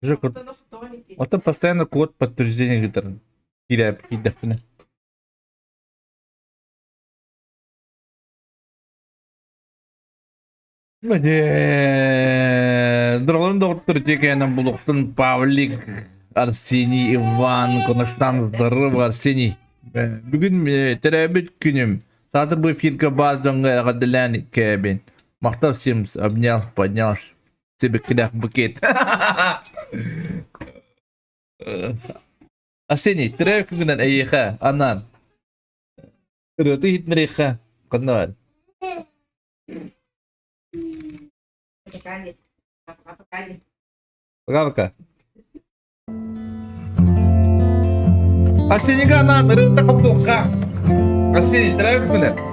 Жок, это постоянно код подтверждения гитары. Киряп, кидапны. Дрогларын доктор текенен булуктун Павлик, Арсений, Иван, Конуштан, здорово, Арсений. Бүгүн теребит күнүм. Саты bu эфирге бар жоңга гадылан кебин. Мактап симс, обнял, поднял. Тебе кидах букет. Арсений, теребит күнүнөн эйха, анан. Рөтү хитмереха, канал. Пока-пока. Арсений анан рынта каптука. Арсений, теребит күнүнөн.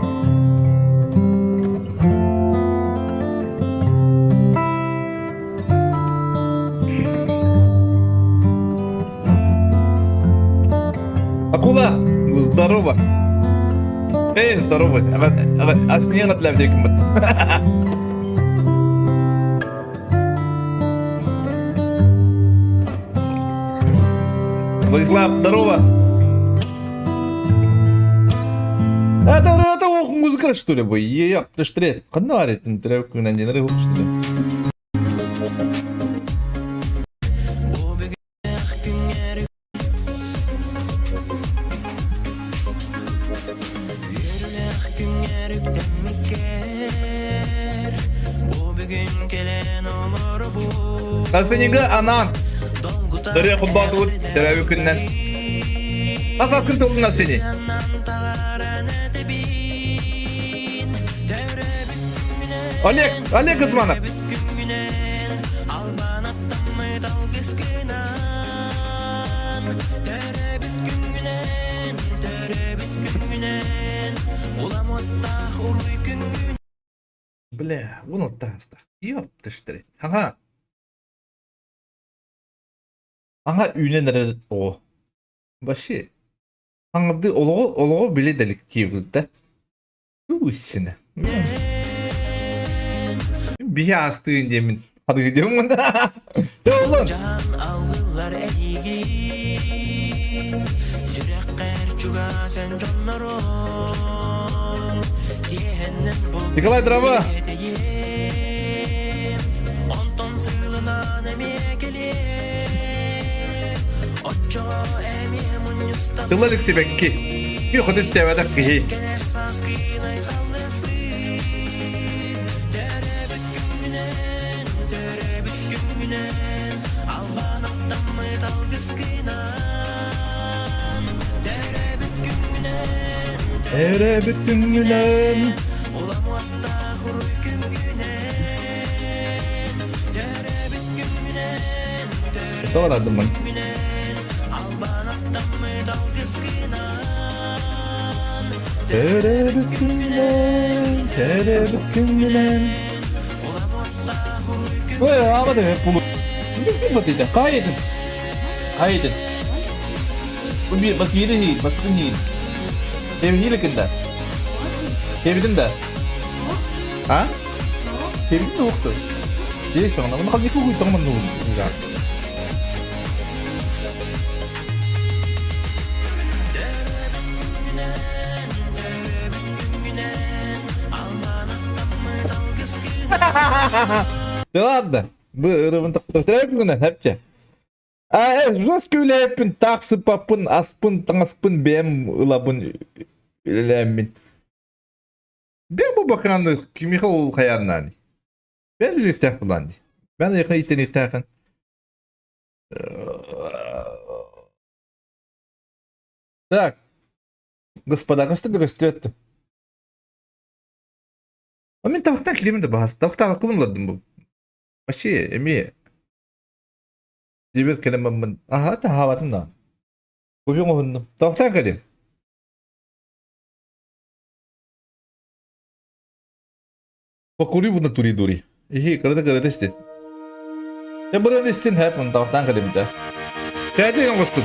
Акула, здорово. Эй, здорово. А с ней для влеком. Владислав, здорово. Это музыка, что ли, бой? Еп, ты что ли? Куда арит? Тревку на день рыбу, что ли? Арсенига, анан. Дөрөй кубат ут, дөрөй күннән. Азап кырт олдун Арсений. Олег Гызманов. Бля, унуттаста. Ёпты штыры. Ага. Ага үйнен о. Башы. Аңды олого биле делик кийгилде. Үсіне. Бие астыгын жемин. Хады гидем мында. Жолун. Жан алгылар эйги. Сүрөккөр чуга сен жоннорон. Николай Дрова. Онтон сылынан эмекеле. Тылалик себекки. Bir kudret devedak ki. Ere bütün gülen. Sonra aldım ben. Tere bütün gülen. Oy ama da hep bunu. Ne batıydı? Kaydın. Bu bir basıydı değil, basın değil. Tevhili kında. Tevhidin de. Ha? Tevhidin de yoktu. Değil şu anda. Bunu kalbi kukuyu tamam ne oldu? Ладно, бырывын тақтырайық күнен, әпке. Жос көйлепін, тақсы папын, аспын, таңаспын, бәм, ұлабын, үләмін. Бәм бұл бақыраны кемеға ол қаярынан. Бәм үлектәк бұланды. Бәм еқін еттен ектәқін. Так, господа, қасты гости өтті. Мен табақтан келемін де бағасы. Табақтан ақылым ұладым бұл. Вообще, эме. Дебет келемін мен. Аха, та хаватым да. Көбең оғындым. Табақтан келем. Покури бұны тури-дури. Ихи, қырды істен. Я бұрын істен әпін, табақтан келем жас. Кәді ең қостым.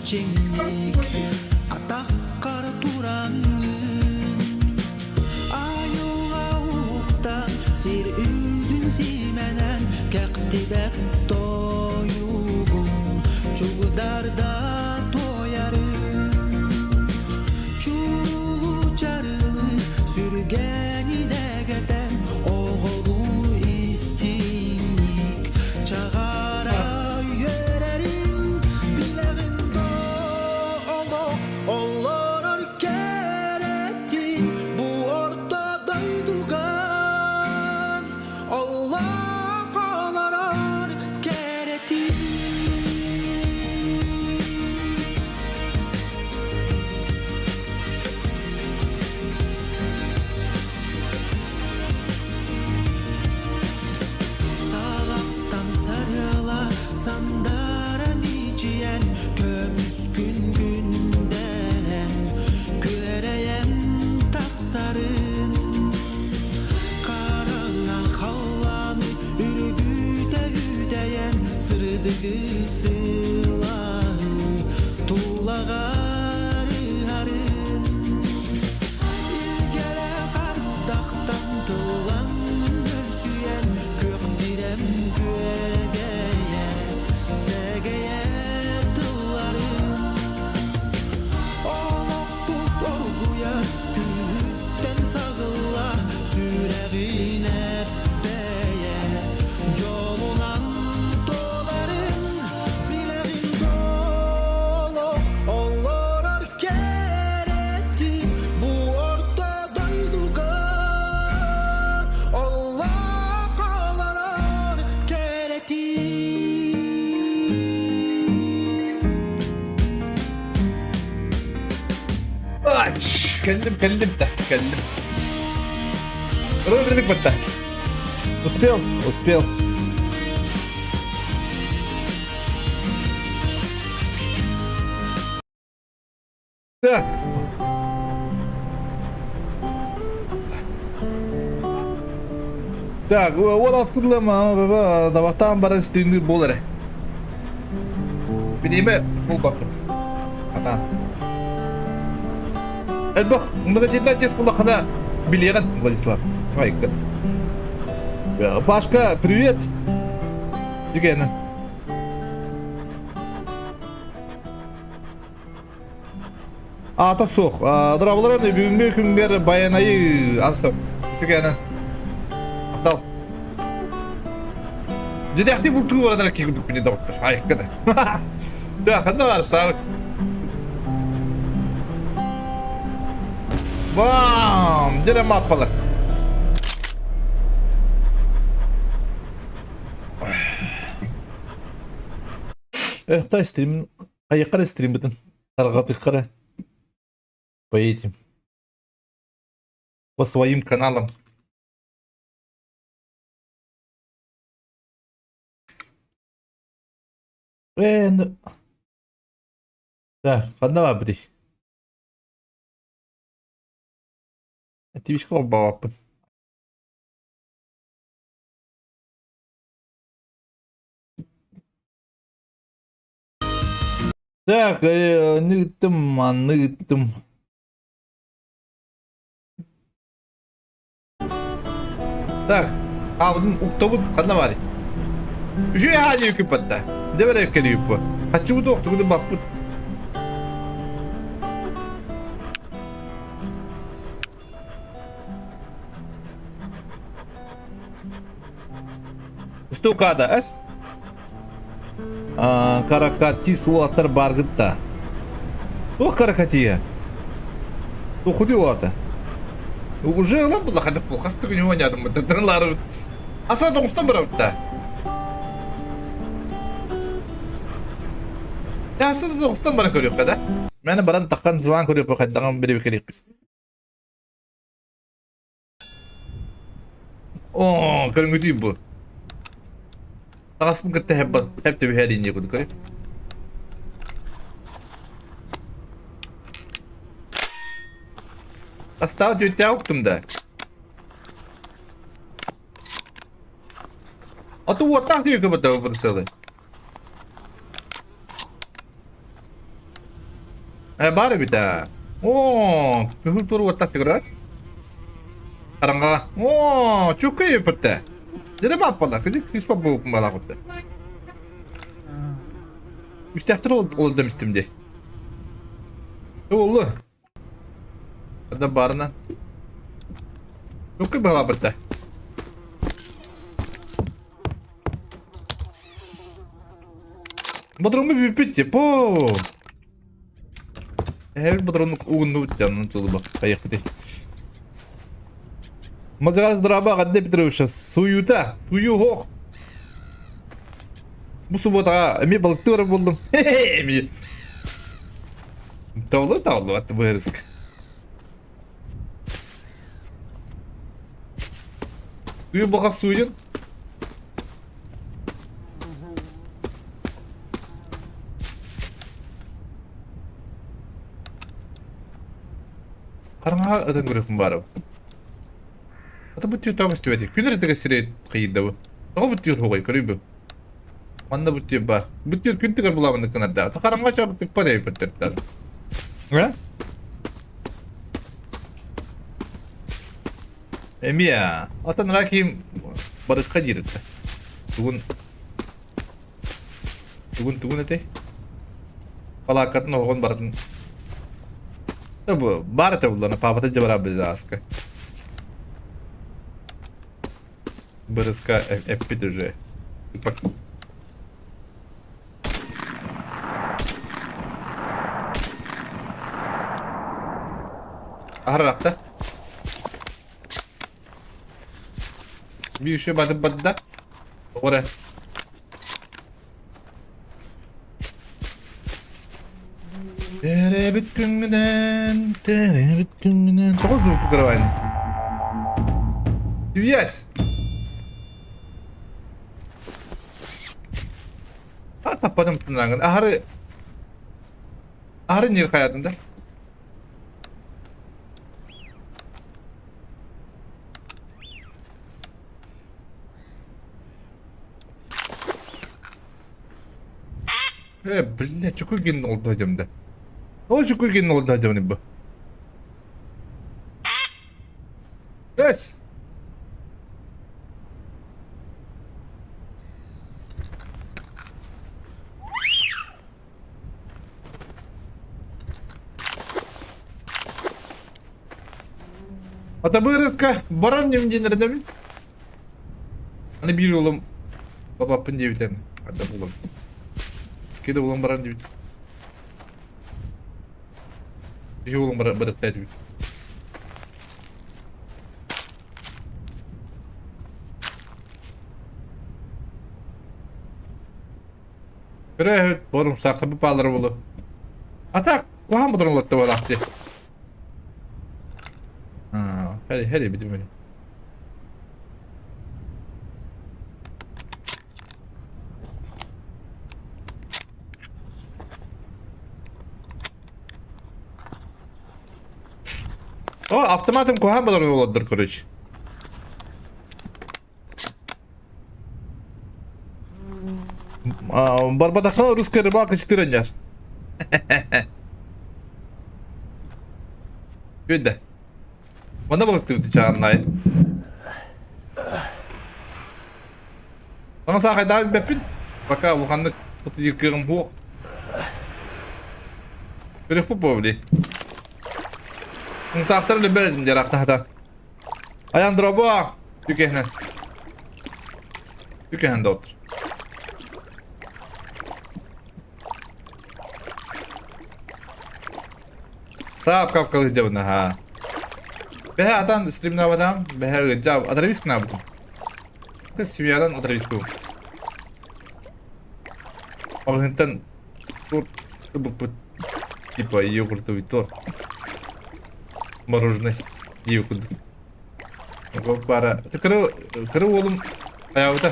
çengek atak kar turanın ayuğa uğuktan sir üldün simenen kaktibet toyubun çuğdarda toyarın çurulu çarılı sürgeni degeden oğulu istinlik çağara yürerin bileğinde olup olur keretin bu ortada durgan Allah ağlar keretin. Sağaktan sarıla sandara miciyen kömüskün günderen göreyen taksarın karana hallanı ürgüte hüdeyen sırdığı sılahı tuğlagarı harın İlgele kardaktan tıllanın ölsüyen kök sirem gögeye segeye tılların olak tut orguya külükten sağılla süreğine beye yolunan doların bileğin dolu olur keretin bu ortada durgan Allah ağlar keretin. Aç. Kellim de. Kellim. Рубрик бітті. Успел. Так. Так, вот откуда мы даватан бара стример болары. Билеме бул бапты. Атан. Элбах, мындай жерде тез булакана билеген Владислав. Айықты. Пашка, привет. Дегені. Ата соқ. Дырабыларын бүгінгі күнгер баянайы асық. Дегені. Ақтал. Жедяқти бұл тұғы барадар кегіндік біне дауыттыр. Айыққы да. Да, қанда бар, сағық. Бам! Жere mappalar. Та стрим. Аяққара стрим бітін. Тарғатыққара. Поедем. По своим каналам. Так, қанда ба бірей. Твичка обалапын. Так, нытым. Так, алдын уктабыт қанда бар? Жүй хали үкі патта. Дебер әкелі үпі. Қачы бұды оқтығыды бақпыт. Стукада, әс? Каракати суатар баргытта. О, каракатия. О, худи уарда. Уже lan bu lakada hasta günü oynadım bu tadırlar. Asa doğustan bıraktı. Ya asa doğustan bırakıyor kada. Ben baran takkan falan koruyor bu kadar biri bir Oo, kırmızı değil bu. Aslında kıtta hep de bir her ince kudu koyuyor. Осталось у тебя оптом-да. А то вот так ее как будто попросили. Bari bir daha. Oo, kızıl turu vatak tekrar. Karanga. Oo, çok iyi pırtı. Nere bapalar? Seni kispa bu kumala kutu. Müstehtir ol demiştim de. Ne oldu? Ada barına. Çok iyi bala pırtı. Bodrumu bir bitti. Po. Her bodrumu uğundu canını tulu bak. Ayak değil. Mazgaz draba kadde bitirirmiş. Suyu da. Suyu ho. Bu su botağa emi balıkları buldum. Emi. Tavlı hatta bu herisi. Suyu baka suyun. Karanga adan görüyorsun bari. Hatta bu tüy tağ üstü vedik. Güler de sire kıyıda bu. Tağı bu tüy hoğay kırıyor bu. Manda bu tüy var. Bu tüy künti kır bulamanda kanada. Ta karanga çabuk tüy parayı pıtırtlar. Ne? Emi ya. Atan rakim barışka jirdi. Tugun ete. Falakatın hoğun baratın. Bu barata bullana papata jabara bizaska. Barışka epidirje. Bak. Ahrakta. Bir şey badı. Oraya. Tere bütüngüden. Çok uzun bu karavan. Yes. Tapadım tınlangan. Ahırı niye hayatında? Bile çok ilgin oldu hacımda. O çok ilgin oldu hacımda bu. Yes. Ata bırıska baran yemcinlerinde mi? Hani bir oğlum baba pencevitan ada oğlum. Kita oğlum baran cevit. Bir oğlum baran cevit. Evet, borum sakta bu palları bulu. Atak, kuhan mıdır olattı bu lahti? Hadi bitim öyle. O автоматом kuhan mıdır olattır kuruş? Барбадахна русская рыбалка 4 дня. Güde. Bana balık tuttu çağırnayı. Bana sakay daha bir bepin. Baka bu kanlık tutu yıkırım bu. Görüp bu povli. Unsakları liberdim jarakta hata. Ayan drobo. Tükehnen. Tükehnen de otur. Saat kapkalı cevabına ha. Behe atan stream'de adam behe cevap adres ne yaptın? Kız seviyadan adres bu. Ağıntan tur bu типа йогуртовый торт. Мороженое. Йогурт. Bu para. Kırı oğlum ayağıda.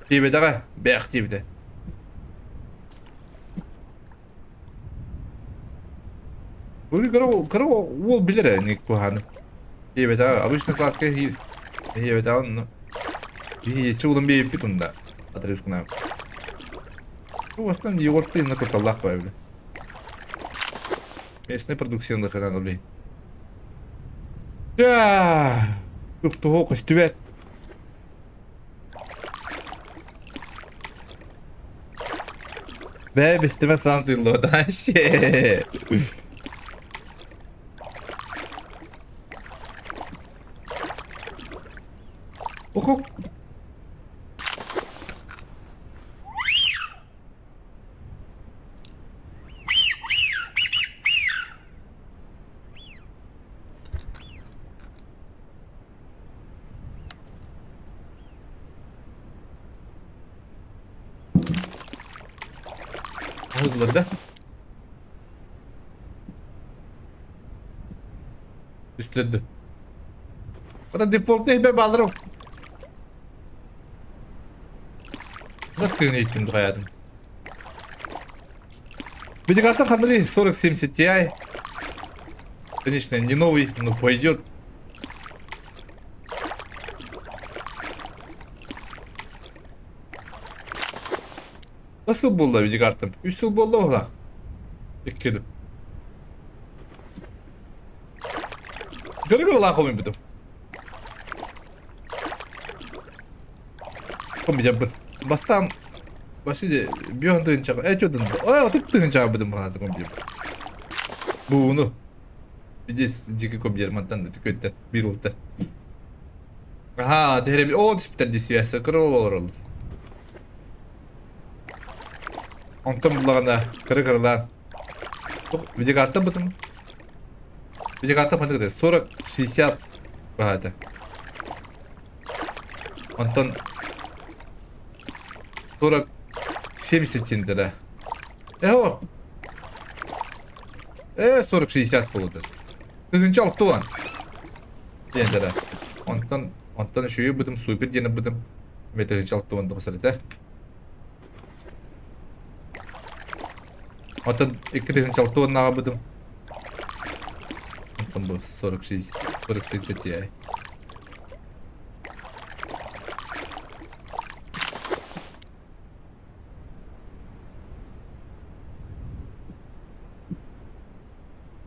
Tibede ga. Bek tibede. Böyle kırı oğul bilir ya ne kuhanı. Tibede ga. Обычно сладкое tibede onu. Bir çoğulun bir pitunda. Adres kına. Bu aslında yoğurtlu yine tutalak böyle. Местная продукция канал, блин. Да. Тут того костювет. Be bestime something low da shit. Ok. Oldular da. Üstledi. Bana default değil ben alırım. Nasıl eğitim hayatım? Видеокарта Хамри 4070 Ti. Конечно, не новый, но пойдет. Nasıl buldu videokartım? 3 yıl buldu ola. Ekledim. Görüyor lan koyayım dedim. Koymayacağım ben. Bastam. Başı bir anda çağır. Çözdüm. Tuttuğun çağır dedim bana koymayacağım. Bunu. Bir de ciddi koymayacağım antan da tükettim. Bir oldu. Aha, tehre bir o dispiter disiyası kırıl olur. Ondan bulağında kırı lan. Oh, videokartı bıdım. Videokartı pandı kadar. Sonra 60 bahada. Ondan sonra 70 lira. O. Sonra 60 buldu. Kızınca altı var. Diyendere. Ondan şuyu bıdım, suyu bir yeni bıdım. Metalınca altı var da mesela. Ondan ekranın çaltığını ağabeydim. Ondan bu 40 Ti.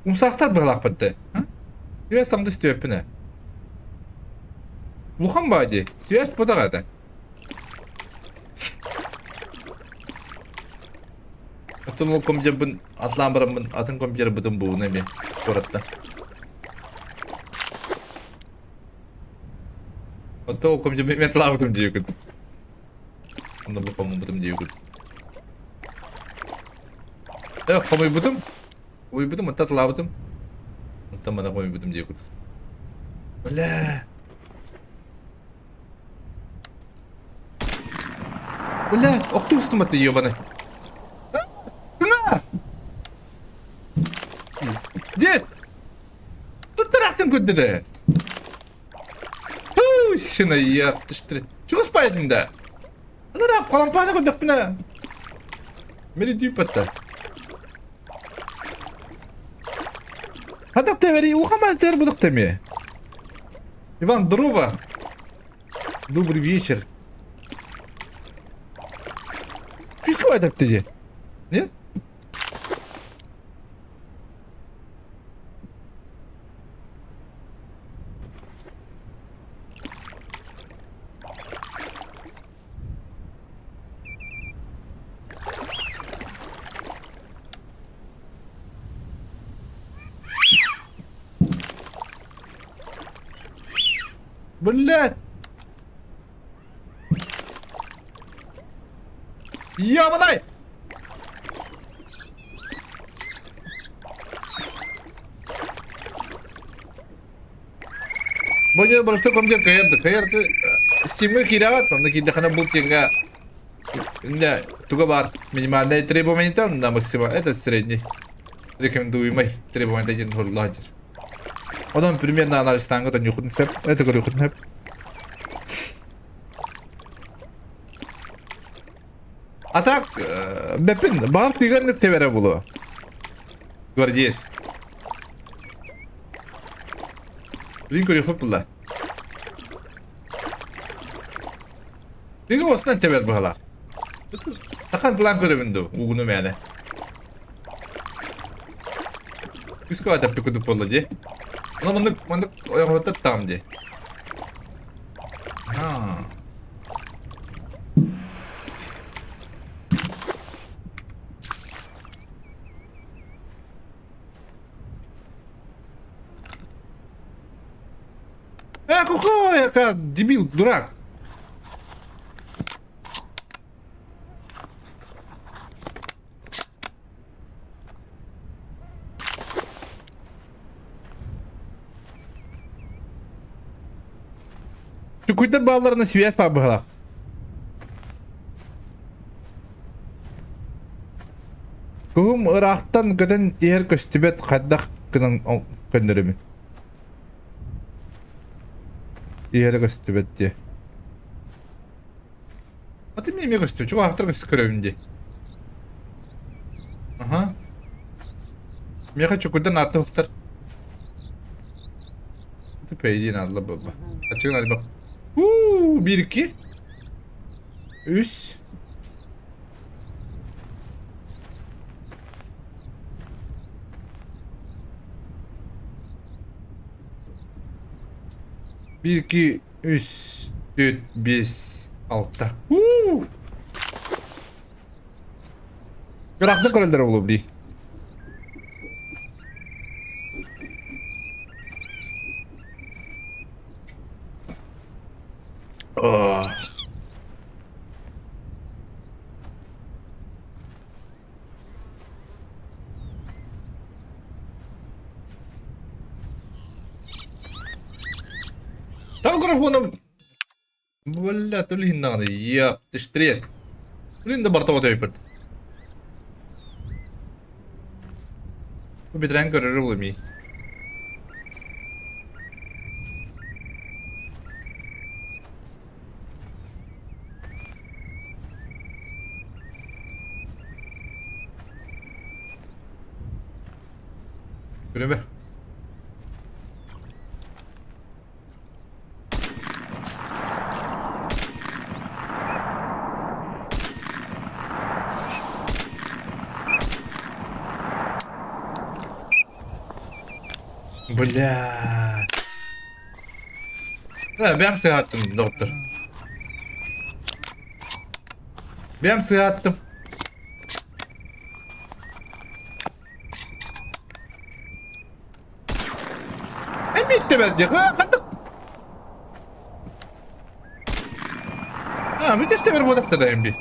Umsaktar bırak bitti. Связь самды степіне. Лухан бади, связь подағады. Atın o komşumun atlan baramın atın komşuları bıdım bu ne mi? Koratta. Atı o komşu ben atlan bıdım diyor kız. Onu bu komşu bıdım diyor kız. Evet komşu bıdım. Komşu bıdım atı atlan bıdım. Atı bana komşu bıdım diyor kız. Öyle. Öyle. Oktu üstüm atı yiyor bana. Дед! Тут трахтым куда-то. Сына яртышты. Чего спайдың-да? Ана қалампаны көдік піна. Мені дүйіп атта. Хадап тәвәрі, уқамай тәр бұдық тәме. Иван, здорово. Добрый вечер. Кішкі байдап тәде? Нет? Блядь! Яманай! Боня просто комдер каярды. Стимы кират, он накида хана бултинга. Да, туга бар. Минимальное требование там на максимум. Это средний. Рекомендуемый требование один хурладжер. Одан примерно анализ таңғыдан юқытын сәп, это көрі юқытын әп. Атак, бәпін, бағып тегерініп тәбәрі бұлы. Гвардиес. Блин көрі юқып бұлла. Деген осынан тәбәр бұғалақ. Тақан қылан көрі бінді, ұғыны мәні. Üskü adapte kudup oldu diye. Ona mındık oyamadı tam diye. Ha. Какой это дебил, дурак. Şu kuyuda bağlarına связь побыла. Күм ырақтан көтен ер көстүбет қаддақ кынан көндөрөмүн. Ер көстүбет де. Аты мен көстүбет, чуга актыр көстү көрөмүн. Ага. Мен хочу кудан аты уктар. Ты пейдин алла баба. Açıkın hadi bak. 1-2 3 1-2 3 4 5 6 Bıraktın kralları olur değil. Oh. Tahu gráfono. Валя, то ли надо. Я, ты ж трет. Блин, до бортового тейпет. Bir tren görür oğlum iyi. Yürü be. Бля. Ben sıhhattım doktor. Ben sıhhattım. Bitti bence. Ha, kandık. Ha, bir teste ver bu daftardayım bir.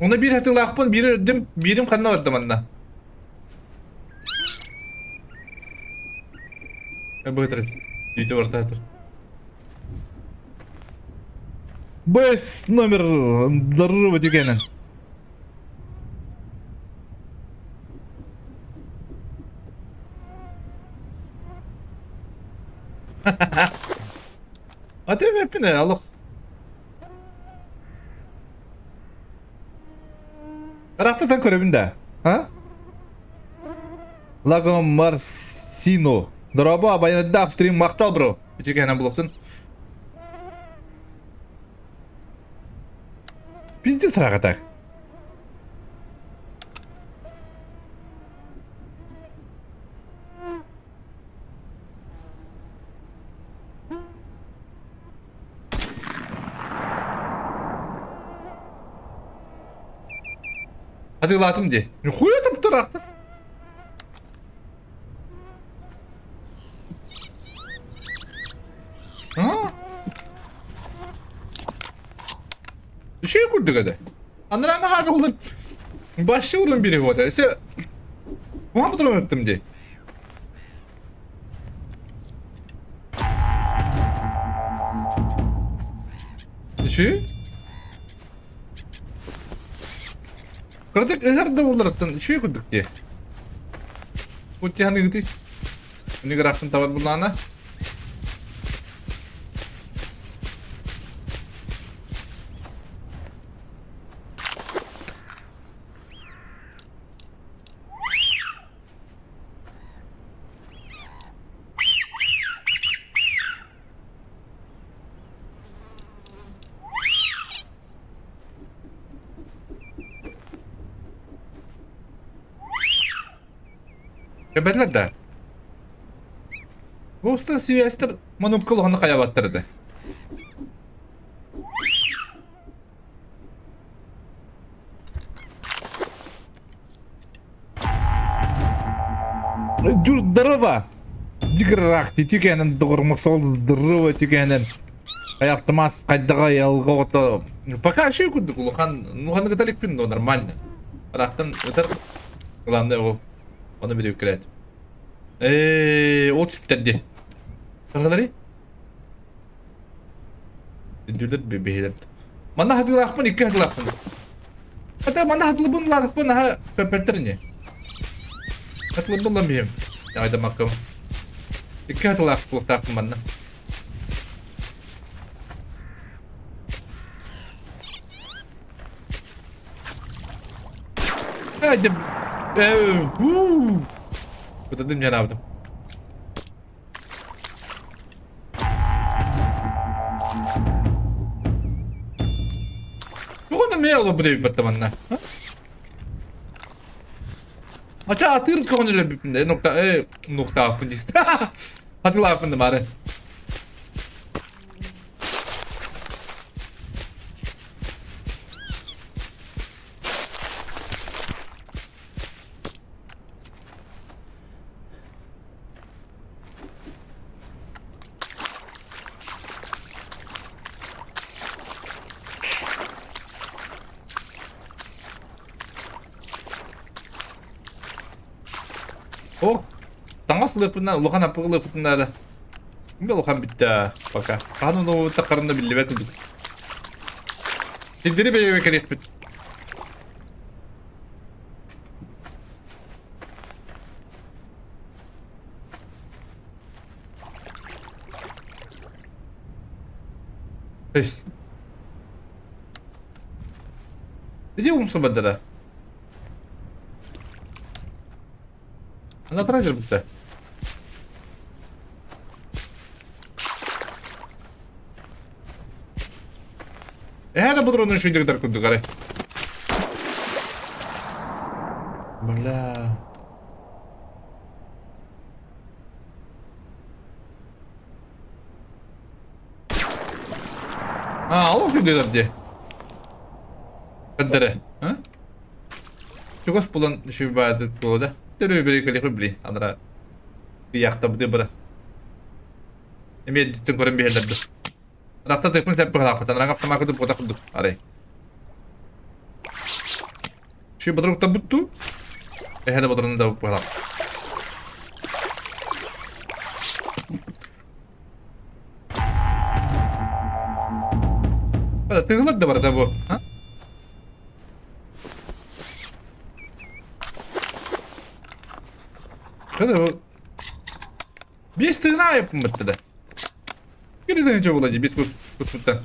Ona bir hatırlakpın, biri öldüm, birim kanına vardım anna. Bu taraf. Yüce orta hatır. Бэс номер здорово тюгенен. Atayım hepine Allah. Рахтатан көрөмүн да. А? Лаго Марсино. Дроба баянда апстрим мактал бро. Ичеге анан блоктун. Пизде сырага так. Hatırlattım diye. Nihuyat yaptı rahatı. Ha? Bir şey kurduk hadi. Anlar ama hadi olur. Başça olun biri bu da. İşte Muhammed'ı unuttum diye. Bir şey? Kırdık ıhır da olaraktan şey kurduk diye. Putihan gitu. Ini gerakan tawar bulana. Geberler de. Bu usta Sylvester manukul onu kayabattırdı. Jur dırıva. Jigrak tükenen doğurmak sol dırıva tükenen. Ayaptımaz kaydağa yalga ota. Пока şey kurduk Luhan gıdalik bin o нормально. Bıraktın öter. Ulan da o. Onu bir yüklet. O tipтерди. Кыргылары? Дүлдүр бебейлер. Мана хадылакпын, икки хадылакпын. Ата мана хадылбын лакпын, аха пепеттерне. Хадылбын ла бем. Айда маккам. Икки хадылакпын тактым мана. Айда. Kutladım cenabım. Bu konu ne olur buraya bir batmanla? Aça atır konuyla bir nokta yapıncısı. Hadi la yapındım bari. Oh, tangos lepuna, lukan apa lepuna ada. Enggak lukan bitta, paka. Kanu no takarında billi bet uduk. Tidiri beye keret bit. Pes. Ne diyor musun badara? Она трейдер будто. Это буду ровно еще директор куда горы. Бля. Он где-то где? Кадре, а? Чего с полон еще бывает было, да? Терөө бирекелик били. Андра биякта бу дебра. Эме диттен көрөн бехелерди. Ракта тепин сеп бага патан ранга автомакты бота кылдык. Арай. Şu badrukta buttu. Hadi badrunu da bala. Bada tığılır da var da bu. Ha? Hadi bu. Biz tığına yapın bitti de. Geriden önce olacak biz kusmuttan.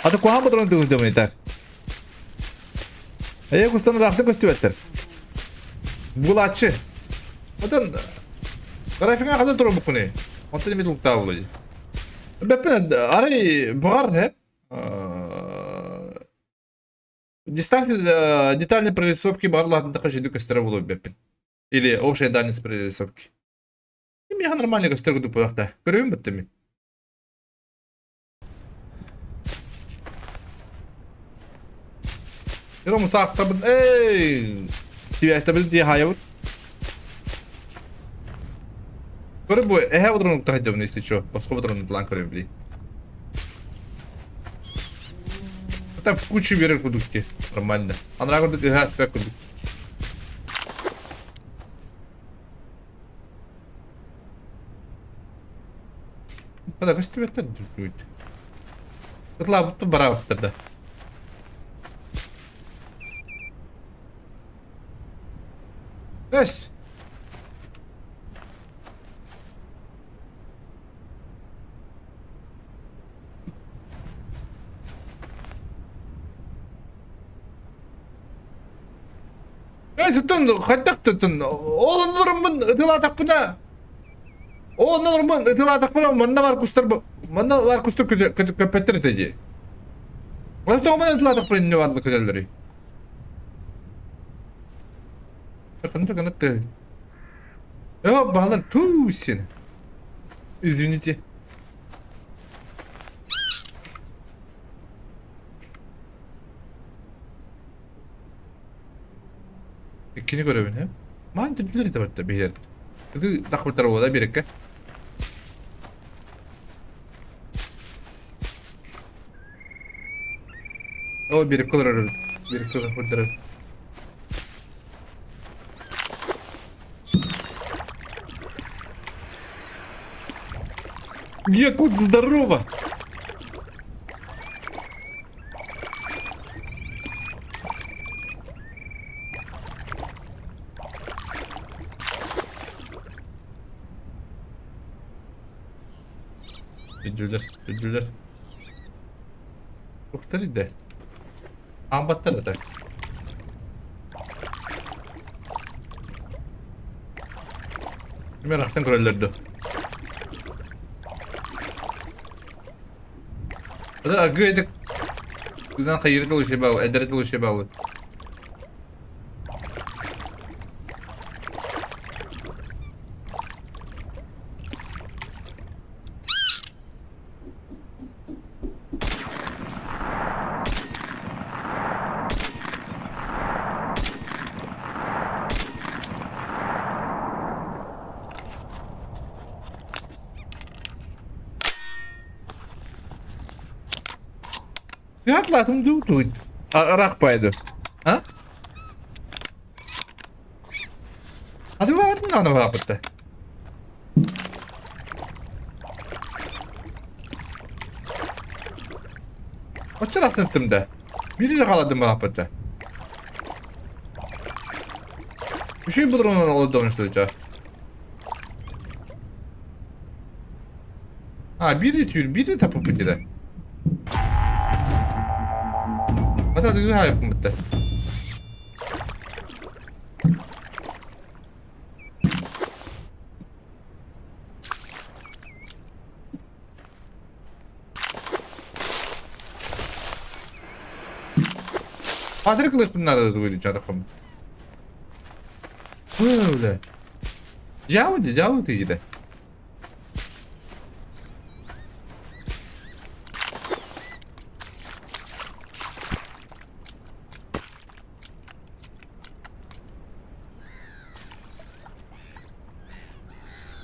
Hadi kuhan badrunu tığılır devam yeter. Kustan rahatsız gösteriyor. Bulatçı. Odan Графикка кандай туру бу күнү? Онтон эми луктаа болот. Бепен арай бугар хеп. Дистанция детальной прорисовки барлыгында такой жеду көстөрө болот бепен. Или общая дальность прорисовки. Эми я нормально көстөргүдү буякта. Көрөбүм бетти мен. Йөрөм саакта бит. Связьта бит дияйбыт. Көрі бұл, әйе бұдырын ұқта қайдабын, если чо. Басқа бұдырын ұтылан көрем білей. Там в кучу верер күдікке. Нормально. Аныра күдік, әйе әспек күдік. Kada kaçtı betten durdu. Kıtla buttu bara bıttırdı. Kaç. Kaç tutun, kaçtak tutun. Oğlum durumun ıtıla takpına. Oğlum durumun ıtıla takpına. Manna var kustur bu. Manna var kustur köpettir eteci. Kaç tuğman ıtıla takpına ne vardı közelleri. Bakın kanıttı. Ya bağlar tuuu seni. Извините. İkini görevin he. Man dilleri de battı bir yer. Kızı takıltar ola bir dakika. O bir kolor bir kolor kurtarır. Якут, здорово! Ödüller. Doktor idi. Ambatlar da. Meraktan kurallardı. Ada agı edek. Güzel hayırlı oluşu bağlı, ederet oluşu bağlı. Lihatlah tuh. Arak paydı. Ha? Hatırlamadın mı onu muhabbette? O taraftan ettim de. Biriyle kaladım muhabbette. Bir şey bulur onun olduğunu konuşturacak. Ha biri tüyür, biri tapıp bitire. Hatta düzgün ha yapım bitti. Hazır kılıç bunlar da duydu canım. Böyle. Cavı de.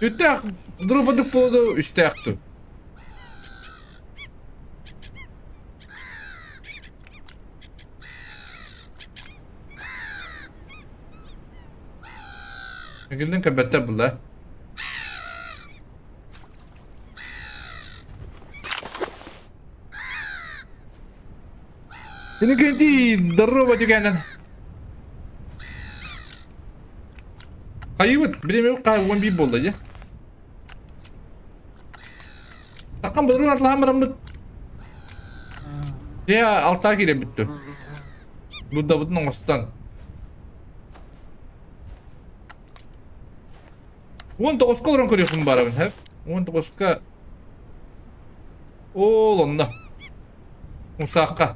Üstte durmadık buldu üstte yaktı. Güldün kabette bu la. Ini ganti darro baju kanan. Kaybet, benim kaybolan bir boldu ya. Takkan betul atlah merembet. Ya alta gire bitti. Bu da bunun aslan. 19 orang koruyorsun bari ben hep. 19'ka. Oğlunda. Unsakka.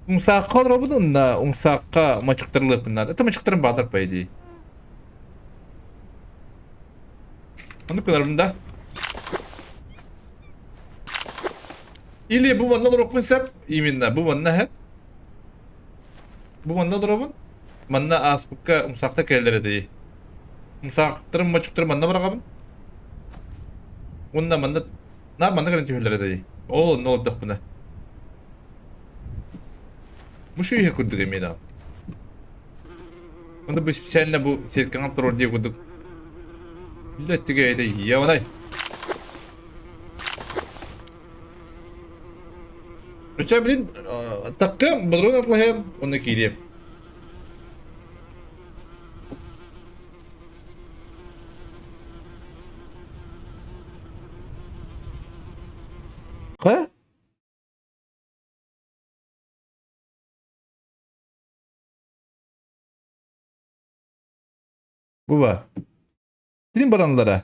Unsakka olur bunun da. Unsakka maçıktırılıp bunlar. Ete maçıktırın bağlar paydı. Onu kadar bunda. İli bu manna olarak hep iminna. Bu manna hep. Bu manna olarak manna asbukka unsakta kellere değil. Musaktırım maçıktırım manna bırakalım. Bunda manna ne manna kadar tüylerle değil. Oo ne oldu buna? Bu şu iyi kurduk emin abi. Bunda biz seninle bu serkan troll diye kurduk. Millet tigayda yavanay. Uça bilin takkım budurun atlayayım onu kiliyim. Ka? Bu var. Bilin baranlara.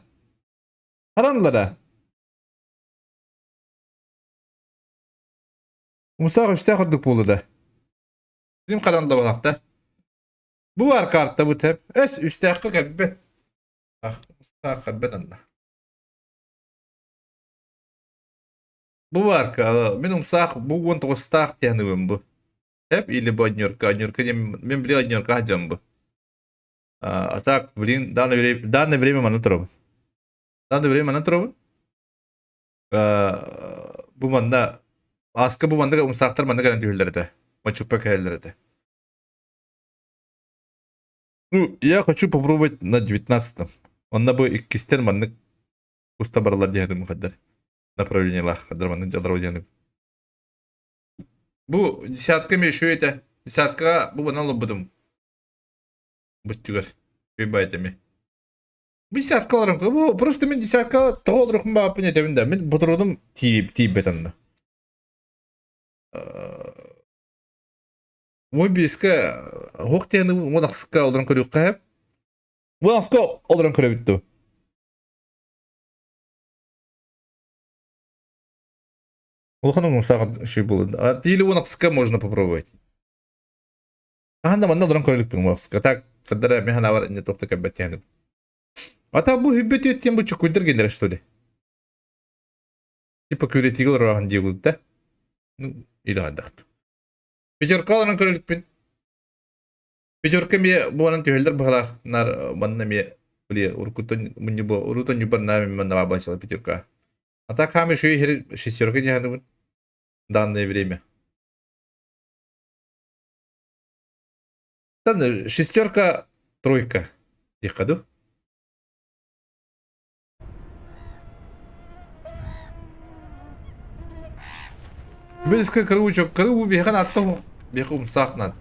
Haranlara. Musa üstte kırdık bulu da. Bizim kanalda balakta. Bu var kartta bu tep. Es üstte hakkı kalbe. Ah Musa kalbe anla. Bu var ka. Benim sak bu untuk stak yani bu. Hep ili bu Нью-Йорка ben bile Нью-Йорка hacam bu. А так, блин, данное время манатробын. Данное время манатробын. Bu manda askı bu manda umsaqtar manda garanti hüllerde. Мачупа хәлләрдә. Ну, я хочу попробовать на 19-м. Он на бой иккистен маннык уста баралар дияным хәддәр. Направление лах хәддәр маннык жалдырау дияным. Bu десятка мен şu ете. Десятка bu bana lobudum. Бүттүгөр. Бейбайтами. Bu десяткаларым. Bu просто мен десятка тоғылдырықым бағып не тебінде. Мен бұтырудым тиіп бетанды. Мой беске хоқтияны онақсыққа олдырын көріп қайып. Онақсыққа олдырын көріп бітті. Олқаның сағын şey болды. Или онақсыққа можно попробовать. Ағанда манда олдырын көріп бітті онақсыққа. Так, қаддара мен хана бар не тоқты кәббәт яным. Ата bu hübbet ettiğim bu çok güldürgenler что ли? Типа күретигил рағын дейгілді да. Ну, или ғандақтı. Петеркаларын көрілікпен. Петерка ме буанын түйелдер бағалақ нар манна ме біле уркутон мұнне бұл урутон юбар нами манна бабачала Петерка. А так хами шүй хері шестерка дегенімін данное время. Там шестерка тройка дехаду. Бельска кручок крыву бехан аттым бехум сахнат.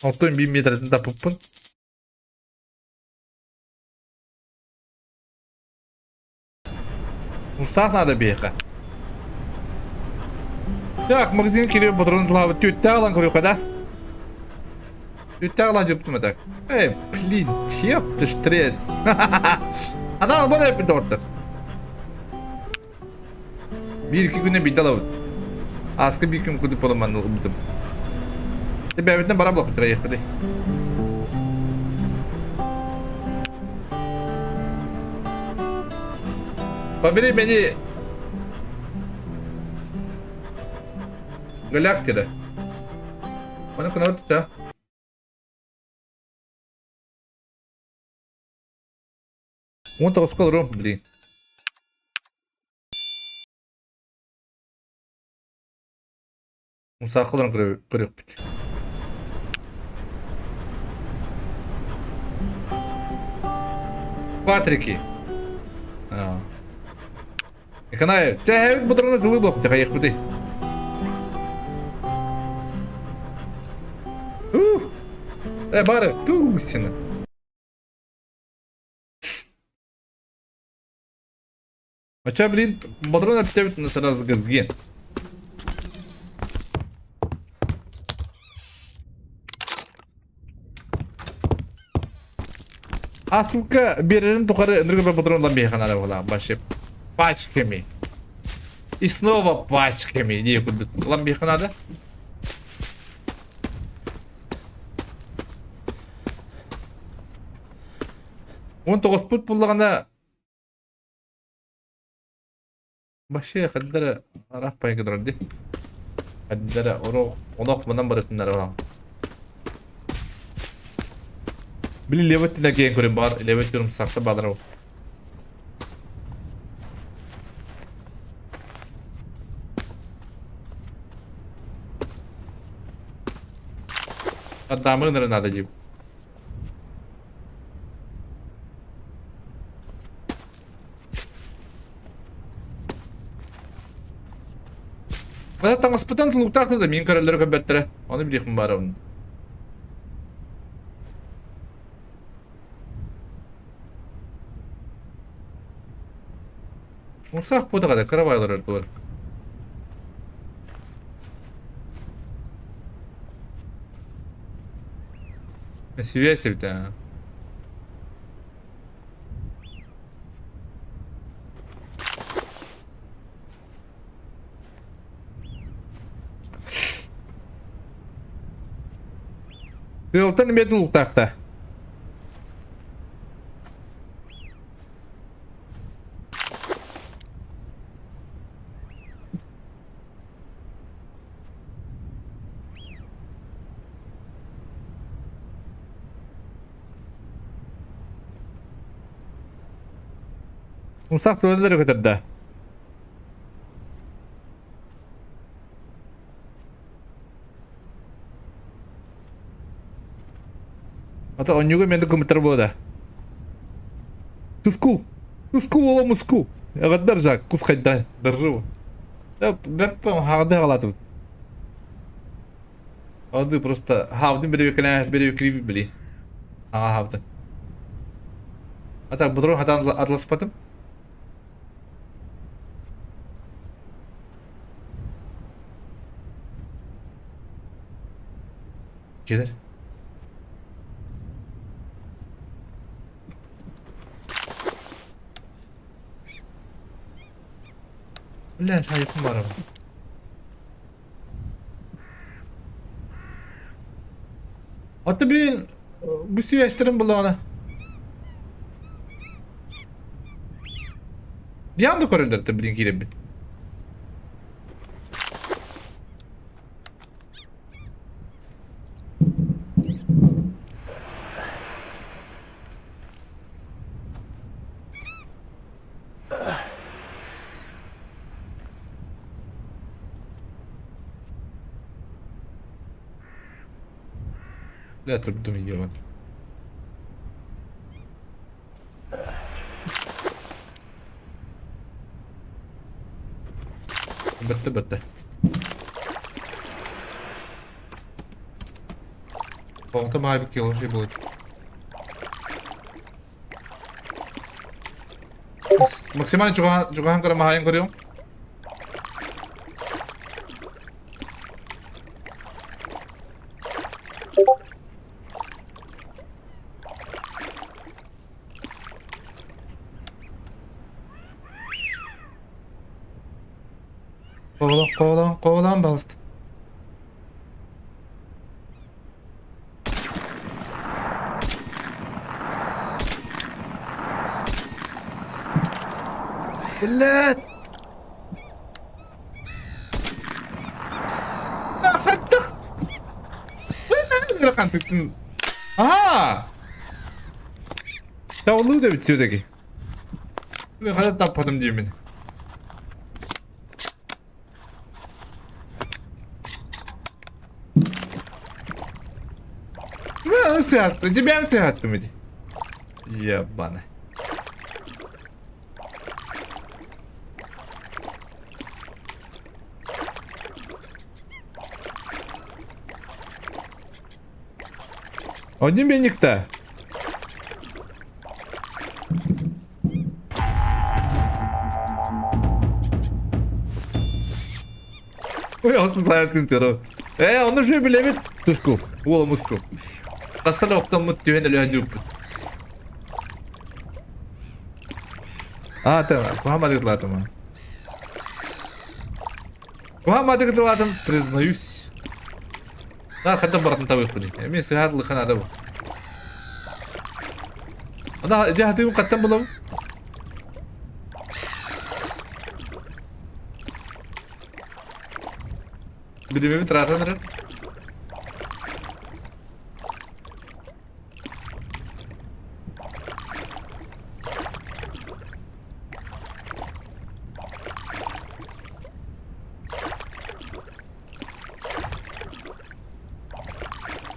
Алтын 1000 метрден тапыппын. Сахнада беха. Так, магазин кирип патронлабы төттә алан көрүк да. Төттә алан җыптым так. Эй, блин, теп ты штрет. Адам бана yapıp orta. Bir iki günde bitti alavut. Askı bir gün kudup olamanı umudum. Ben bara blok bitireyim hadi. Побери beni Галактика. Bana kanal tut. Он того сказал, блин. Он сахалан көрөк бит. Патрики. Эканай, тя бутраны кылып тя каяк бит. Бары, тусина. Ача, блин, бодрон оптевит на сразу газген. Асымка берерін тұқары нұрғы бодронлан бейхан ада болам башып. Пачками. И снова пачками. Не куды лан бейхан ада. Он тоғыз пұт бұллағанда Башия хаддара араф пайгыдырды. Хаддара оноқ мынан барытындар бар. Били леветтине кейін көрем бар. Леветтерім сақта бадырау. Адамы нырын ады жеп. Bana taڭaспытан тулуктақты да мен көрөлөрү көбөттөрө. Onu bileyim bari onu. Усах подага да карабайлар өртүлөр. Связь бит. Тылтын метил уктакта. Усак төлдөрү көтөрдү. Ата онюга менде комментар болда. Тускул. Тускул ола мускул. Ягаддар жак кус кайда дыржу. Беп хагды халатып. Ады просто хавдын бери криви били. Ага хавды. Ата будрон хатан атласпатым. Gelir. Ulan hayatım var ama. Hatta bir bu süreçlerin bulağına. Bir anda koreldir tabi linkiyle bir. لا تبدو مليون بت Orta mavi bir kilo şey bulacak. Maksimalen Johan kadar mahayen görüyorum. Kovalan bastı. Millet! Nakattık! Bu ne kan tuttun? Aha! Tavluğu da bitiyor deki. Ne kadar tapadım diye beni. Ben seyahattım. Ben seyahattım hadi. Ya bana. Один бенник-то. Ой, aslında sayardım diyorum. Onu şöyle bilemit. Tuşku. Ulan musku. Aslında oktan mutluyum. Öyle yok. Tamam. Kuhamadık ладно. Kuhamadık ладно, признаюсь. Когда братан того блин. Мен сыгадлы ханада бу. Ана жаһатым каттан булам. Бидеме тратаныр.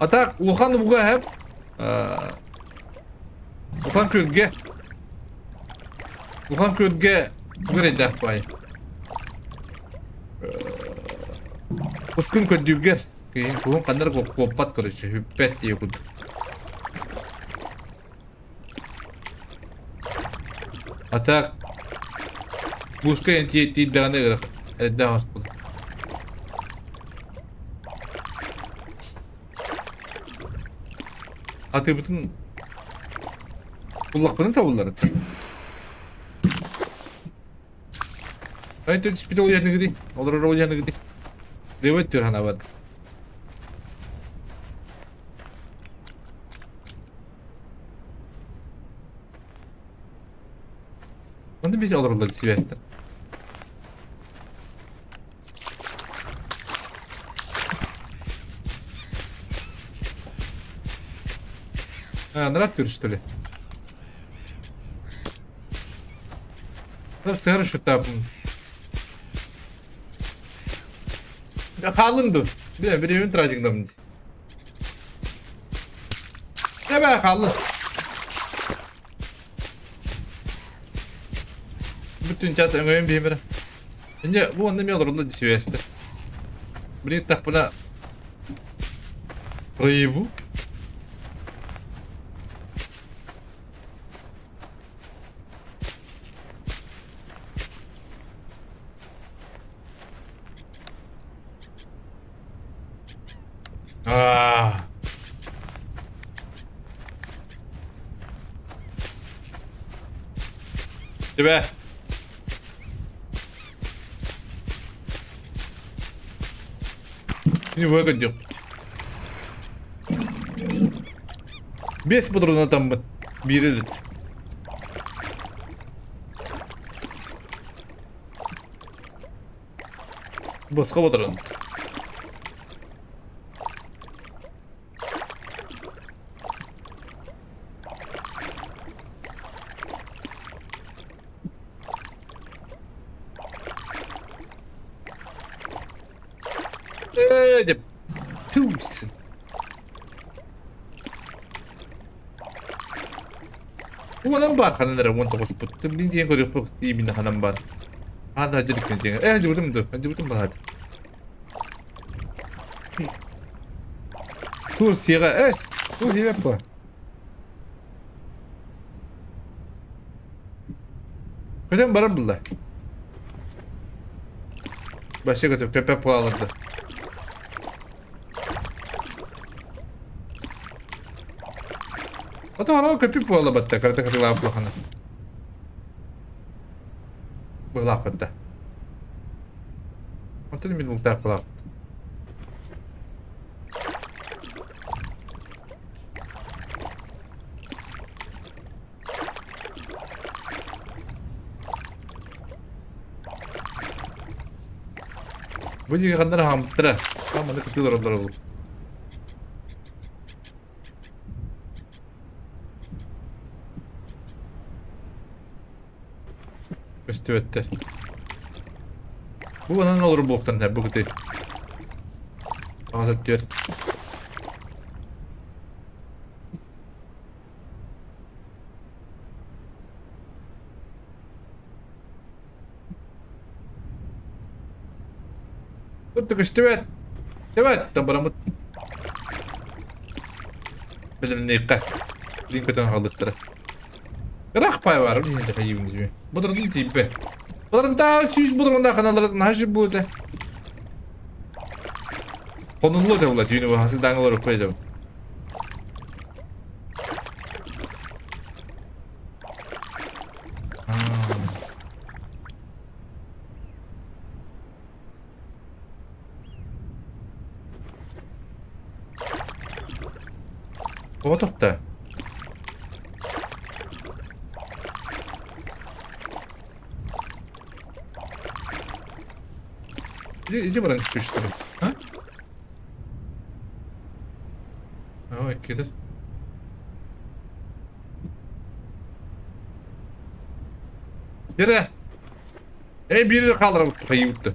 Atak Luhan buga hep. Luhan kölge. Luhan kölge. Bugün edek bay. Uskun ködüger. Kuhun kanlar koppat karışı. Hüppet diye kudu. Atak. Buska enti dağına göre. Edda hospital. Atı bütün kulaklarını tavulları. Ben de bir de o yana gideyim. Olur o yana gideyim. Devet diyor hana var. Onu bir alırlar sivetten. Ha, ne yapıyor işte? Nasıl yarış şu tapın? Ya kalındı. Bir evin trajikta mı? Ne be kalın? Bütün çat öngöyün bir biri. Şimdi bu anda mi olur da dişiveste. Bir tak buna burayı bu. Ah. Be. Şimdi böyle gidiyorum. Без патрона там бiri. Басқа патрон. Деп. Тюмсін. Ulan var kanallara 19 put. Tıbbin diye görüyor put iyi bir hanım var. Hadi hacılık ne diye. Hacı vurdum da. Hacı vurdum da hadi. Tursiyaga es. Bu diye yapma. Kötü barım buldu. Başka kötü köpek bağladı. Hatta hala köpek bağla batta. Karata katı laf lahana. Bu laf batta. Hatırlayın bir muhtar laf. Bu juga kanlar hamtıra. Ama ne kötü lorlar olur. Üstüvette. Bu bana ne olur bu oktan tabi bu kötü. Ağzat diyor. Tuttuk üstüvet. Evet, tabaramı. Benim ne yıkar. Din kötü halıktıra. Kırak pay var. Ne de kayıbınız gibi. Budurun tipi. Budurun daha süs budurun da kanalların hacı bu da. Konulu da ulat yine bu hasıl dangaları koyacağım. O tokta. İyice buranı çıkıştırın. Ha? Ha, ekledir. Yere. Biri kaldıralım. Kayı yuttu.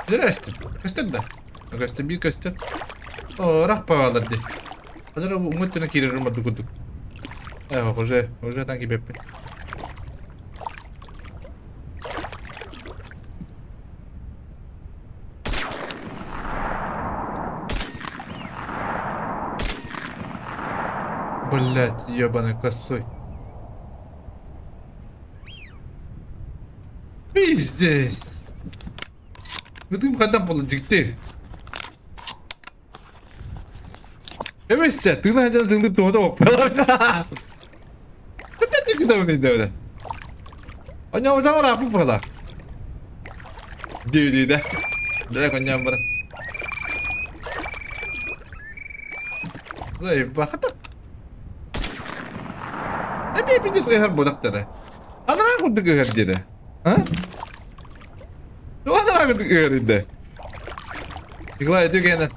Zdrasте. Что тогда? Göster bir göster. Rak pavalar de. Hazır bu umutuna kirerim adı kuduk. Hoca tanki beppe. Блять, ебаный косой. Пиздец. Gıdım kadar bolu çıktı. Evet işte, tığlı doğdu okpalar. Kıtan ne güzel neydi öyle. Anne hocam var yapıp burada. Değil de. Direkt annem bırak. Zayıf bakıda. Hepimiz ayar budak dedi. Anlara kurduk ayar dedi. Ha? Anlara kurduk ayar dedi. Yıkla ediyor gene.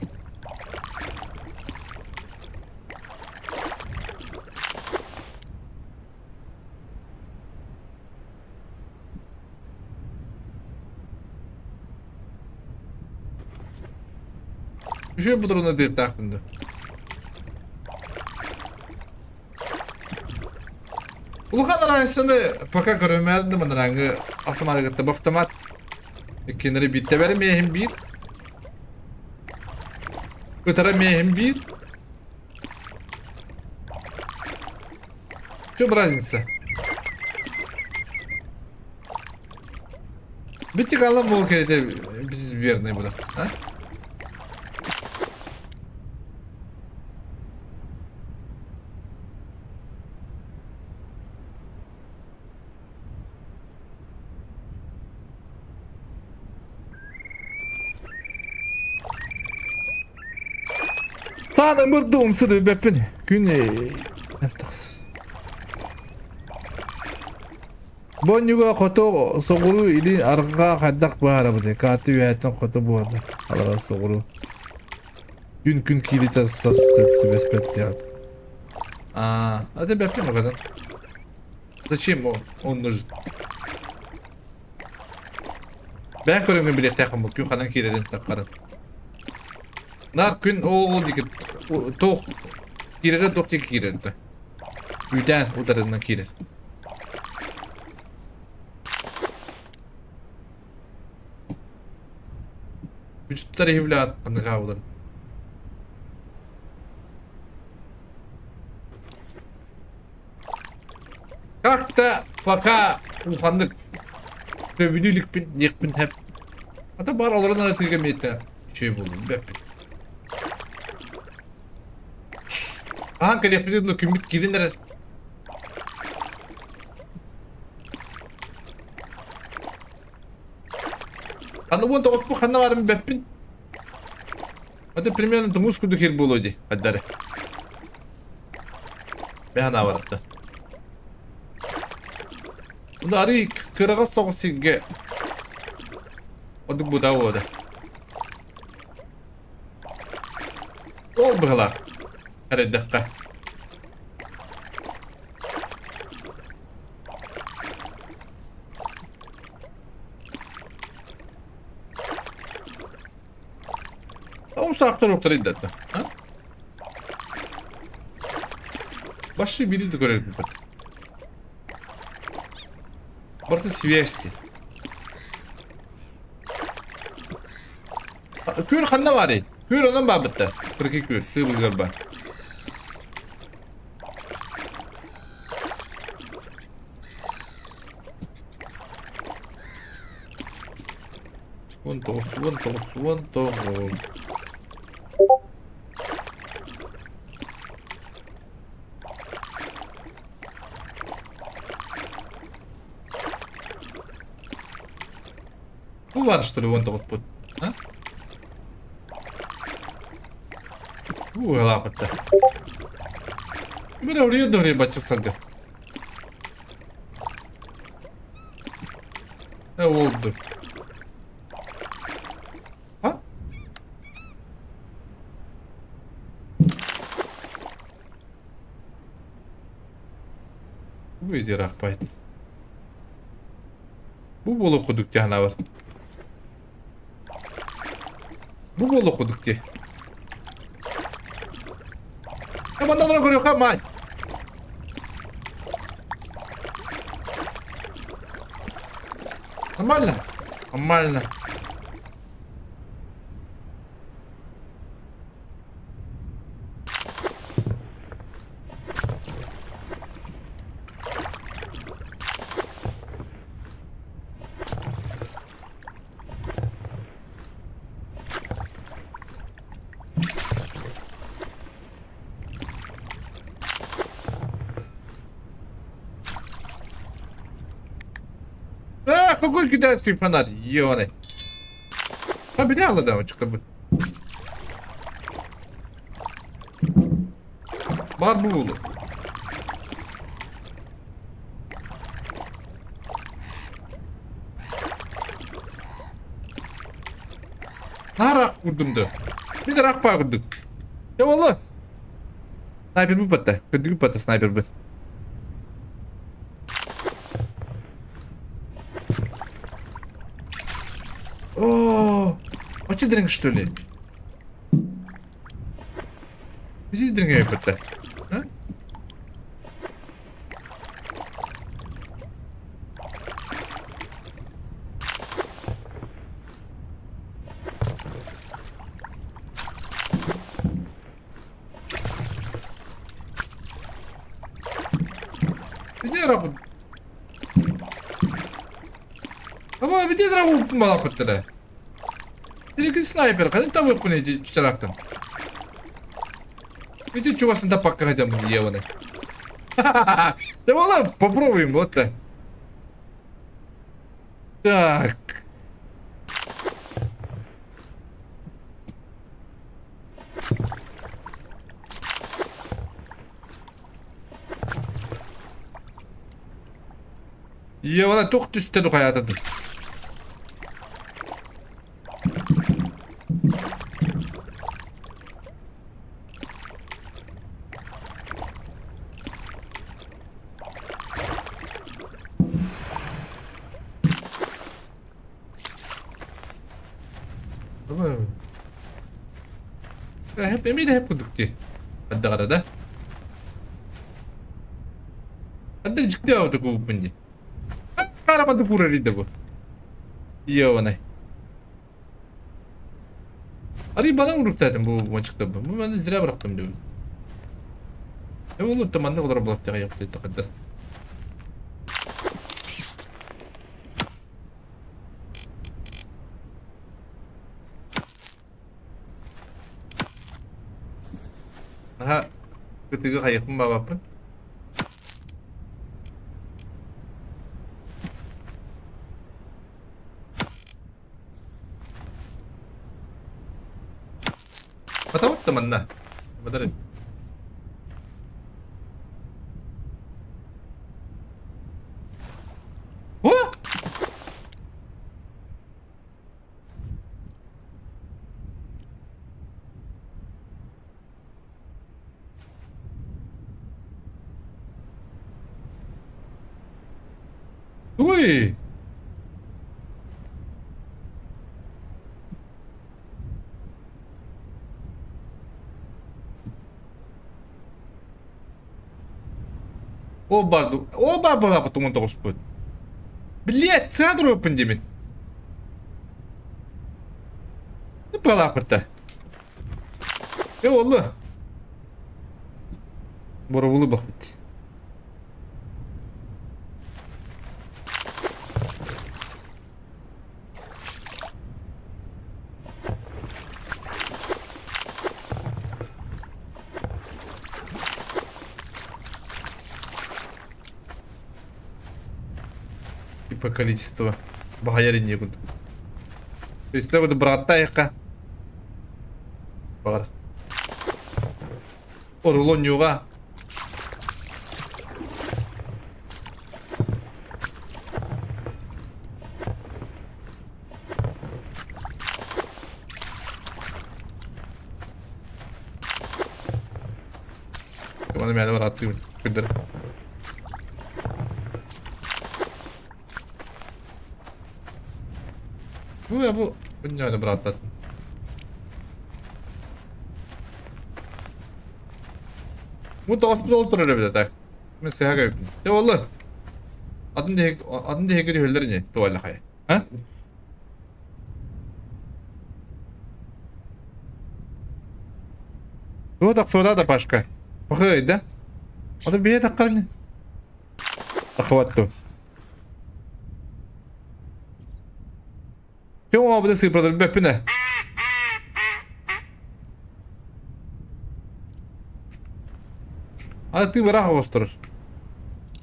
Bir şey bu durumda değil takımda. Ulukanlar arasında paka görmelerdi mi hangi otomatik tabi otomat ikinleri bitti vermeyeyim bir götüremeyeyim bir şu biraz inse bir tık alalım bu ülkede biz bir yerine burada ha? Sağda mırdım sırrı beppin. Güney. Entex. Bonyuga koto soguru ili arka kaddak bahara bude. Katı yönetim koto bu arada. Alara soguru. Gün kili tasas bespet ya. Hadi beppin o kadar. Zачем он нужен? Ben körüngün bile takım bu. Gün kalan kireden takarım. Nar gün o dikit tok kirere tok tek kirerde. Üden udarından kirer. Vücutları hivlat anı kavulur. Kalk da faka ufandık. Dövülülük bin yekbin hep. Hatta bar alarından atılgemeyete şey buldum. Beppin. Aha yapıyordum da kümbit girinler. Kanı bu da bu kanı var mı beppin? Hadi примерно тумус kudu hir buluydu. Hadi dere. Ben ana var hatta. Bunda arı kırağa soğusu ge. Odu bu da o da. O bıgılar. Hadi dakika. Tamam saatte noktada iddiatta. Ha? Başlı biri de görelim. Burada sviyesti. Kür kanna var ya. Kür onun babıtta. 42 kür. Kır galiba. Вон то. Bu var что ли вон то вот. А? Лапотта. Böyle oraya başlasadı. Oldu. Ha? Bu video rakbayt. Bu bolu okuduk cana var. Bu bol okuduk ki. Ya bana da görüyor ama. Нормально? Нормально. Какой китайский фонарь, ёный. Победила, да, что бы. Барбулу. Нарак курдum da. Bir de rak bağırdık. Ya valla. Sniper bu patta. Kötü patta sniper bu. О, очедринг что ли? Очедринг я пытаюсь. А? Где работает? Ama bir de dragon bana pıttıra. Direkt sniper kadın tavuk ne çıraktım. Bir de çuvasında paklayacağım bunu yevane. Tamam lan попробуем вот так. Так. Yevane çok düştü hayatımda. Tamam. Hep emin hep kurduk ki. Hadi arada. Hadi ciddi oldu bu bence. Karamadı kurarıydı bu. İyi o ne. Arayı bana vurursaydın bu maçıkta bu. Bu ben de zira bıraktım diyorum. olur tamam ne kadar bulacak yaptı kadar. Aha, ketiga kayak membawa apa? Matawa teman na. Betul. Wah! Ui. Оба была потом он должен. Блять, центру пандемит. Ну палапырта. Oldu. Borabulu bak bitti. По количеству багаяри не буду. То есть буду брата яка. Бар. Орулон юга. Kemana mana var attım. Gündür. Bu ya bu. Bu ne öyle bıraktın? Bu da aslında oturur evde tak. Mesela gibi. Ya vallahi. Adın diye gidiyor ne? Doğal hay. Ha? Bu da soda da başka. Bakaydı. Adı bir dakika ne? Akvattu. Kim o abone sıfırladı bepine? Hadi tüm bırak avusturur.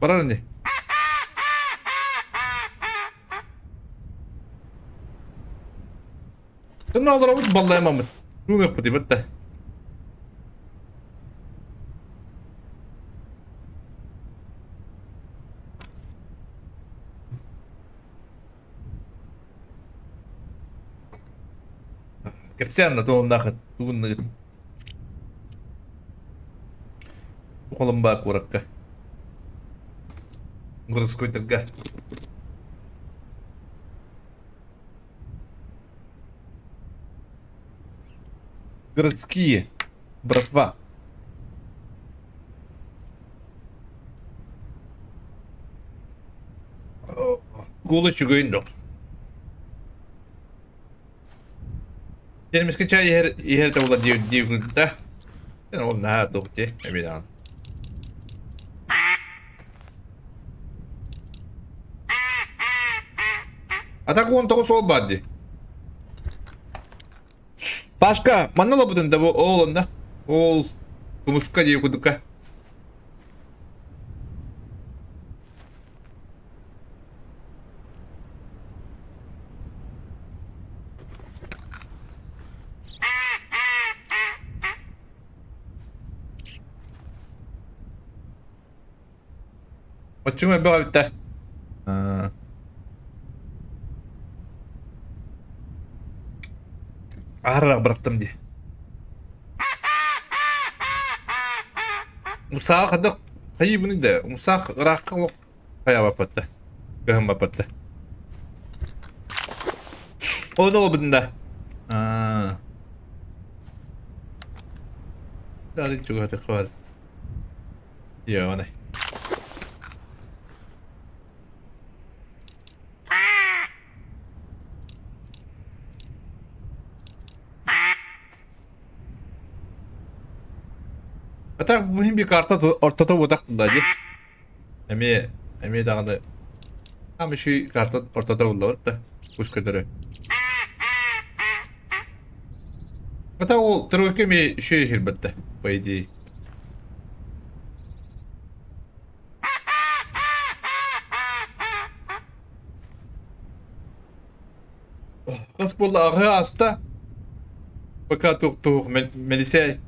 Bana ne? Sen ne olur avut ballayamam. Bunu yok bu bitti. Gitsen de doğum nakit. Doğum nakit. Kolum bak uğrakka. Ngurus koytırga. Городские. Братва. Голы чугуйндо. Gelmiş ki çay yer de ola diye da. Yani oğlum ne dokti emin an. Atak on toku sol badi. Başka manala budun da bu oğlunda. Oğul. Kumuska diye kuduka. Açımı bir habitte. Ağır bıraktım diye. Musa kadar kayı bunu da. Musa rakı yok. Kaya bapattı. Gahım bapattı. O ne oldu da? Dari juga ada keluar. Iya mana? Hatta mühim bir karta ortada odaklı aja. Emi dağında. Ama şu karta ortada oldu da. Kuş kadar. Hatta o trojka mi şey hilbette. Bu idea. Kas buldu ahı hasta. Fakat tuh Melisey.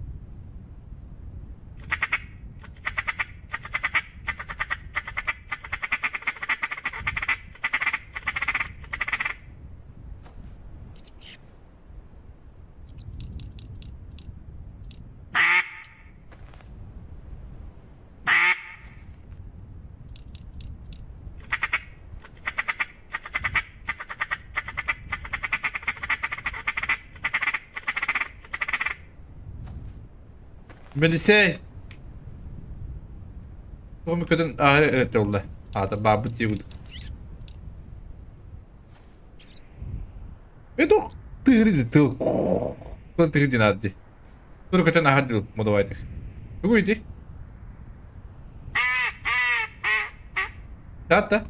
Melisey. Bu mu kadın ahı evet oldu. Hatta babı diyor. Itu tiri tiri. Kau tiri nanti. Turu kadın ahı diyor moda var. Bu idi. Hatta.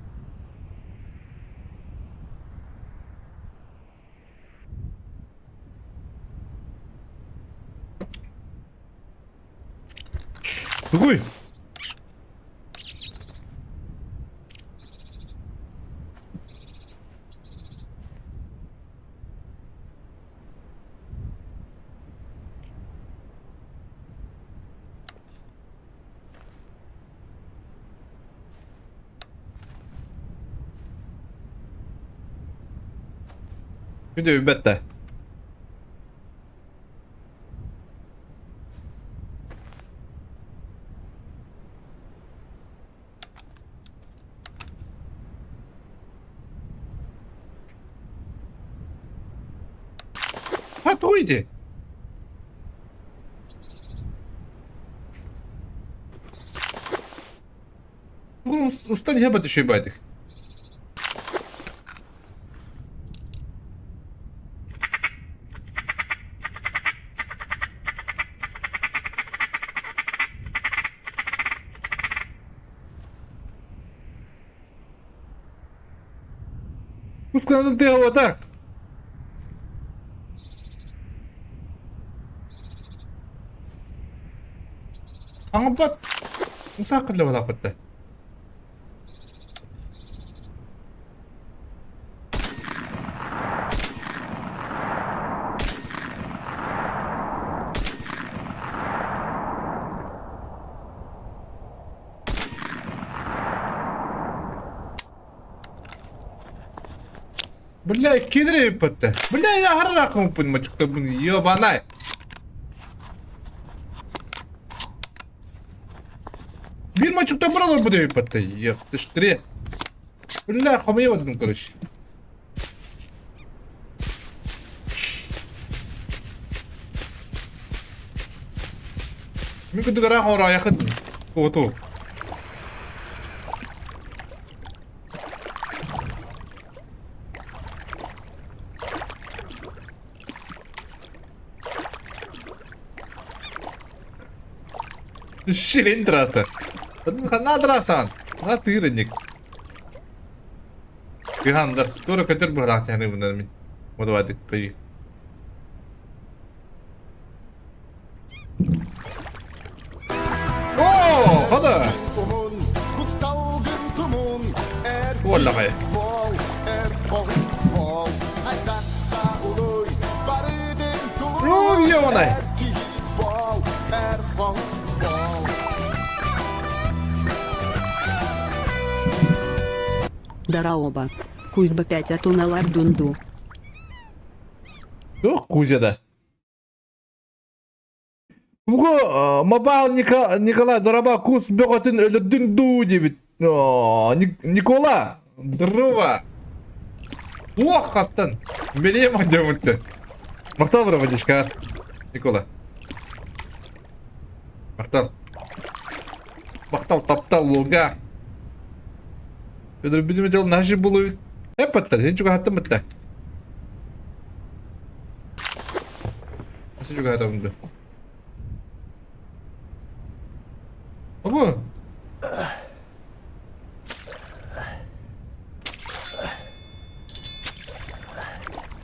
누구이? 근데 왜 뺐다? 아, 또 이제. Bunun usta niye batı şey baydık? Uskanın diye havada. Angkat. Sakın la bala patta. Бля, кидри патта. Бля, я харраком пун мачукта бун ёбанай. Bir maçukta buralar bu devi patta. Yaptıştırı. Bля, хамаевадым, короче. Мен күндү гараа хора якын. Ото. Шилин драса. Хана драсан. На тырник. Бихандыр. Тура көтөр быраат яны bundan min. Модвадык тый. О, хада. Umun, kuttaugun tumun, Валла гай. bol, bol. Haydakta uluy, barıdın tuluy. Ну, ёбанай. Bol, bol. Дараоба. Кузьба 5 атоналар дунду. Yok Kuzya'da. Bu Mabal Nikolay Daraba Kuz Bökat'ın öldürdün du gibi. Nikola Drova. Oh kaptan. Beleye mi diyormuştu? Maktal bırak hadi Nikola. Maktal. Maktal taptal Volga. Ödür bizim edelim naşı buluyor. Hep patlar. Sen çok hattın mı? Masih juga ada bunda. Apa?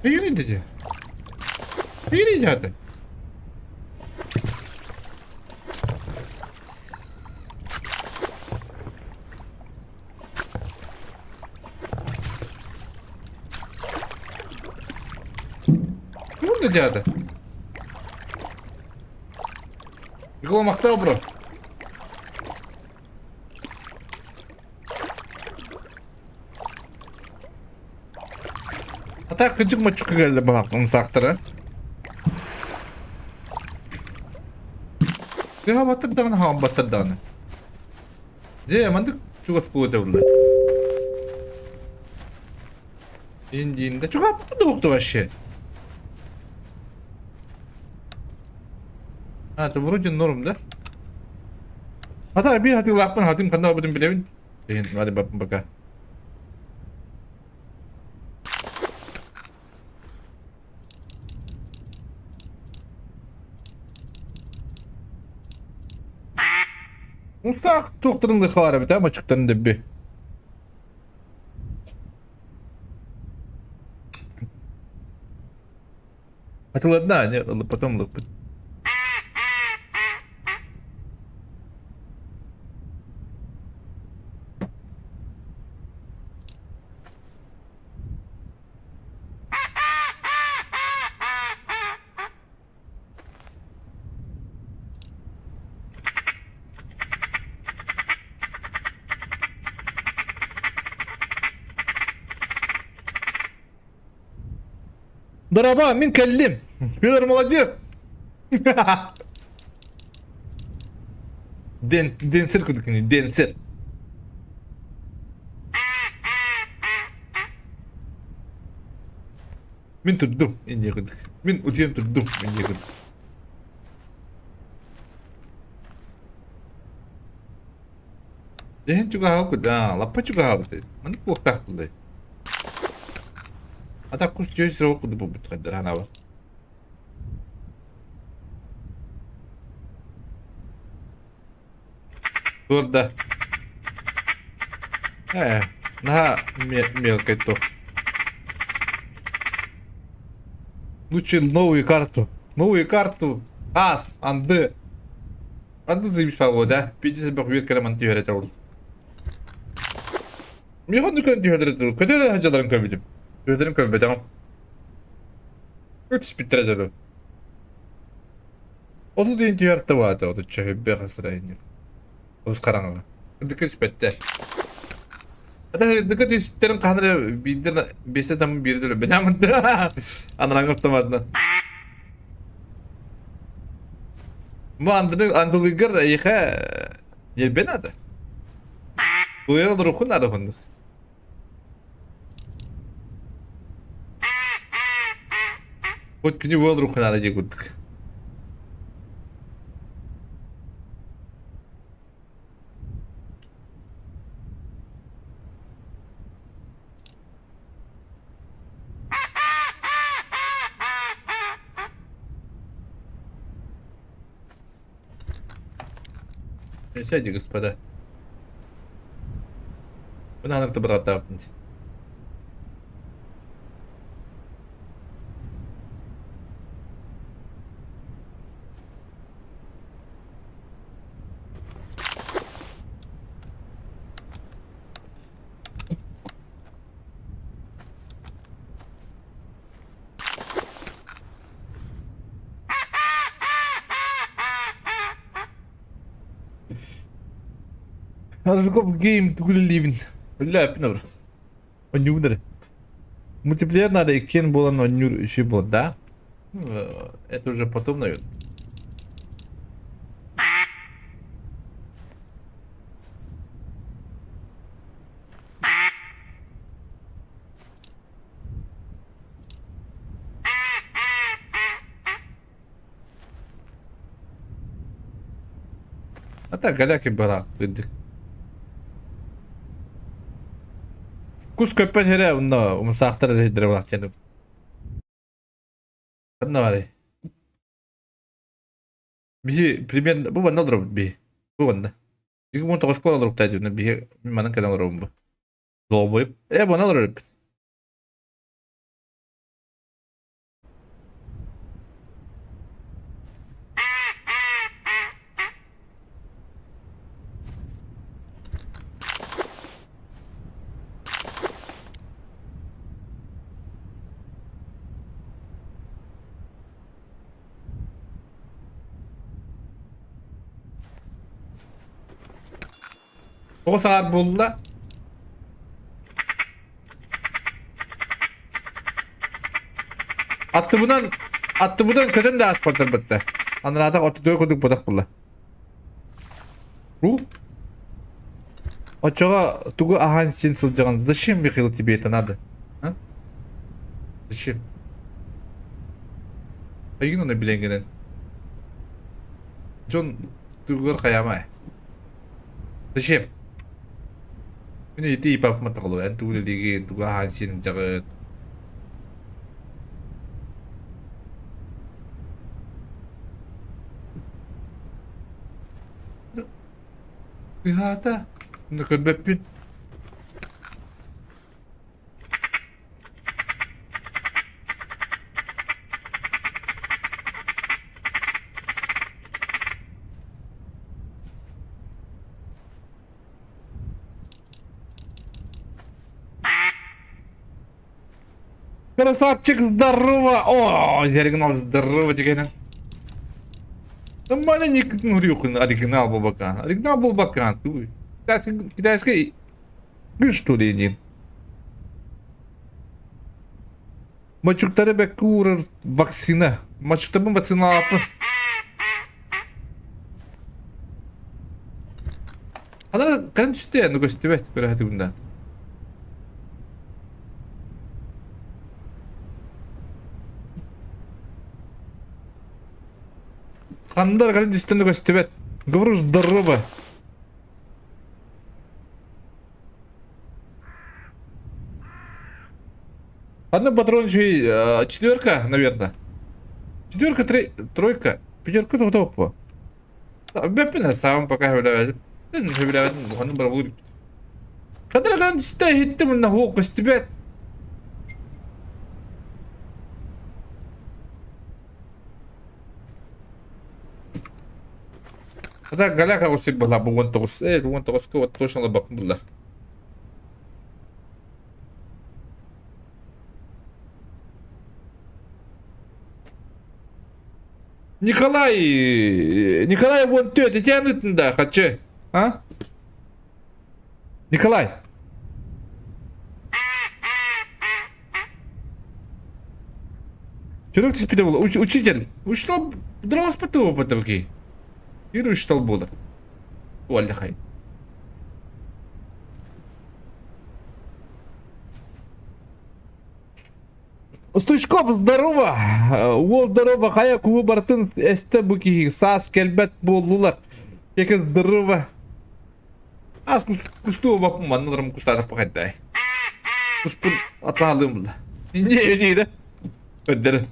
Ini dia. Ini jatuh. Bunda jatuh. Его махтал, бро. Ata kıcık maçık geldi bana aklım saktıra. Ya batır dağını ha batır dağını. Je mandık çok spor devlet. İndiğinde çok apı doktu başı. Ha, это вроде норм, да? Ата bir hadi bakman hadim kanal budum bilevin. Deyin hadi bakın baka. Usak doktorun da xara bita maçıktan debbi. Hatırladın ha ne alıp потом lık. Дараба, мен кәллем. Федор молодец. Денсер күдікіне, денсер. Мен тұрдым, енде күдік. Мен өтен тұрдым, енде күдік. Ehen juga hauk da, lappa juga hauk de. Manik bu tak de. Ata kus diyor sıra okudu bu kadar hana var. Burada. Nah мелко то. Лучше новую карту. Новую карту. Ас, анды. Анды заебись погода. 50 büyük kalaman diyor et oldu. Mihan dükkanı diyor et. Kötü hacıların köbedim. Köbedim köbe tamam. Kötü spitre de. Otu diyen diyor et vardı. Otu çöhübbe kasıra indi. Otu karanlığa. Dükkan spitte. Hatta dikkat üstlerin kadar bildir beste tam birdir. Ben anladım. Anlamadım. Bu andılıgır ayıka yer ben adı. Bu yıl ruhun adı hundur. Bu günü bu ruhun adı jeguduk. Сядьте, господа. Вы надо кто протапнуть. Harus kok game tuh gue livin. Udah apa nih? Onyu bener. Multiplayer надо iken bolan onyu işi bu da. Это уже потом, наверное. Hatta galaki bıraktık. Kus köpek hele bunda umusaktar edire bırak canım. Ne var? Bir premier bu bana olur bir. Bu bana. Çünkü bunu tokus kola olur tacı bir mana kadar olur bu. Lobo. Bana olur. O saat buldu da. Attı bundan kötü de aspatır bitti. Anladık otu dövü kuduk budak bulla. Ruh. Açığa tuğu ahan sin sılcağın zışım bir kılı tibiyetin adı. Ha? Zışım. Ayın onu bilen gelen. John tuğular kayamay. Zışım. Ini itu ipap mata kalau yang tu lagi tu hasil jangan lihat ah nak bepin Красавчик, здорово! О, оригинал здорово дегенен. Маленький нурюкин оригинал Бабакан. Оригинал Бабакан. Китайский что ли не? Мачуктары бек курер вакцина. Мачуктарым вакцина апы. Ана кан түсте, ну гостевет, көре хати бунда. Хандар кан түсте, ну гостевет. Говорю здорово. Одна патрон четверка, наверное. Четверка, тройка. Пятерка то топ. Ben sağım baka hevlevedim. Ben hevlevedim. Onu bana bulur. Kadar kan istahittim inna hu qistibet. Kadar galaka usib bala bu won togus. Bu won togus ko точно la bakın bunlar. Николай вон тетя тянет да, хочу. А? Николай. Чего ты спидовал? Учитель, что дралась по тому потоки? Иру что было? Валя хай. Устучков, здорово! Ол здорово, хая кубы бартын эсте буки сас келбет болдулар. Еке здорово. Аз кусту бапым маннырым кустарып кайттай. Куспун аталым да. Не да. Өддер.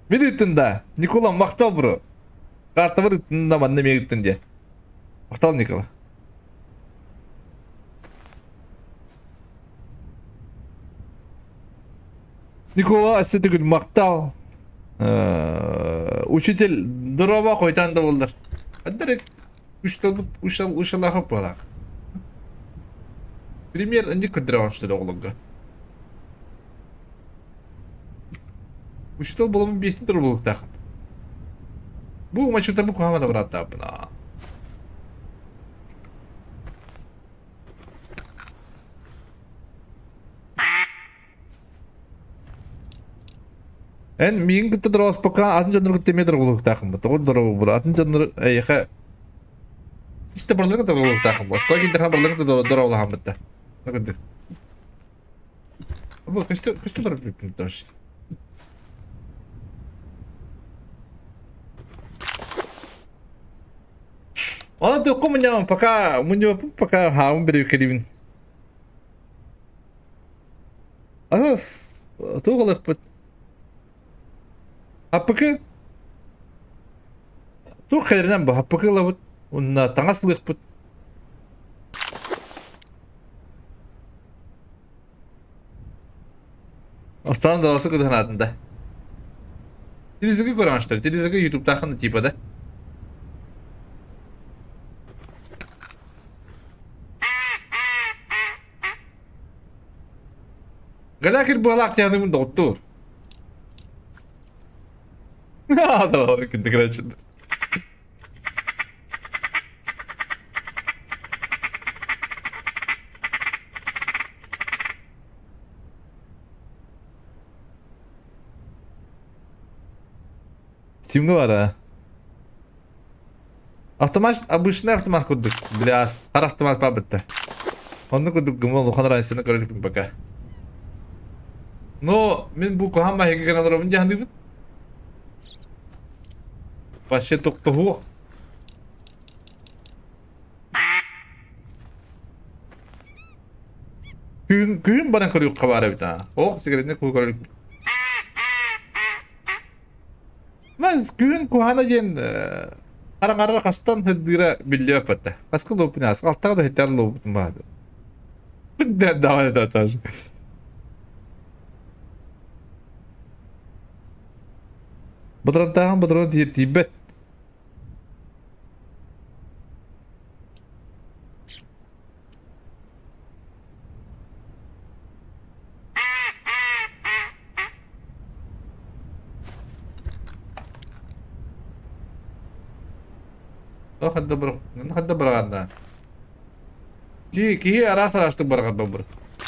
Бедиттин да. Никола мактал бро. Карта бар да манна мегиттин де. Мактал Никола. Никола эстетигин мактал. Учитель здорово койтан да болдур. Аддерек ушалахып балак. Пример не кыдыран что ли оглонга. Учител было бы бесит дорогу так. Бу мачу табу кухама добрата бна. En min gitti dros poka atın canları gitti metre oluk takım. Doğru doro bura atın canları ayha. İşte buralara da oluk takım. Başka gitti ha buralara da doro olaham bitti. Ne kadar? Bu kaçtı doro bir taş. Ona da komunya poka ha bir kelivin. Asas tuğalık put. Hapıkı tuğ kaderden bu hapıkı lavut onunla tangaslık put. Ostan dalası kıdığın adında. Telizigi koymamışlar. Telizigi YouTube'da hakkında tipada. Galakir bu alak yanımın doktor. Adamlar gitti kaçırdı. Steam'de var ha. Автомат, обычный автомат курдук. Для стар автомат пабытта. Onu kurduk gımol okanlar aynısını görelim baka. No, min bu kohama hege kanadar olunca handidin. Başa toktu hu. Kuyun bana koruyor kabara bir tane. Oh, sigaretini koruyor. Mas kuyun kuhana jen Karang-karang kastan hidira biliyor pata. Kaskı lopun as. Altta da hitar lopun var. Bir daha ne datar. Badran diye Tibet. Oh hadda baraganda. Ki arasa araştık baraganda bur.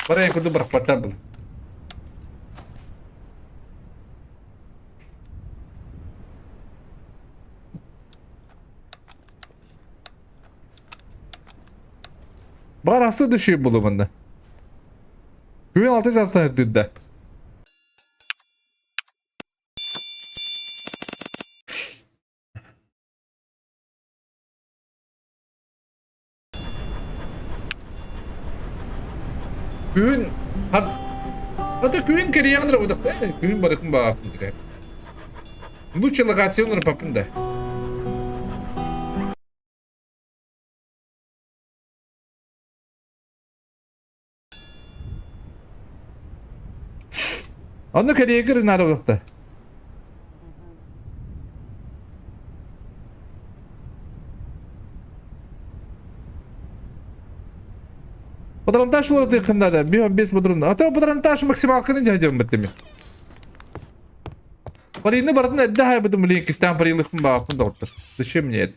Paraya kudu barakpatta bul. Barası düşüyor bulumunda. Güven altı jastan ötüdü. Gün hatta gün kere yandır odak. Gün barıkın bağapın direkt. Bu çıllık atsiyonları papın da. Onu kereye girin arabakta. Патронтаж болады yakında da. Bir 5 patron. Ata патронтаж maksimal kını cahacağım bitti. Parayını baratın edde hay bitim link istem parayılık mı bağapın da otur. Dışı mı niyet?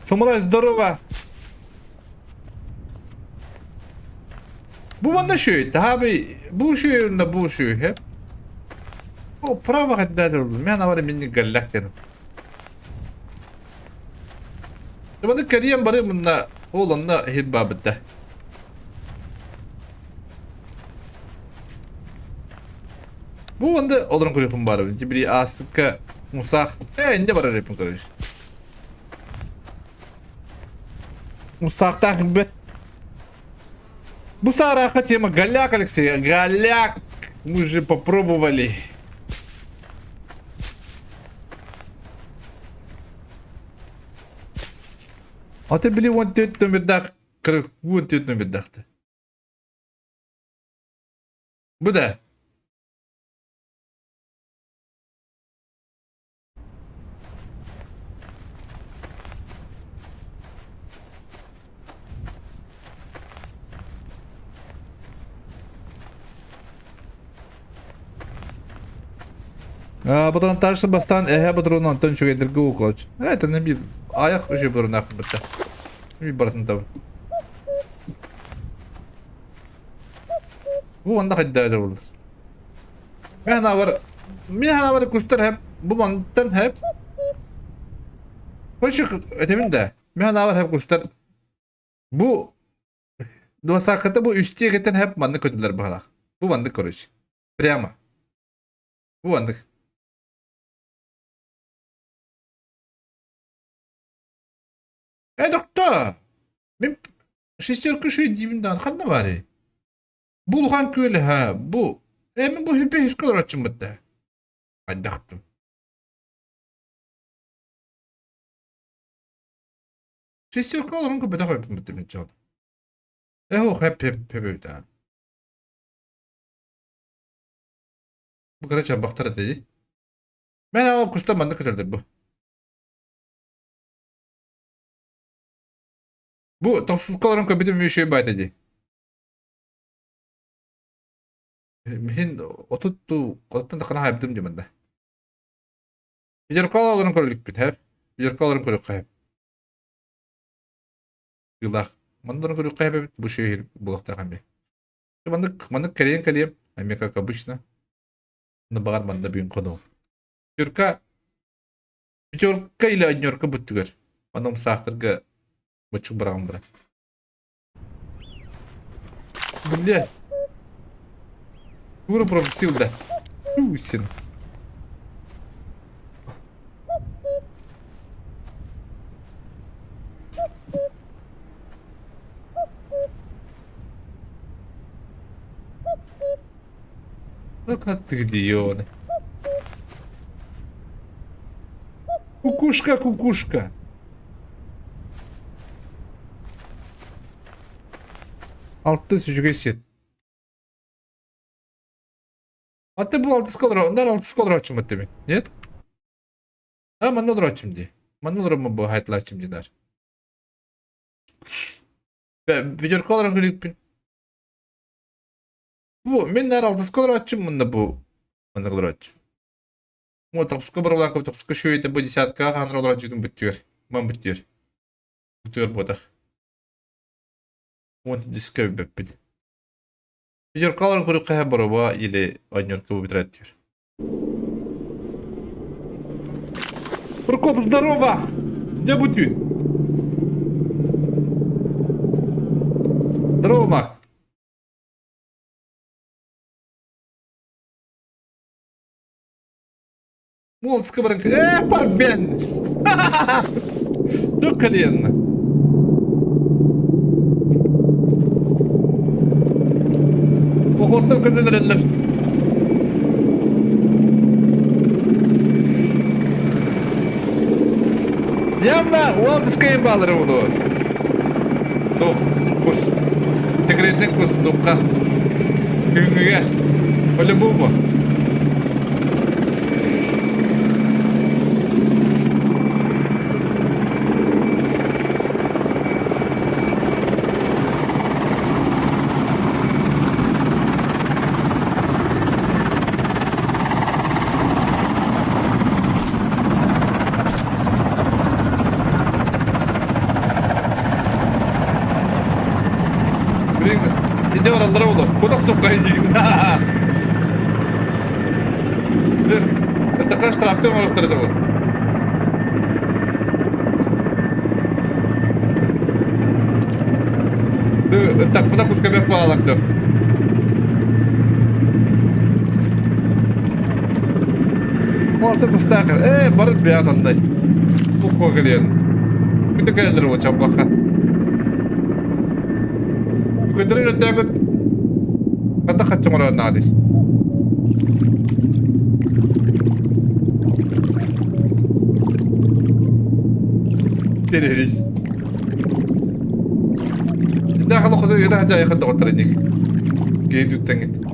Самурай, здорово! Bu bana şöyle abi bu şöyle bu şöyle. O prava haddad oldum. Yani var minni gallak dedim. Bana kariyem bari bununla oğlanla hep babette. Bu anda olan koyuyorum bari. Cibri asıkka musak. Ne var repin karış. Musakta hibet. Bu сараха тема голяк, Алексей, голяк. Мы же попробовали. А ты били вон тет номердах, вон тет номердахты. Bu da. Патрон тарсы бастан патрон Антон чөгедерге укоч. Это не бил. Аяк уже бир нахын битте. Bir barın da. Bu anda haddada olur. Mehna var kustur hep bu mantıktan hep. Koşuk ötemin de. Mehna var hep kustur. Bu dosakata bu üstüye geten hep mantık kötüler bakalak. Bu mantık koruş. Prямо. Bu mantık. Доктор, мен шестерка şu dibimden kanna var. Bulgan köyle ha bu. Emin bu hüpe hiç kadar açım bitti. Hadi baktım. Şesтерка olan köpe de koydum bitti mi canım. O hep öyle. Bu kadar çabaktır dedi. Ben ama kustamandı kadar bu. Bu toksuzkaların köpüdü bir şey baytadı. Min otuttu koltuktan da kana hayaptım diye bende. Bir kalaların koluk bit hep. Bir kalaların koluk hep. Yıllar. Mandarin koluk hep bu şehir bulakta kambi. Mandık kaleyim. Amerika kabışna. Ne bağır banda bir konu. Türka ile New buttugar. Manım sahtırga Бачу брамбра. Бля. Ура пропустил, да. Усин. Ну-ка ты где он? Кукушка. Altta sucuk esit. Hatta bu altı skolor, onlar altı skolor açım hatta mi? Ne? Ha mandalar açım diye. Mandalar mı bu hayatlar açım diyorlar. Bir jör kolor gripin. Bu menler altı skolor açım bunda bu. Mandalar açım. Bu toksiko bir olan toksiko şu ete bu десятка hanır açım bitiyor. Man bitiyor. Bitiyor bu da. Want to discover bepid. Bir kalır kuru kaya baraba ile aynı kubu bitirir. Прокоп, здорово! Где бутюн? Здорово, Мак. Molska bırak. Bak ben. Çok kaliyanına. O hortum kızılırlar. Yanına Walt Disney'in bağları bunu. Tuh, kus. Tekretten kus, tukka. Güngüge. Öyle bu mu? İde oralara oldu. Kodak soklayın diyeyim. Это kaç tarafta mı ortada bu? Так, куда кусками палок, да? Orta kustakır. Barık bir atanday. Bu koğuluyor. Bir de gelir o çabaka. Gündürün öteki kata kaçın oradan hadi. Terörist. Daha kalau kau dah jaya kan dokter ini. Gitu tengit.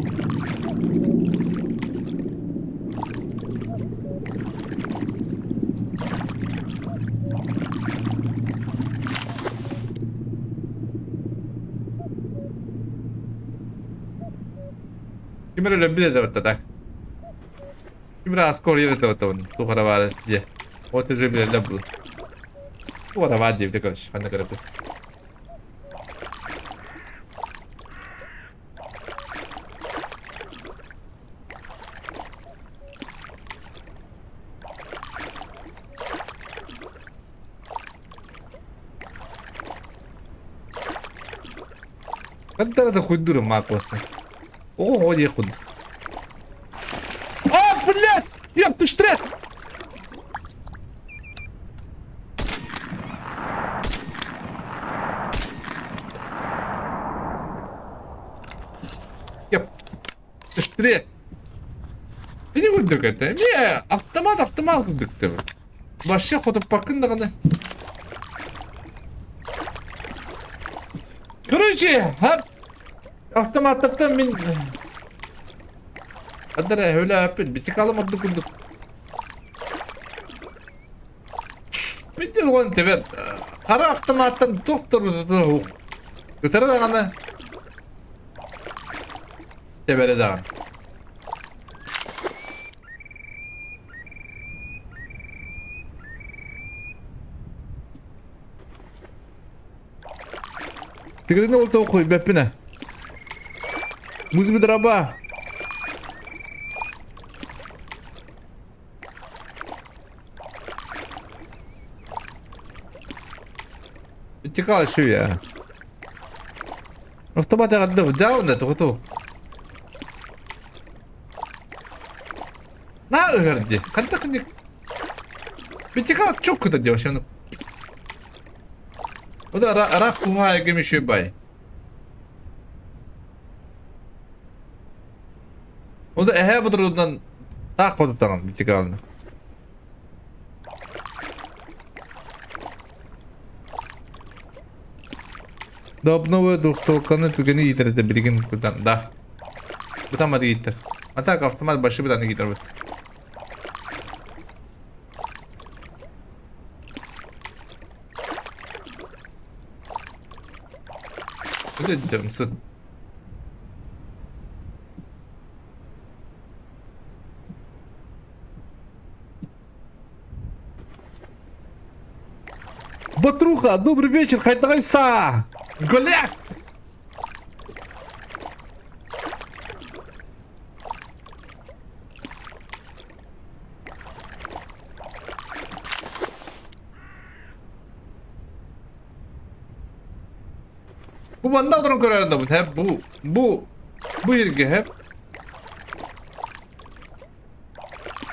Kimera lebih dah betul tak? Kimera askor ini betul betul. Tu kara var je. O tu lebih lebih. Tu kara var je betul kan? Kan nak kerapus. Kan tara tu kudur mak wasna. О, не худ. А, блядь! Ёб ты штрек! Ёб ты штрек! Beni vurduk ete. Niye? Автомат vurduk tabi. Başka kodup bakın da kana. Короче, hep автоматтан мен Адыра öyle yapın. Bir çıkalım attık kurduk. Bitti lan tebet. Kara автоматтан doktor tutuyor. Götürü de kana. Tebele de kana. Tigrini olta okuy bepine. Muz bir draba. Çıkar şu ya. Otomatik adı jauh nda tuh. Ne öğrendi? Kanta kani. Bir çıkar çok kötü diyor şimdi. O da ara kuhaya gibi şey bay. O da bu durumdan daha kodu tamam bir çıkarını. Dobnovu dostoklarını tükeni yitirdi birgin kurdan da. Bu tam hadi yitir. Hatta kaftamaz başı bir tane yitir bu. Bu da yitir misin? Батруха, добрый вечер, хайдайса! Голяк! Bu banda oturum kararında bu. Hep bu yerge hep.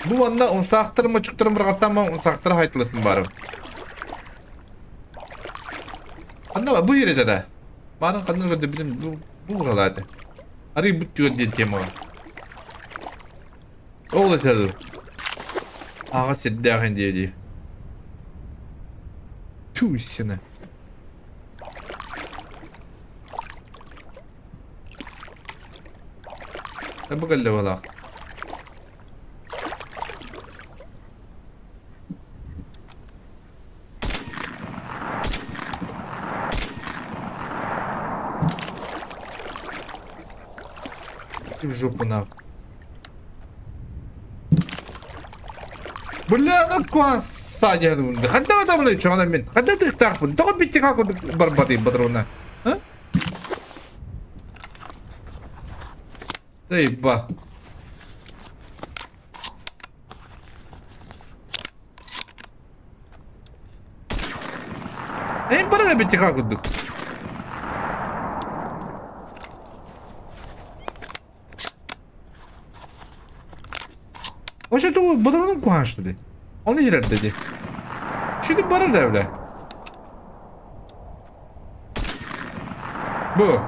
Bu banda unsaktırma çıktırım bir katama unsaktır haytılısın barım. Anlama bu yere de. Bana kadın gördü bizim bu buralarda. Arayı bu diyor diye tema. Oğlu tadı. Ağa seddahin diye diye. Tüh seni. Bu geldi valla. В жопу нахуй. Бля, ну куан садя рунда. Хадда адамны чона мен. Хадда тыктак бун. Тога битти как барбады патроны. А? Эй, ба. Эй, бара битти как удук. O şey doğru, badranın kuanç dedi. Onu yerer dedi. Şimdi bana da öyle. Bu.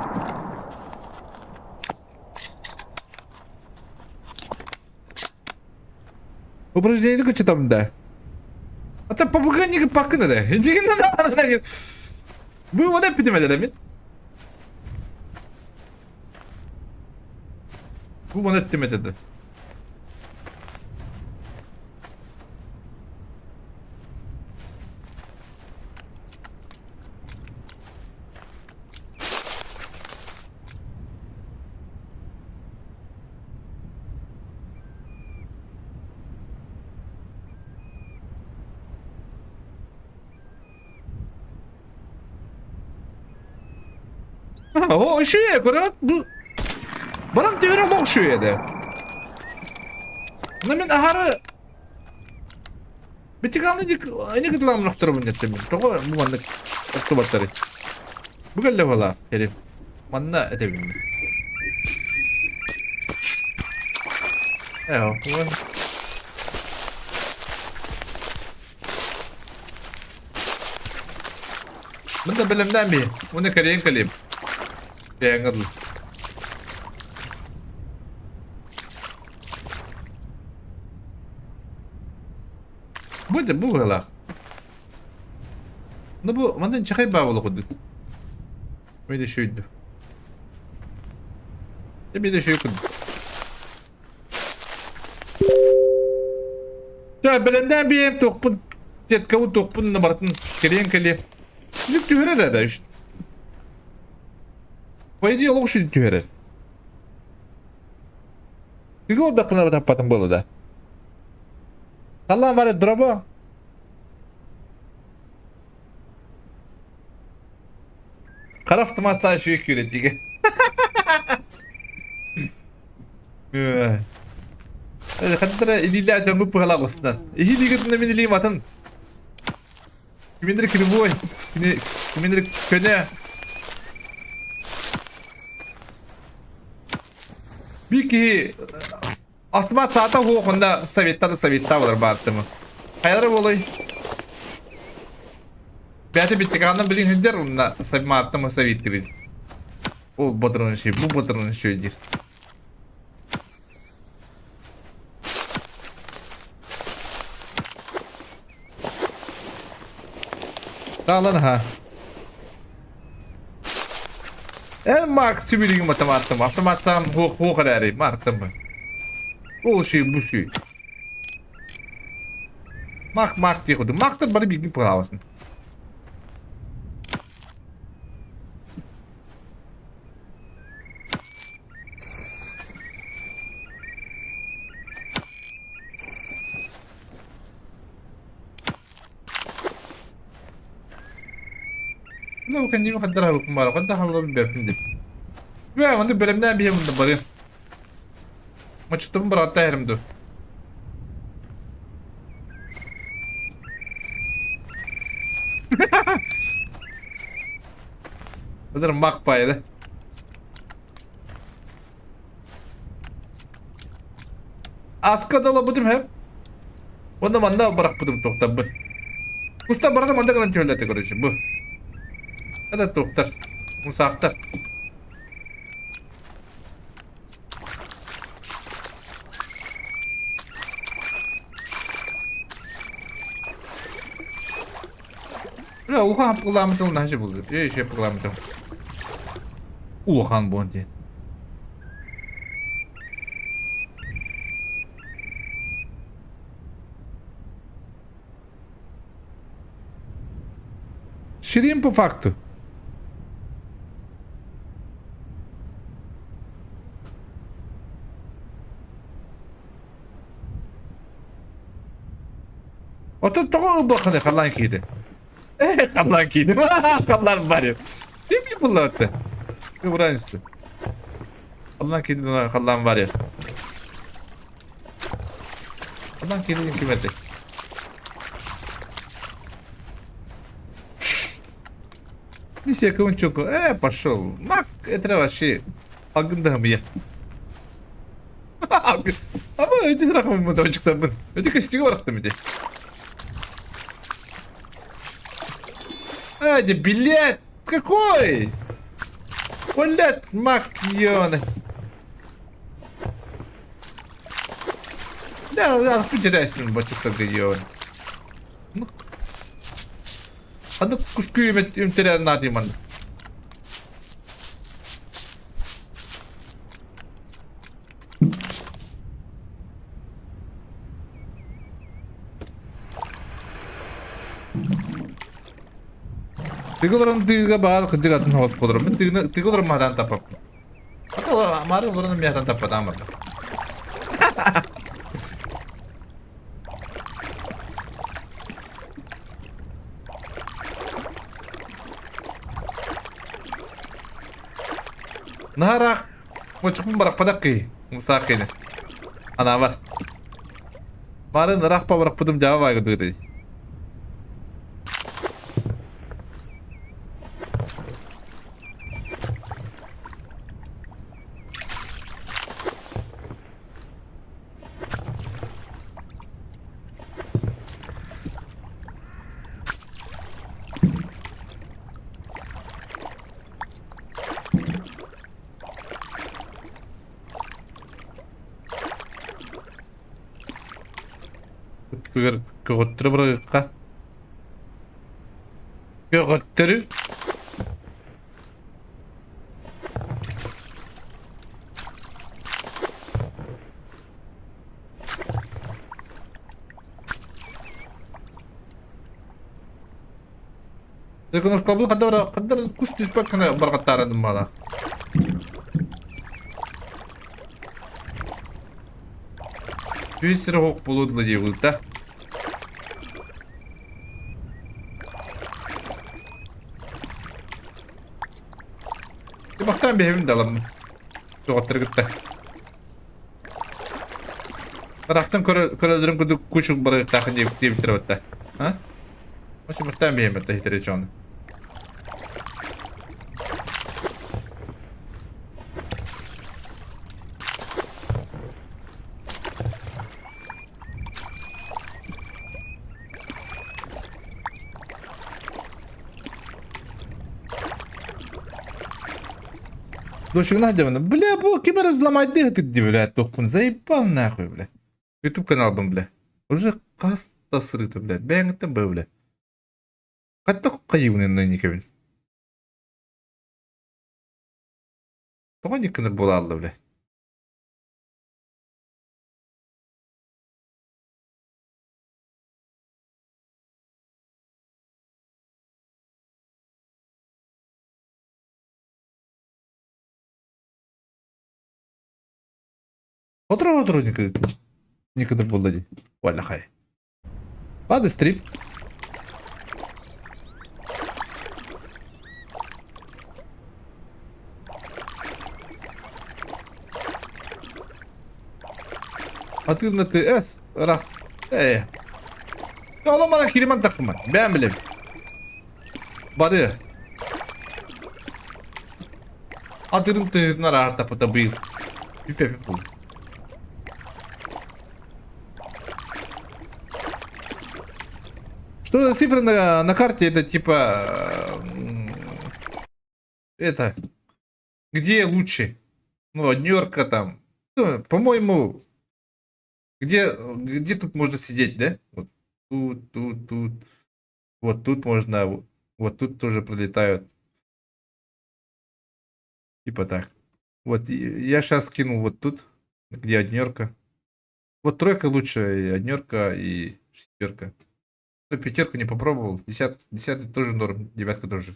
Упражнение kaçı tam da. Hatta papukanı pakını da. Hiçbirinden de anlayın. Bu bana hep bitemedi demin. Bu bana etmedi dedi. O şeye göre bu bana devre bak şu yerde. Nemin aharı bir tık anlayıcı aynı kıtlam noktaları bunu ettim. Çok bu manlık oktobatları. Bu geldi valla herif. Manna edebilirim. Evet. Bunu da bilimden bir. Bunu kariyen kalayım. Beğenir. Bu da bu kadar. Ne bu? Mandan çakay bağlı kudu. Bir de şuydu. Bir de şuydu. Ya bilimden bir hem tokpun. Setkavu tokpun numaratın kariyen kalayım. Lüp tühere de işte. Paydı yolu şu tühere. Digo orada pınar tapatın böyle da. Allah var ya draba. Karaftım hatta şu yük üretiyor. Kadra idiler canlı pıhala basından. İyi dikkatinde miniliyim atın. Kimindir kırboy. Kimindir köne. Bir ki Ahtimat saate hukukundan Sovyetler olur baktı mı? Hayır olay. Biyatı bittikandan bilin hıncar onunla Mart'ta mı Sovyetleri. O batırın şey, bu batırın şeydir. Dağlan ha. En mark siviliğin matematik. Matematik hukuk kadar marktı mı? O şey bu şey. Mark diye koydum. Mark da bana bilgi pılavasın. Ne bu kendimi kadar halukum var. Kadar halukum berpindim. Ve onu bölümden bir yanında bari. Maçtım bıraktı yerimde. Sanırım bak paydı. Aska dolabıdım hep. Onda manda bırakmadım tokta bu. Usta barada manda kalan çöllete görüşü bu. Hadi toktar. Musaftar. Ya Ulkan pıkılamışım nasıl buldu? Şey pıkılamışım. Ulkan bu diye. Şirin по факту. Otur toka bakın kallan kiydi. Kallan kiydi. Kallan var ya. Ne bileyim bunlar öte. Bir buranısı. Kallan kiydi kallan var ya. Kallan kiydi kimedi. Несет каунчуку. Пошел. Мак, это вообще. Агында mı ya? Ama önce rakımı mı da açıkladın? Önce kaçtığı bıraktım bir de. Hadi билет! Какой? Билет Макьоны. Да, потеряйся, бачится гайон. Hadi kuşku ümteren nadiyim anne. Tigolorun tıgıga bağlı kıcık adın havas bulurum. Ben tigolorun mahdan tapap. Hatta mahdan olorun mahdan tapat ama. Narak. Mucuk barak padak ki. Musakini. Ana var. Maren narak pa barak padum Java var gitu. Götürü bırakka. Götürü. Tekrar kabul kadar kus düşmek kana barakataran mala. Bir sürü hok buludla diyorlar. Baktan bir evim de alalım. Doğattır gitti. Bıraktım körelerim kudu kuşuk bıraktakın diye bitir hatta. Ha? Başım baktan bir evim hatta hitleri onu. Дошик надевано. Бля, бо кибер разломать дыхать, блядь, тухпун. Заебал нахуй, бля. YouTube каналым, бля. Уже каста срыто, бля. Бэнгтен бэ, бля. Катта кайыгын на никевин. Тоған екінір бола алды, бля. Отро никогда было не. Валя хай. Ладно, стрим. Atilla ты эс рах. Ya oğlum bana kiliman taktım ben. Ben bileyim. Bari. Atırın tığırına rahat tapıta bıyıl. Bir pepe bul. Что за цифры на карте? Это типа... Это... Где лучше? Ну, однерка там. Ну, по-моему... Где тут можно сидеть, да? Вот тут. Вот тут можно... Вот тут тоже пролетают. Типа так. Вот я сейчас кинул вот тут, где однерка. Вот тройка лучше, и однерка, и шестерка. Но пятерку не попробовал. Десятый тоже норм, девятка тоже.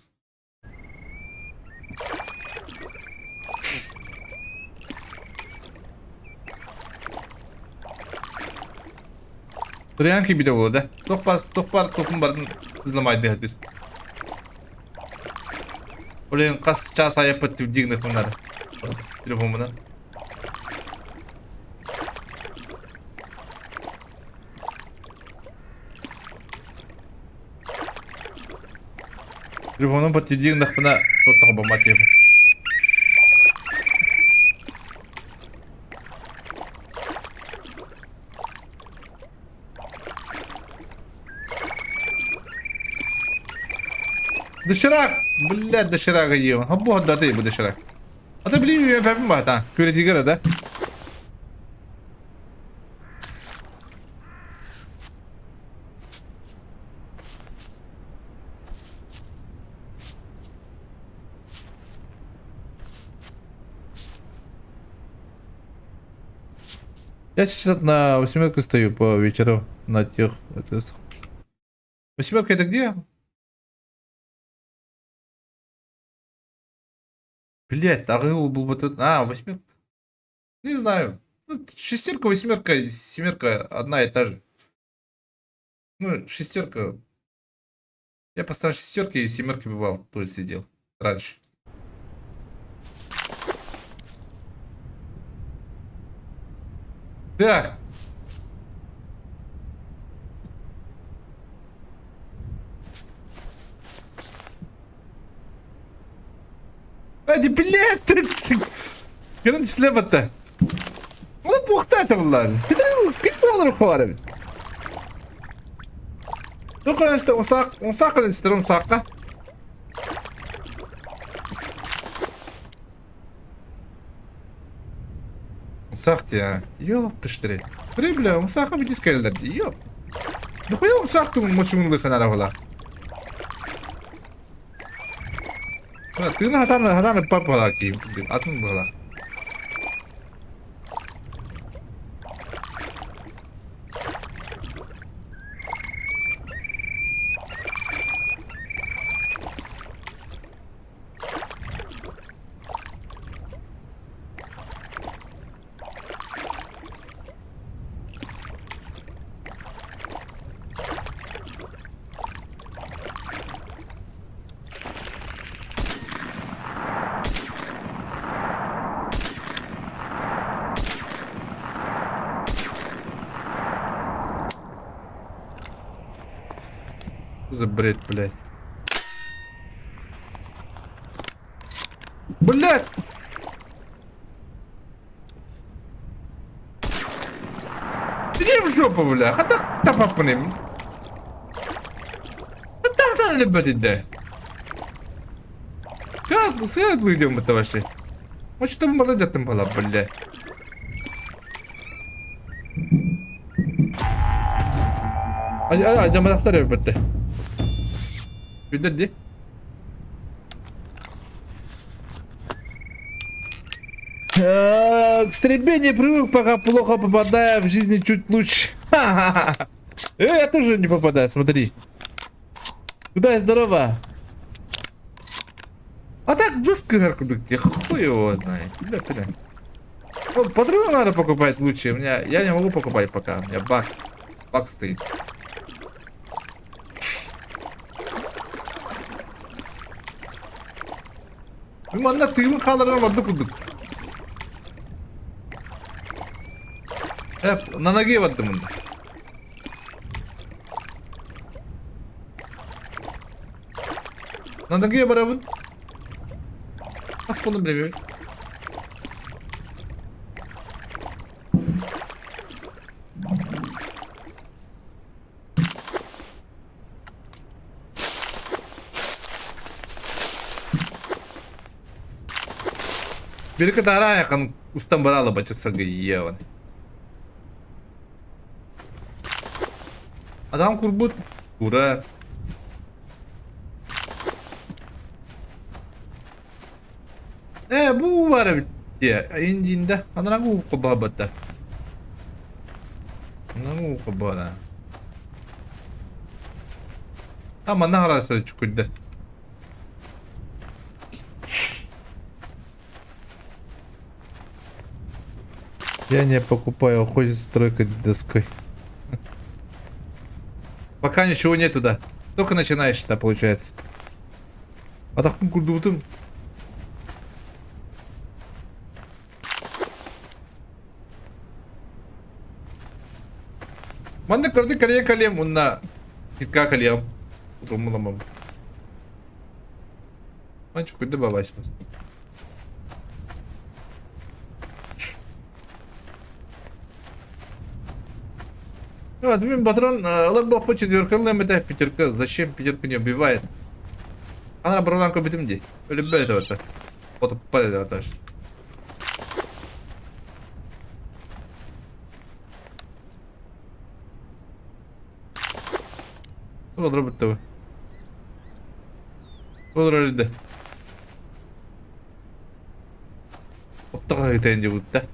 Троянки bir de olur da. Topun bardın izlemaydı hadi. Ulan kas çasa yapıp dignik bunları. Telefonumdan. Telefonum подтвердил бuna тот того мотива. Доширак! Блядь, доширака ел. А бог да ты его доширак. А ты блин, я пойму, да? Курить игра, да? Я сейчас на восьмерку стою по вечерам на тех. Восьмерка это где? Блять, Арыл был бы тут. А, восьмерка. Не знаю. Ну, шестерка, восьмерка, семерка одна и та же. Ну, шестерка. Я поставил шестерки и семерки бывал, то есть сидел раньше. Так. Hadi блядь, Görün слева-то. Ну бухта-то, влад. Как можно хварить? Ну, конечно, он сакал, он сака. Сахти, а? Ёп ты что ли? Бля, он сака бы дискали, ёп. Да хуя он сахту мочун лыхана лагала. Ты хатаны папала ки, атун была. За бред, блядь. Блядь! Иди в жопу, бля. Хата тапапнем. Хата не будет, да. Как выйдем это вообще? Может, там молодец там была, блядь. Jangan daftar ya betul. Видать, где? К стрельбе не привык, пока плохо попадаю, в жизни чуть лучше. Я тоже не попадаю, смотри. Куда я здорова? А так диск где хуй его знает. Бля. Вот патроны надо покупать лучше. Я не могу покупать пока. У меня баг стоит. Manna tüyümün kaldırına vardı kurduk. Hep nanagıya vardı bunda. Nanagıya beraber. Nasıl bunu bilemiyorum. Bir kadar yakın ustam bana alıp açıksa iyi onu. Adam kurbut. Kura. Bu var bitti. İncinde. Ana bu kabahatta. Ana bu kabara. Ama ne arası çıkıyor. Я не покупаю, ходит стройка доской. Пока ничего нету, да. Только начинаешь, да, получается. А так курдутум. Манда кырды калия калиям унна. Китка калиям. Утумуламам. Манчу куйда бабачмыз. Админ патрон, лаббахпа четверка, лэмэта пятерка. Зачем пятерку не убивает? Она брованку битымди. Любит этого-то. Вот падает этого тоже. Вот робот того. Вот робот. Вот такая это не будет, да?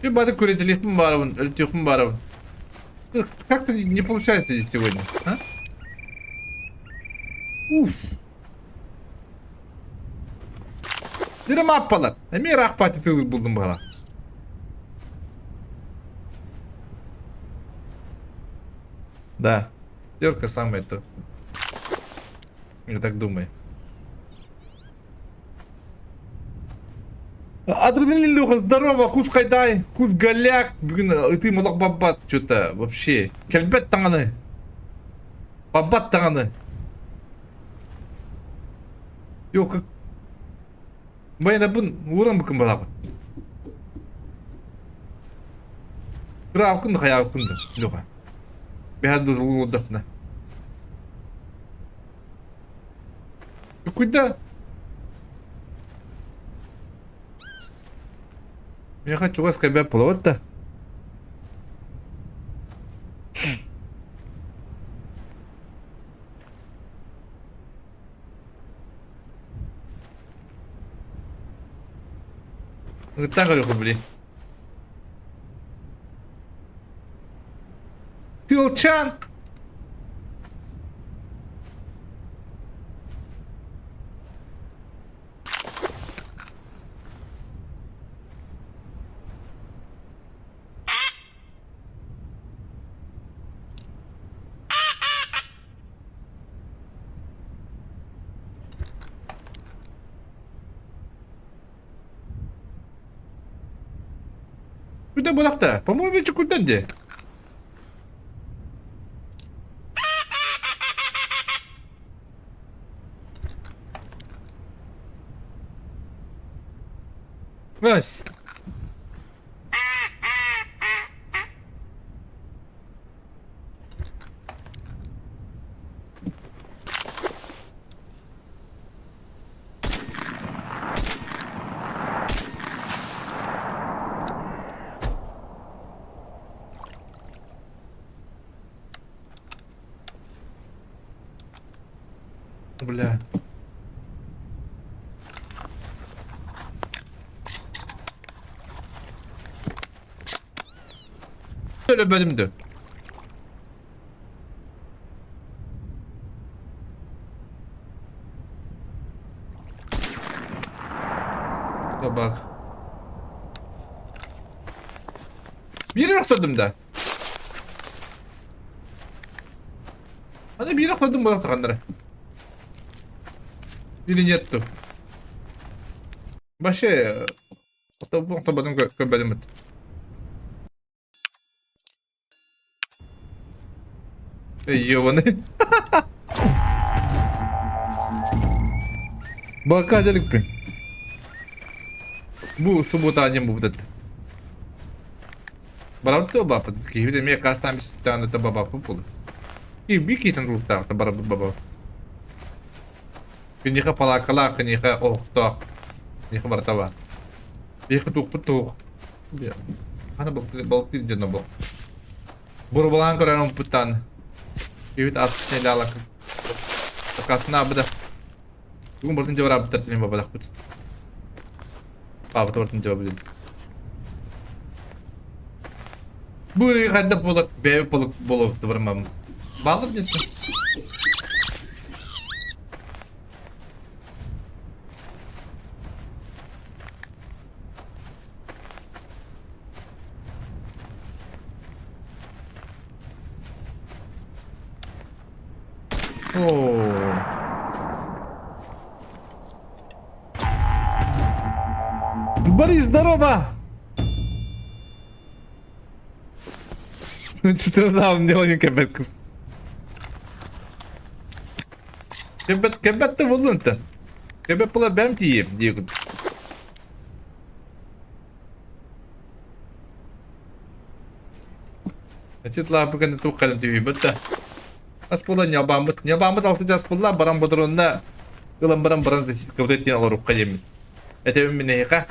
И бады курить лихм барован, льтюхм барован. Как-то не получается здесь сегодня, а? Уф. Дирем аппалар. Эми рахпати тылы булдым бала. Да. Терка самое то. Я так думаю. Адреналин, Леха, здорово, кус хайдай, кус голяк, блин, ты молок бабат, что-то вообще. Кельбет танганы. Бабат танганы. Yo, как... Bayana bun, uğran bakın bana bak. Kıra bakın da kaya bakın da, Lеха. Bir hadi durulun odakına. Куда? Я хочу вас как плота. Так говорю, блин. Филчан. Куда булак-то? По-моему, ведь куда где? Раз. Бля. Şöyle bölümdü. Da bak. Bir atladım da. Hadi bir atladım bu atlakanlara. Или нету? Вообще, потом как бөлüm et. Ey yovanı. Bakacılık ben. Bu subota annem bu dedi. Барабыт бапы. Кибиде ме кастан бис таны та баба пупул. И бикитен рулта та барабыт баба. Книха палакала, книха охто. Книха бартава. Биху тух путух. Ана балты дено бол. Бурбалан коран путан. Кибит асне лалак. Такасна бада. Бүгүн бартын жабара бутартын бабалак бут. Бабы тортын жабы. Bu kadar balık, bev balık durmam. Balık cidden. Oo. Борис, здорово! Çıtırdan ne oyun kebet kız. Kebet de buldun da. Kebet bula ben diyeyim diye. Açıtla bugün de kalem TV bitti. As bula nyabamıt altı jas bula baran bodronda. Gılan baran da kıvdet yana olur kalem. Etevim mi neyka?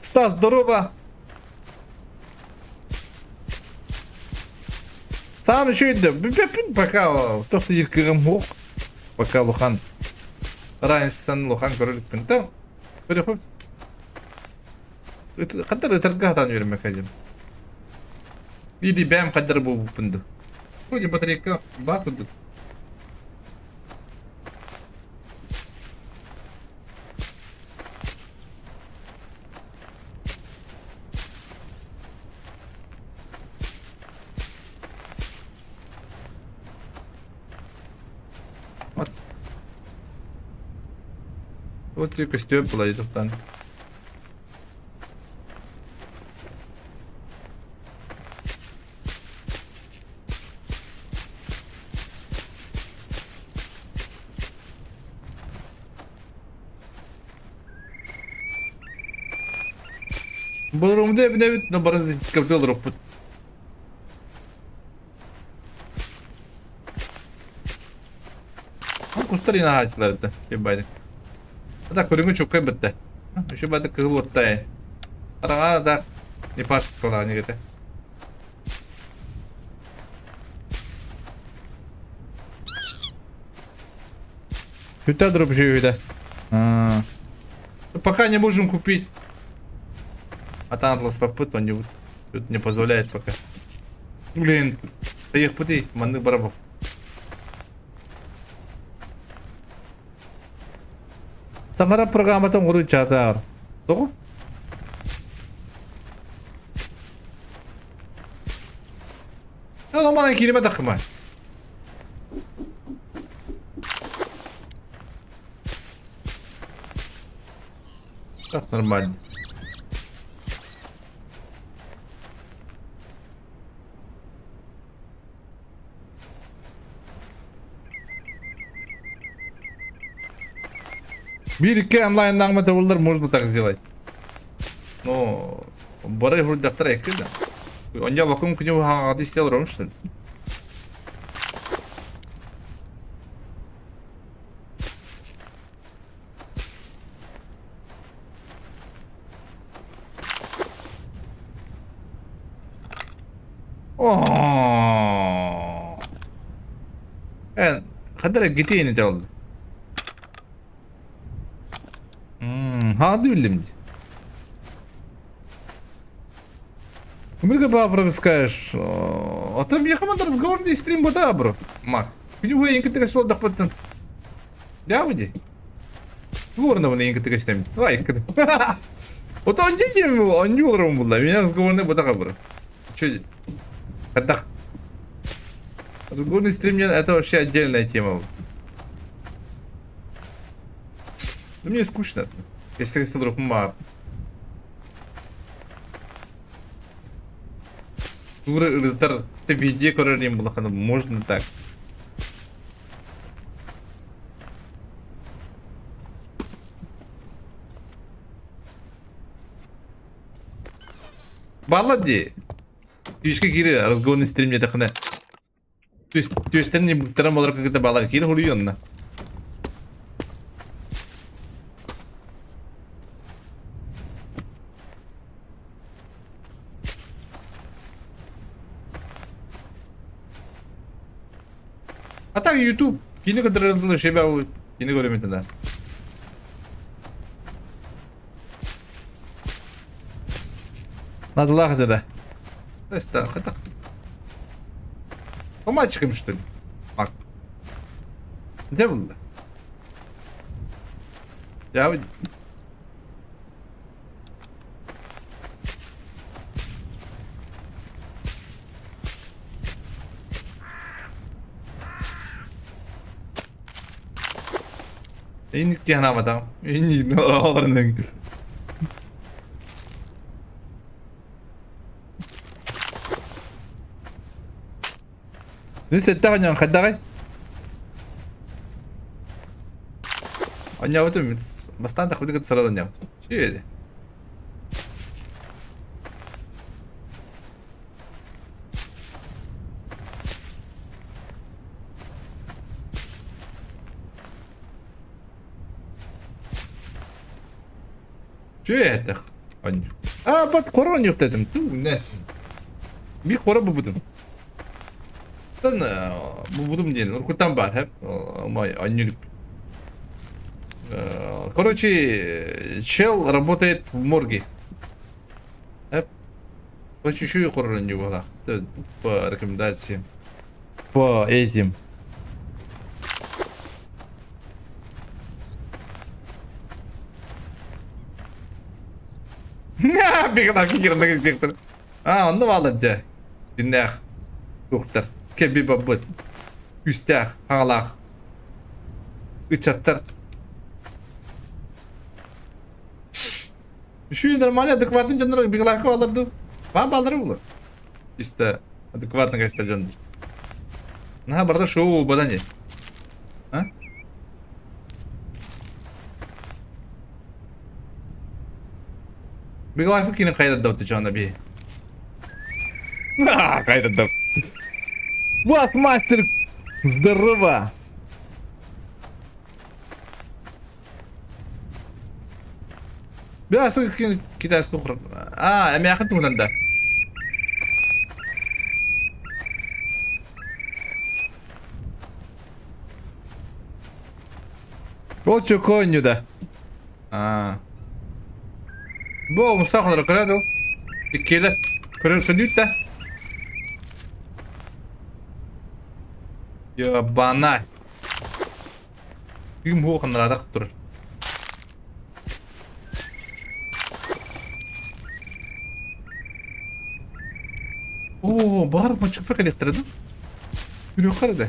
Стас, здорово! Сам еще иду. Пока то, что есть кырымук. Пока Лухан. Раньше сан Лухан görüldük ben. Tamam. Böyle yapalım. Kadar ıtırgahtan yürümek acım. Bir benim kadar bu bundu. Koca batarya bakıldı. Вот только стёпла и там. Бурумда бит на баран скавдел ропут. Кустарина хачларды, ебайдык. Да, көрүнгө çok кайбетте. Şu bada kığıl ottay. Arağa da ne pas kıla ne gete. Küта дроп живет. Пока не можем купить. А там Атлас попыт, он не позволяет пока. Блин, их пути, манных барабов. Сахара программадан уруу чатаар. Doğru? Ya o bana kelime takma. Так нормально. Bir-iki онлайн нагматы булдар можно так сделать. Но бары хурдактар эки да. Онja вакуум книгу хагады истел ромш. О. Kadar gittiğini de oldu. Hadi bildim. Умерга бабра скажешь. А там я команда разговор не стрим бода, бро. Мак. Книгу я инка такая слова дахпаттан. Я выйди. Ворна вона инка такая стем. Давай. Вот он не уром был. Меня разговорный бода, бро. Че? Отдах. Разговорный стрим это вообще отдельная тема. Мне скучно. Kestik kestik ruhum var. Сура ырытар ты видео көрөрүм булаканы можно так. Баллади. Кишке кири разговорный стрим не такна. То есть не буттарам олар какая-то бала кири хулуйонна. А так YouTube кино kadar şey ben yine göremediler. Надо лах да. Эста, хотя. По мальчикам что ли? Бак. Где был? Я вот. Энэ их яна мадам. Энэ нөрөөрнө. Нэ сэттэганян хадагай. Аня вот бастан тахвдыгы сарадан явт. Чиэли. Что это? А, под корон yok dedim. Tüh nesin? Bir kora bu budum. Ben bu budum değil. Orkut'tan var hep. Ama annelik. Короче, чел работает в морге. По чуть-чуть хоррор не было. По рекомендациям. По этим. Bir kadar kikirin de gidecektir. Ha onu mu alınca? Dinleyak. Doktor. Kelbi babut. Üstek. Halak. Üç attar. Şu нормально, адекватный жанр bir kadar alırdı. Bana bağları bulur. İşte adekvatный gazeteci жанр. Ha burada şovu bana ne? Ha? Беглай фукин кайда дав ты чана би. Кайда дав. Вас мастер здорово. Biraz китайский хор. А, я яхат мунанда. Вот что коню да. А. Bu musaklara kadar da ikili kırırsın da. Ya bana. Kim bu kanlara dur. Oo, bağır mı çıkıp elektriği? Yürü yukarı da.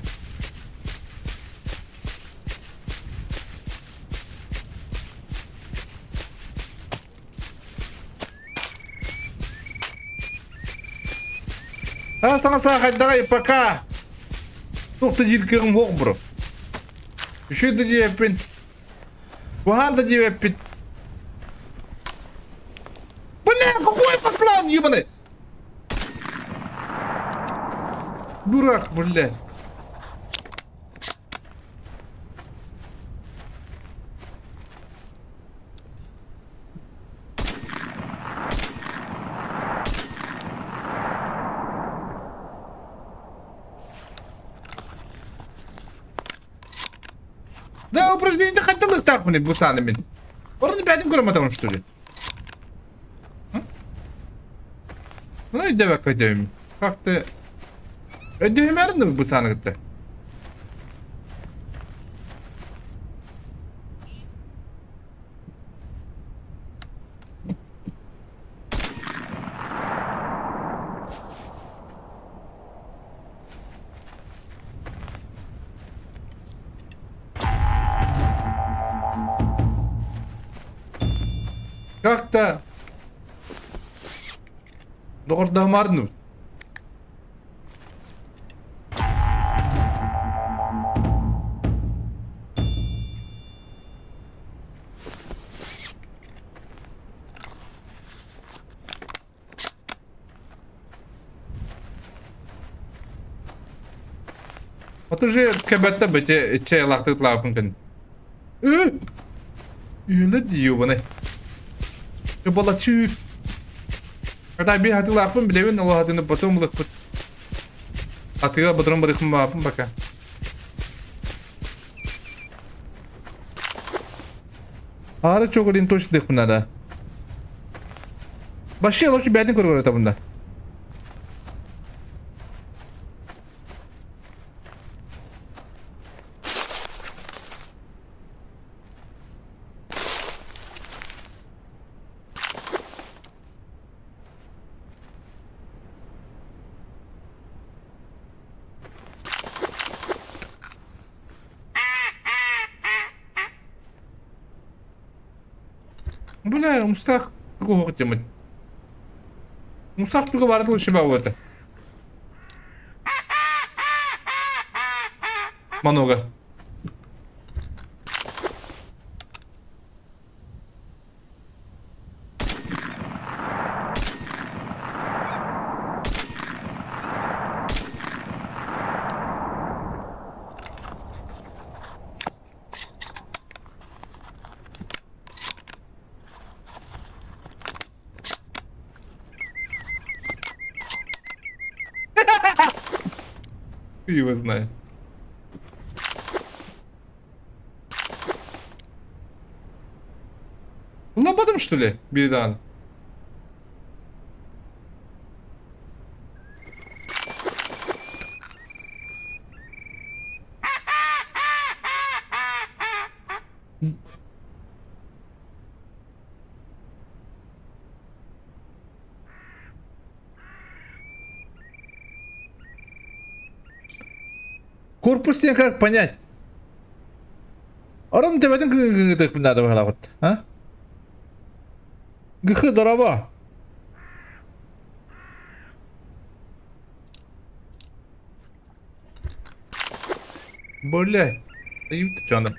А, сага, давай, пока. Тух ты диркером вок, бро. Еще ты дирпин. Кухан ты дирпин. Бля, какой послан, ебаный. Дурак, блядь. Да, упражнение хотел их так, блин, бусанами. Вроде 5 грамм, что ли? Ну и давай пойдем. Как ты... Ödüğümerdin mi bu sanıkta? Как da doğru mardın. Вот уже кабетте бете чайлакты лапын кын. Öyle diyor bana. Bala çüy. Hatta bir hadi lafın bilemin o hadini batımlık put. Atıya batırım bırakım yapın baka. Ağrı çok olin toş dik bunlara. Başı yalı ki berdin koru var bunda. Бля, мустак такого темы. Мустак только варит лучше бауэта. Много. Хуй его знает. Лободом, что ли, Бедан? Корпус тебе как понять? Арам тебе это как надо выхлопать, а? Гх дорога. Бля, ayıp canım.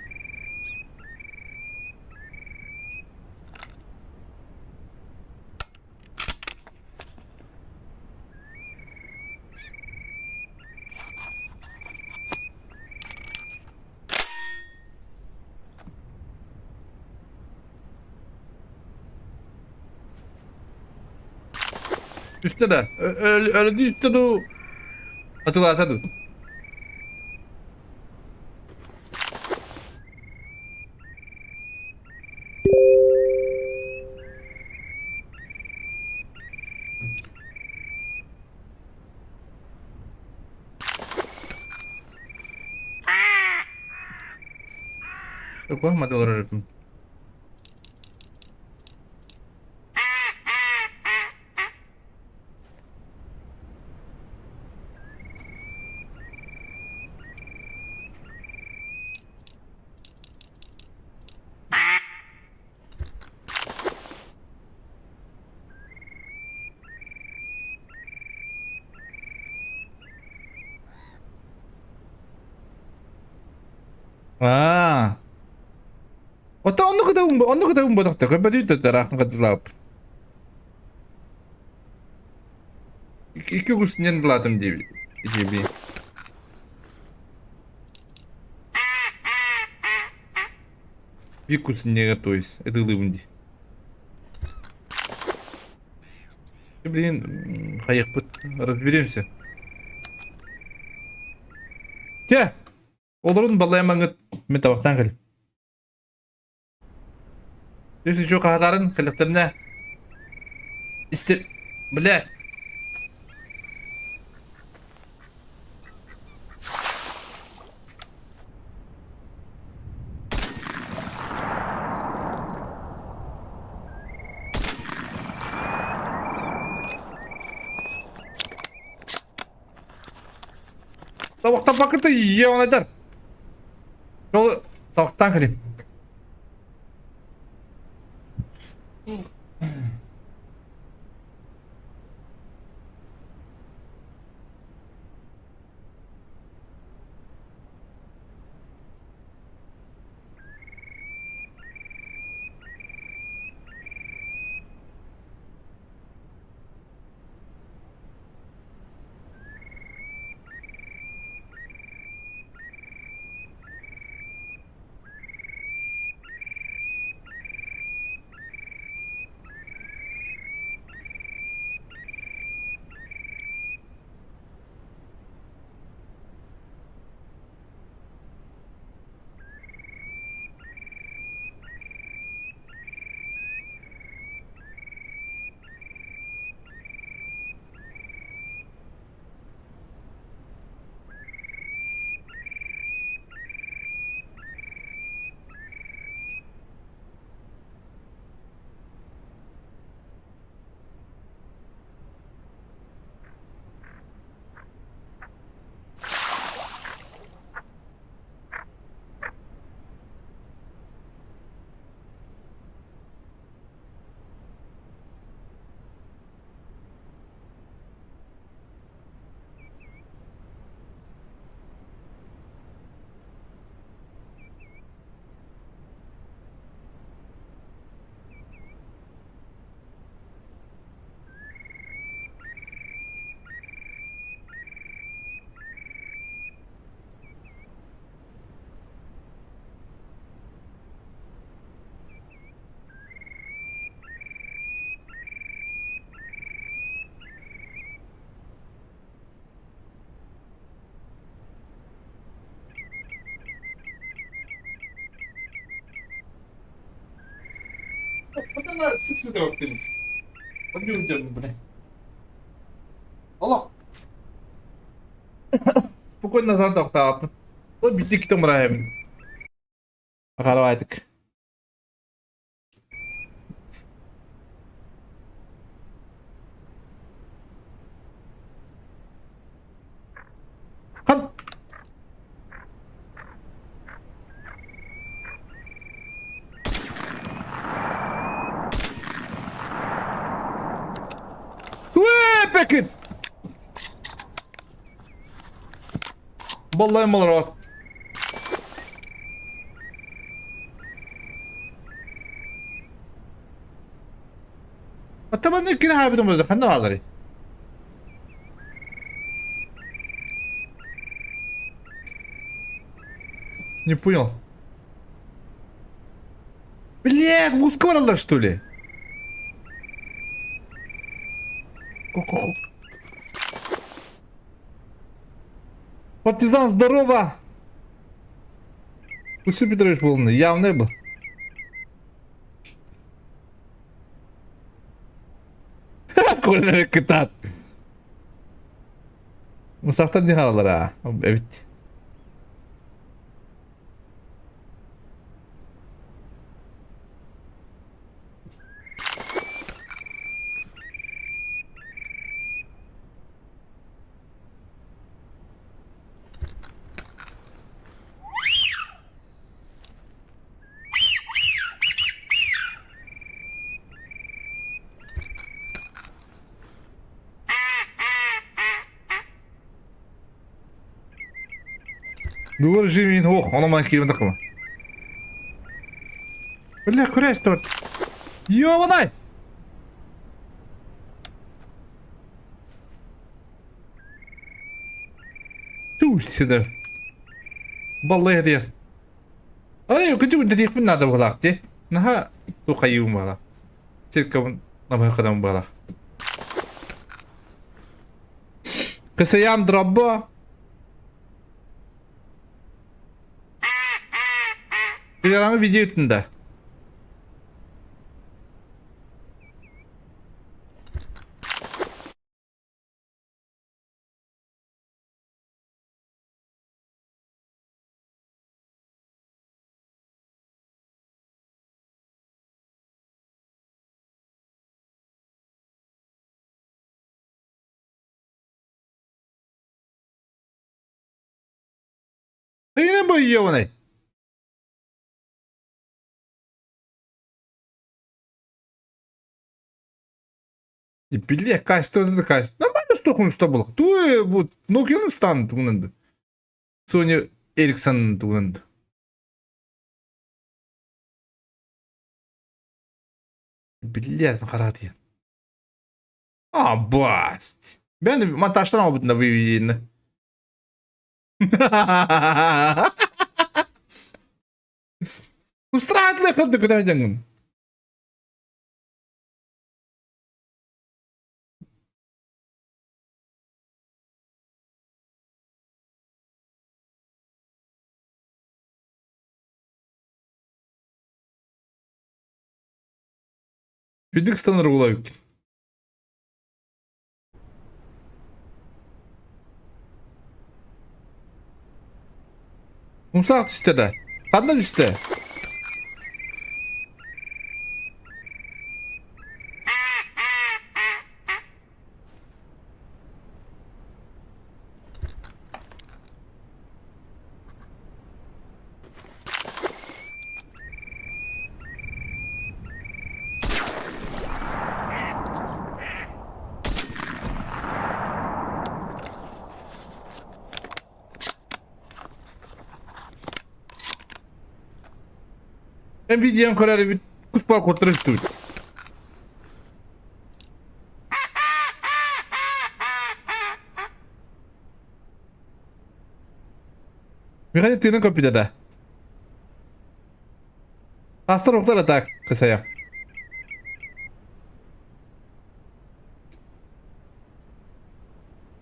Üstte de. Öyle değil üstte de o. Hatırlatadı. Yok bakmadı olarak. Ah. Ota onu kadar umbadak da kadar değil de rakam kadar lap. İki kusunyan deladım diye bir. Bir kusunyan готовись. Это лыбунди. Блин, хаяк разберемся. Те. Оларын балаямаңы мен табақтан кел. Если что кахатарын кылыктарына истеп, бля. Табақтан бакырты ие онайдар. Жол табақтан келем. Bunlar sık sık da bak benim. Ben diyorum canım bu ne? Allah. Spokojno sam to yaptım. Bu bitti kitabı hem. Bakalım. Han. Uee peki. Vallahi mal rahat. Hatta ben de yine haberim oldu. Kan ne var? Не понял. Блять, мускулы что ли? Ку-ку-ку. Партизан, здорово! Усі Петрович був явний був. Kore'nin kıtat. Musaftan ne halalar ha? Evet. Duvar jimin hoch, ona man kirime takma. Bля, Kore'ye stort. Ёбаный! Туш сюда. Баллы هدية. أنا كنت بدي من هذا بغلاقتي. نها تقيم بغلا. تلك نبغى قدم بغلا. قصيام ضربة. Videolarımı video yutunda. Yine boyuyor onu. Bilye kaçtırdı da kaçtı. Nормально стокунуста булак. Туе bu Nokia'nın standı tuğunandı. Sony Ericsson'ın tuğunandı. Bilye karar diye. Bast. Ben de montajdan aldım da videoyu. Устраивает ли ходы куда идем? Güdük станır bulayık. Umsak düştü de. Kadına düştü. Ben videonun kararı bir kuspa kurtarı istiyorum. Mekanik tığının kapıda da. Hasta ruhlar atak kısaya.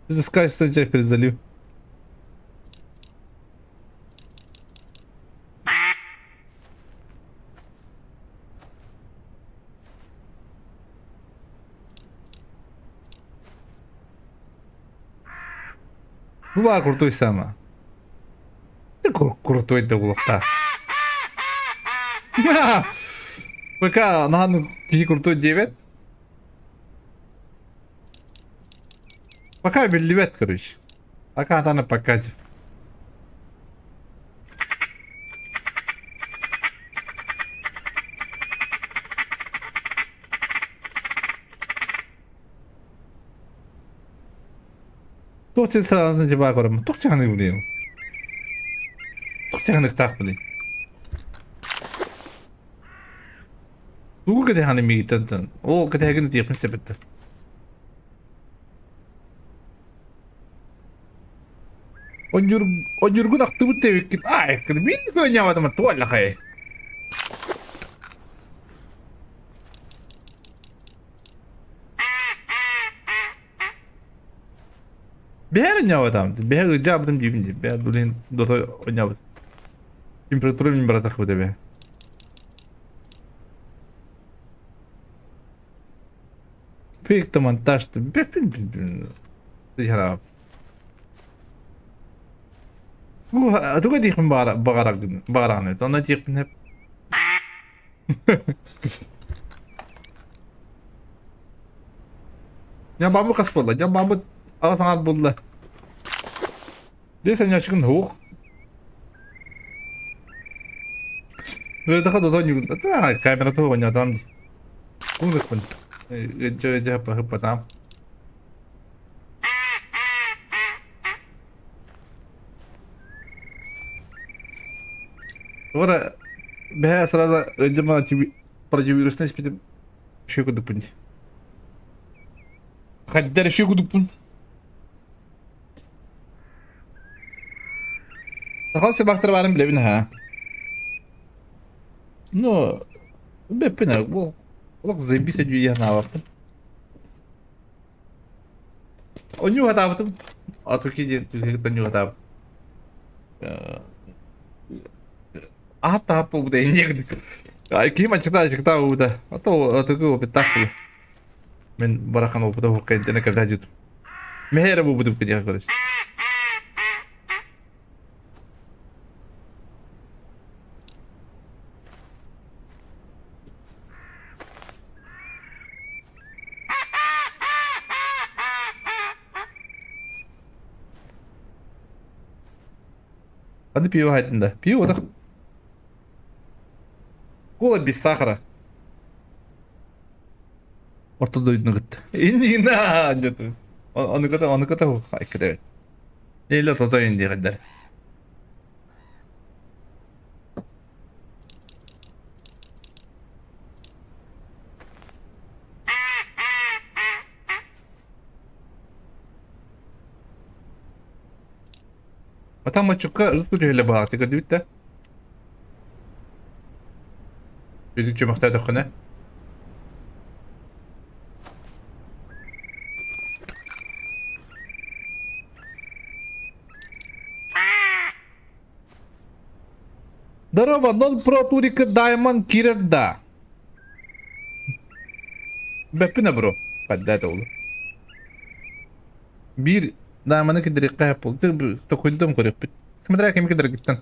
Biz ıskayıştan çek prizdalıyor. Bu var kurtuysa ama. Ne kurtuydu kulakta. Пока нану кişi kurtuydu evet. Пока белливет, короче. Пока она покатив. Тохчи сааны жибаа гором. Тохчи ханы үлээ. Тохчи ханы стах бүлээ. 누구 그대 하는 미 있던든. 오 그대 하기는 뒤에 컨셉했다. Onjurgun aktı bu tevkik. Ay kız bir oynayamadım ama tuvalle kay. Behar oynayamadım. Behar ıcabıdım dibinde. Behar durin dota oynayamadım. Temperatürü min baratak bu be. Pek de montajdı. Bepin. Dışarı. 누가 뒤에 바가라네. 너나 뒤에 해. Ya bambu kas bolla. Ya bambu ala sangat bolla. Dia sen çıkın hook. Böyle daha da dönüyor. Da kamera tuh banyak tam. Bunu da pun. Gece apa tam. Ora бе сразу жама противовирусный спидим еще куда пункт. Хотя еще куда пункт. Такой себактар барым билебин ha. Ну, бепина, вот. Вот заебись одю я на вапын. Он не хватает. А то киди, ты не хватает. Ата bu da inecek. Ay kim açıkta bu da. Hatta bu bir taklı. Ben bırakan o bu da hukuk edene kadar acıdım. Meğer bu da bir arkadaş. Hadi piyo hayatında. Piyo da. Кола без сахара. Ortada uyudun gitti. İndi na anladım. Onu kadar haykır evet. Eyle ortada indi kadar. Atam açıkka rızkı öyle bağırtı kadar da. Büyüdükçe muhtar dokuna. Здорово, 0 Pro Турика Diamond Kirda. Beppine bro. Kadar oldu. Bir Diamond'ı ki direkt yapıldı. Tokuldum koruyup. Sımıdıra kemik kadar gittin.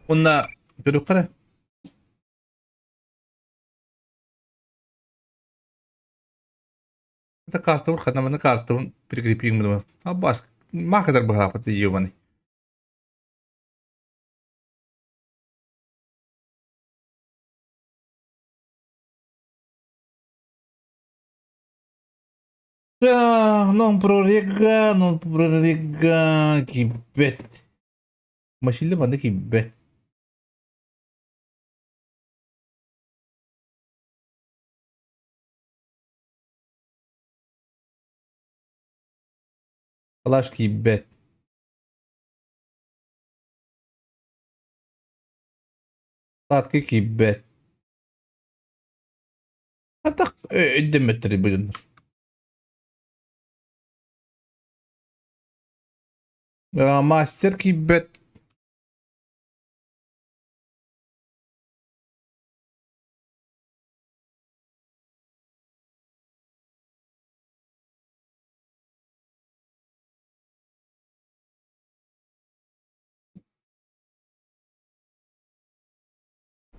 Onunla görüp kara. Hatta kartı vur kadar kartı bir grip yiyeyim. Ha baş. Ma kadar bu hafta yiyor bana. Ya, non prorega kibet. Maşilli bende kibet. Flash kibet. Tatlı kibet. Hatta ödemetri bulunur. Ya master kibet.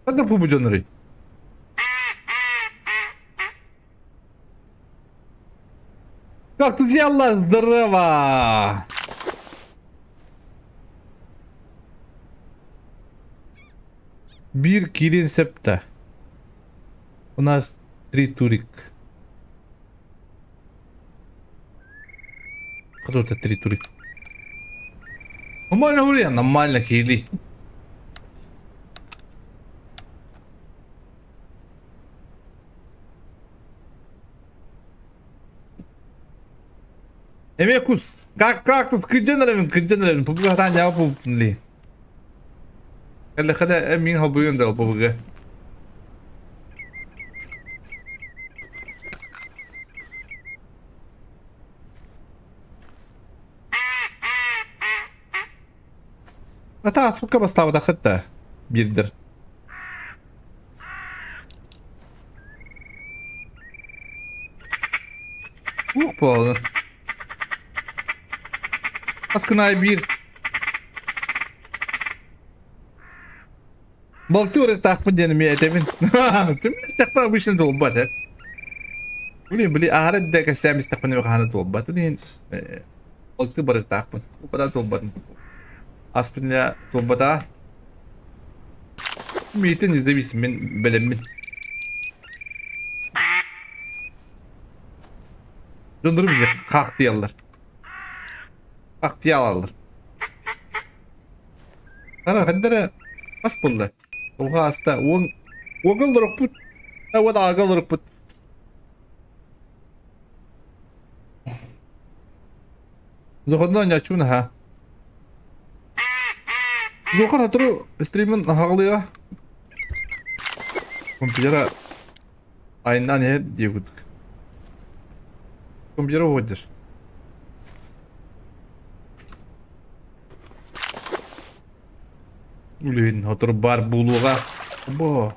Hatta bu canları. Как друзья, здорово! Bir Kirin Septa. У нас 3 турик. Кто это 3 турик? Нормально говорю, нормально хили. Эмекус, как тут кыджанарым, побуга тан жауап болупли. Када эмин хобуйун да побуга. Ата сука бастабы да хытта. Бирдир. Ух болду. Askınay bir. Balıkçı oraya takma canım ya demin. Tüm takma bu işin dolbat hep. Bili aharet de kasem istakmanı ve kahane dolbat. Ini balıkçı barı takma. Bu kadar dolbat. Aspın ya dolbat ha. Mitin izlemişsin ben belemin. Döndürüm bize kalktı yallar. Kalktı yalarlar. Ana kadar as buldu. Oha hasta. Ogul rokput. O da agıl rokput. Zohondan açın ha. Zohon hatırı stream'in hağlıyor. Kompütera ayından ne diye gittik. Kompütera odur. Ulan hatır bar buluğa. Bu.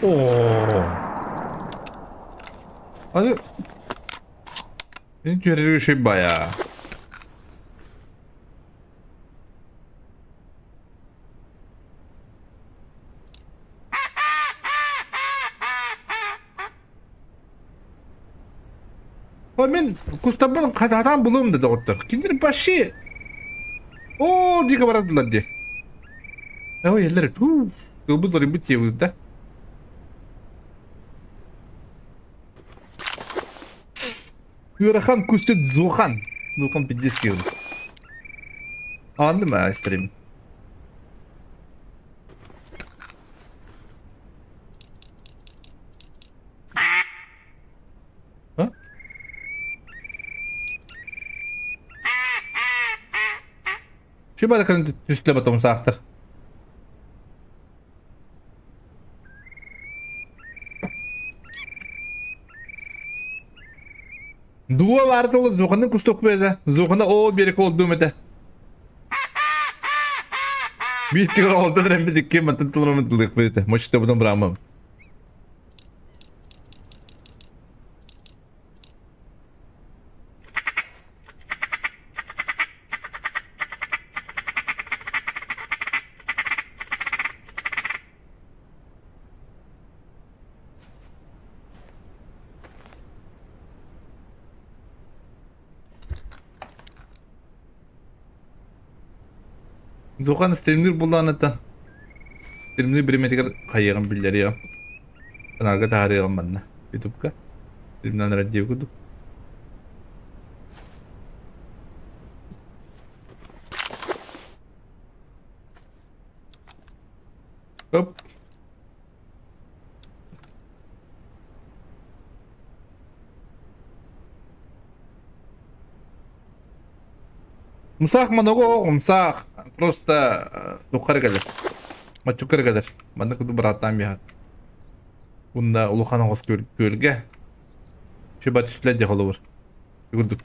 Oo. Hadi. Benim görevli şey bayağı. O men Kustap'ın katadan bulum dedi otlar. Kindir başı. O diye baradılar diye. O yerler. Bu da ribut ya burada. Yurahan kustet Zuhan. Zuhan pidis ki. Anladın mı isterim? Ha? Şu balıkın üstüne batalım saktır. Dua vardı o Zuhan'ın kustok böyle. Zuhan'a o bir olduğum ede. Bir tıkır oldu da remmedik ki matıntılamadılık böyle. Maçta buradan bırakmam. Zuhan streamler bullanıdan. Streamler bir metikar kayıyan billeri ya. Ben arka tarihim bana. YouTube'da. Streamden radyo kurduk. Hop. Мусах много, мусах. Просто yukarı gelir. Maç yukarı gelir. Ben de kudu bıraktım ya. Bunda ulukan ağız gölge. Şu bat üstüne de olur. Yürüdük.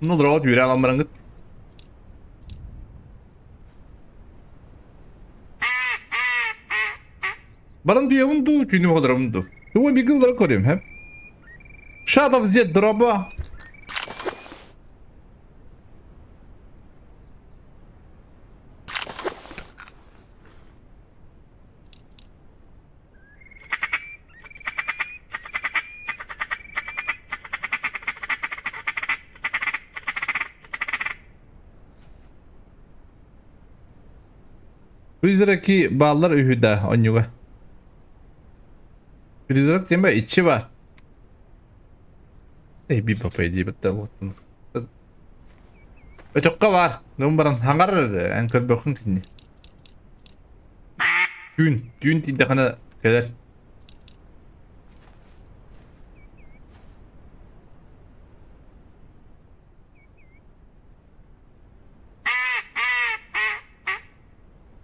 Ne olur o yürü alan git. Baran diye bundu, çünkü o kadar bundu. Bu bir gılları koruyorum hep. Shadow Z drop'a. Freezer'daki bağlar ühüde onyuga. Freezer'da değil mi? İçi var. Bir papayı diye bitti Allah'tan. Ötokka var. Numbaran hangar enkır bakın şimdi. Düğün değil de kana gelir.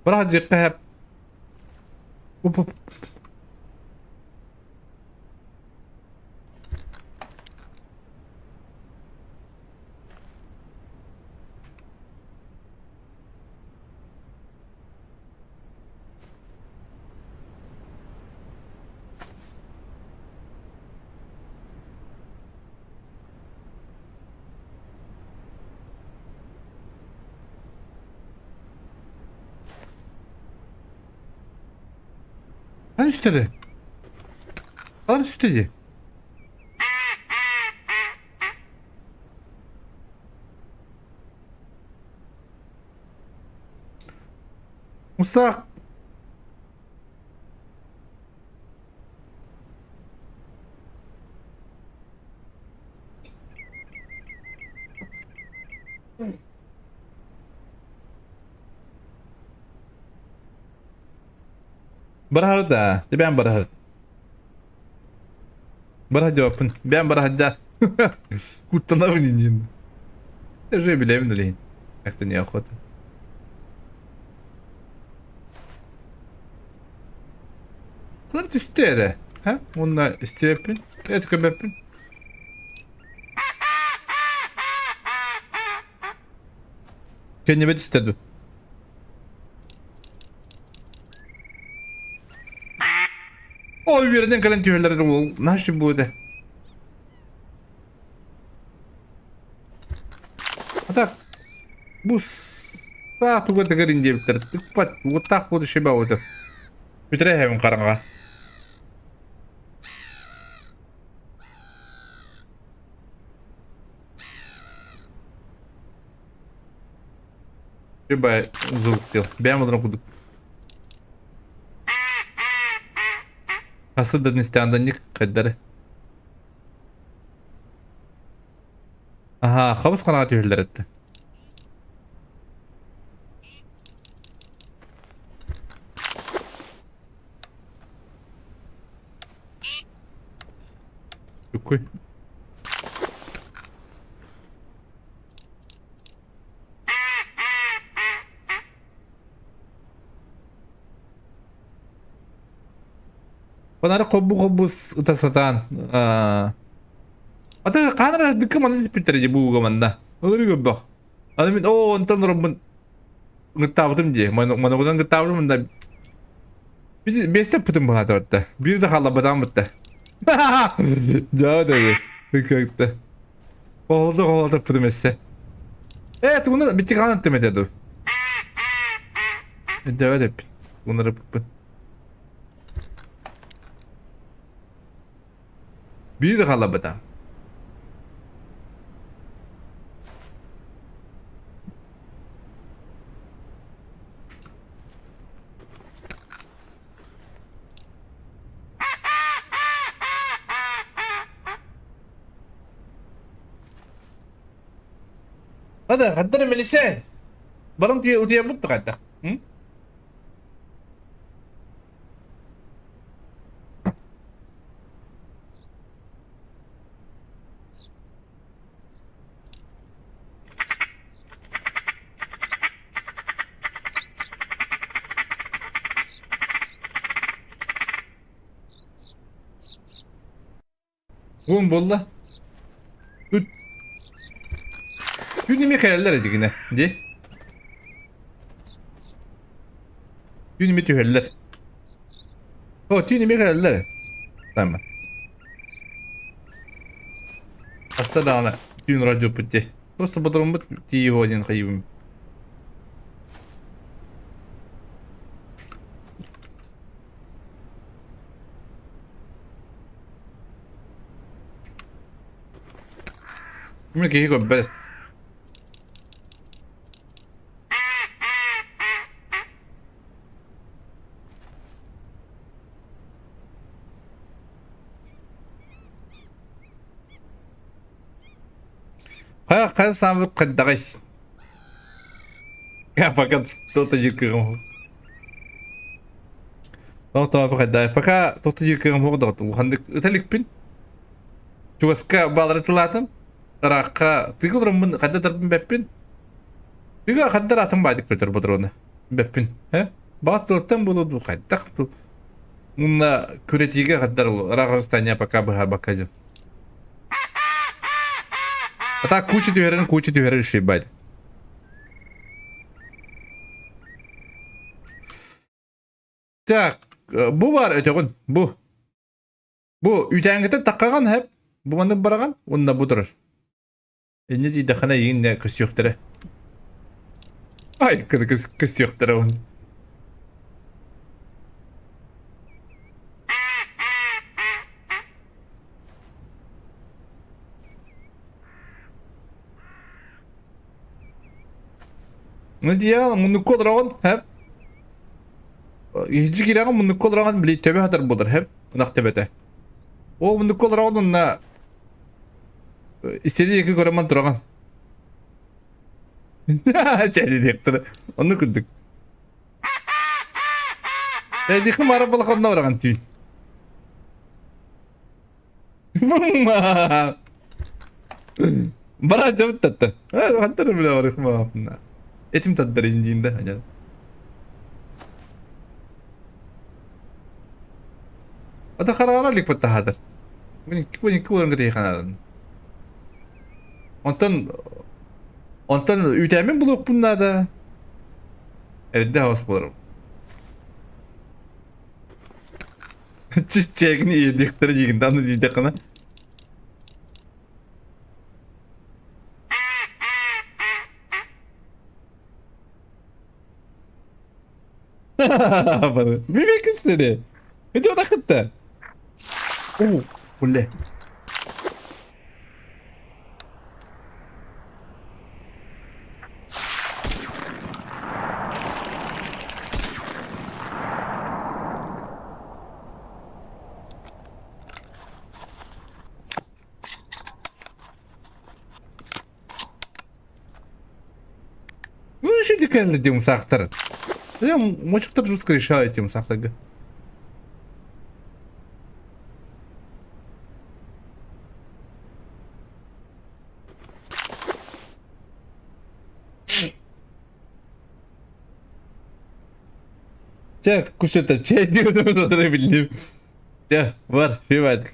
Bırak ciddi hep. Up. Lan üstede. Lan üstede. Musa. Berharap da. Ben berharap. Berharap cevapın. Ben berharap der. Kurtulma beni yine. Şey bileyim de leyin. Yakta niye akıtı. Bunlar üstte de. Ha? Onlar üstte yapın. Evet köp yapın. Kendime istedim. O bir yerden kalan tüylerden ol. Nasıl bu da? Hatta bu saat uga da garin diye bitirdik. Pat bu tak bu şey bağladı. Bitire hemen karanga. Bir bay zuluk diyor. Ben bunu okudum. Nasıl da isteyandan yık kadları. Aha, havuz kanaat yuhiller etti. Yok koy. Bunları kobu ıtasatan. Ata kanara dıkkı manı bitirece bu gamanda. Öyle gibi bak. Adamın o ondan Rabbin gıttavdım diye. Mana odan gıttavdım da. Biz beste pıtım bu hatta. Bir de hala badam bitti. Cevap dedi. Hıkkakta. Oldu pıtım etse. Evet bunu bitti kanıttım ededu. Devam et. Bunları pıpın. Bir de hala badam. Hadi haddana Melisa. Barang dia udah mutlu kata. Oğlum bolla. Tut. Günümü hayaller edin yine. De. Günümü tüheller. O günümü hayaller. Tamam. Aslan gün radyo pütte. Просто потому что ты его один хаивым. Мне киго бе. Kaya sambil kadakay. Ya fakat tutucu kırım. Tamam kadakay. Paka tutucu kırım orada tuh. Handik italik pin. Coba ska balar tulatan. Raka tiga orang kada terbin bepin. Tiga kada ratang badik filter betrona. Bepin. He? Bat tutan bulu tuh kadak tuh. Muna kuretiga kada raka rastanya paka bahar bakaja. Hatta kuçu tüyeren şey baydı. Tak, bu var öteğin, bu. Bu ütengete takagan hep. Bu manı bırakan, onda budur. Ne diye dakana yiyin ne kız yoktur. Ay kız yoktur onun. Ne diye bunu kodragan hep. Hiç giren bunu kodragan bile tebe hatar budur hep. Nak tebete. O bunu kodragan onunla istediği iki koraman duragan. Çeli diyektir. Onu küldük. Dikim arabalık onunla uğragan tüyün. Bana cevap tattı. Hatta bile var ikma. Etim tattı indiğinde. Hadi. Ada karara lik patah hadir. Bunu kurang gede kanan. Ondan ütemin buluk bunda da. Evet de havas bulurum. Çiçeğini yedikleri yiğinden de diyecek ana. Bebek üstüne. Hiç o da kıttı. Bu ne? şey dikenli diyorum saktır. Ya moçuklar ruska işaret diyorum saktır. Çek kuşata çek diyorum onları bildim. Ya var şey vardık.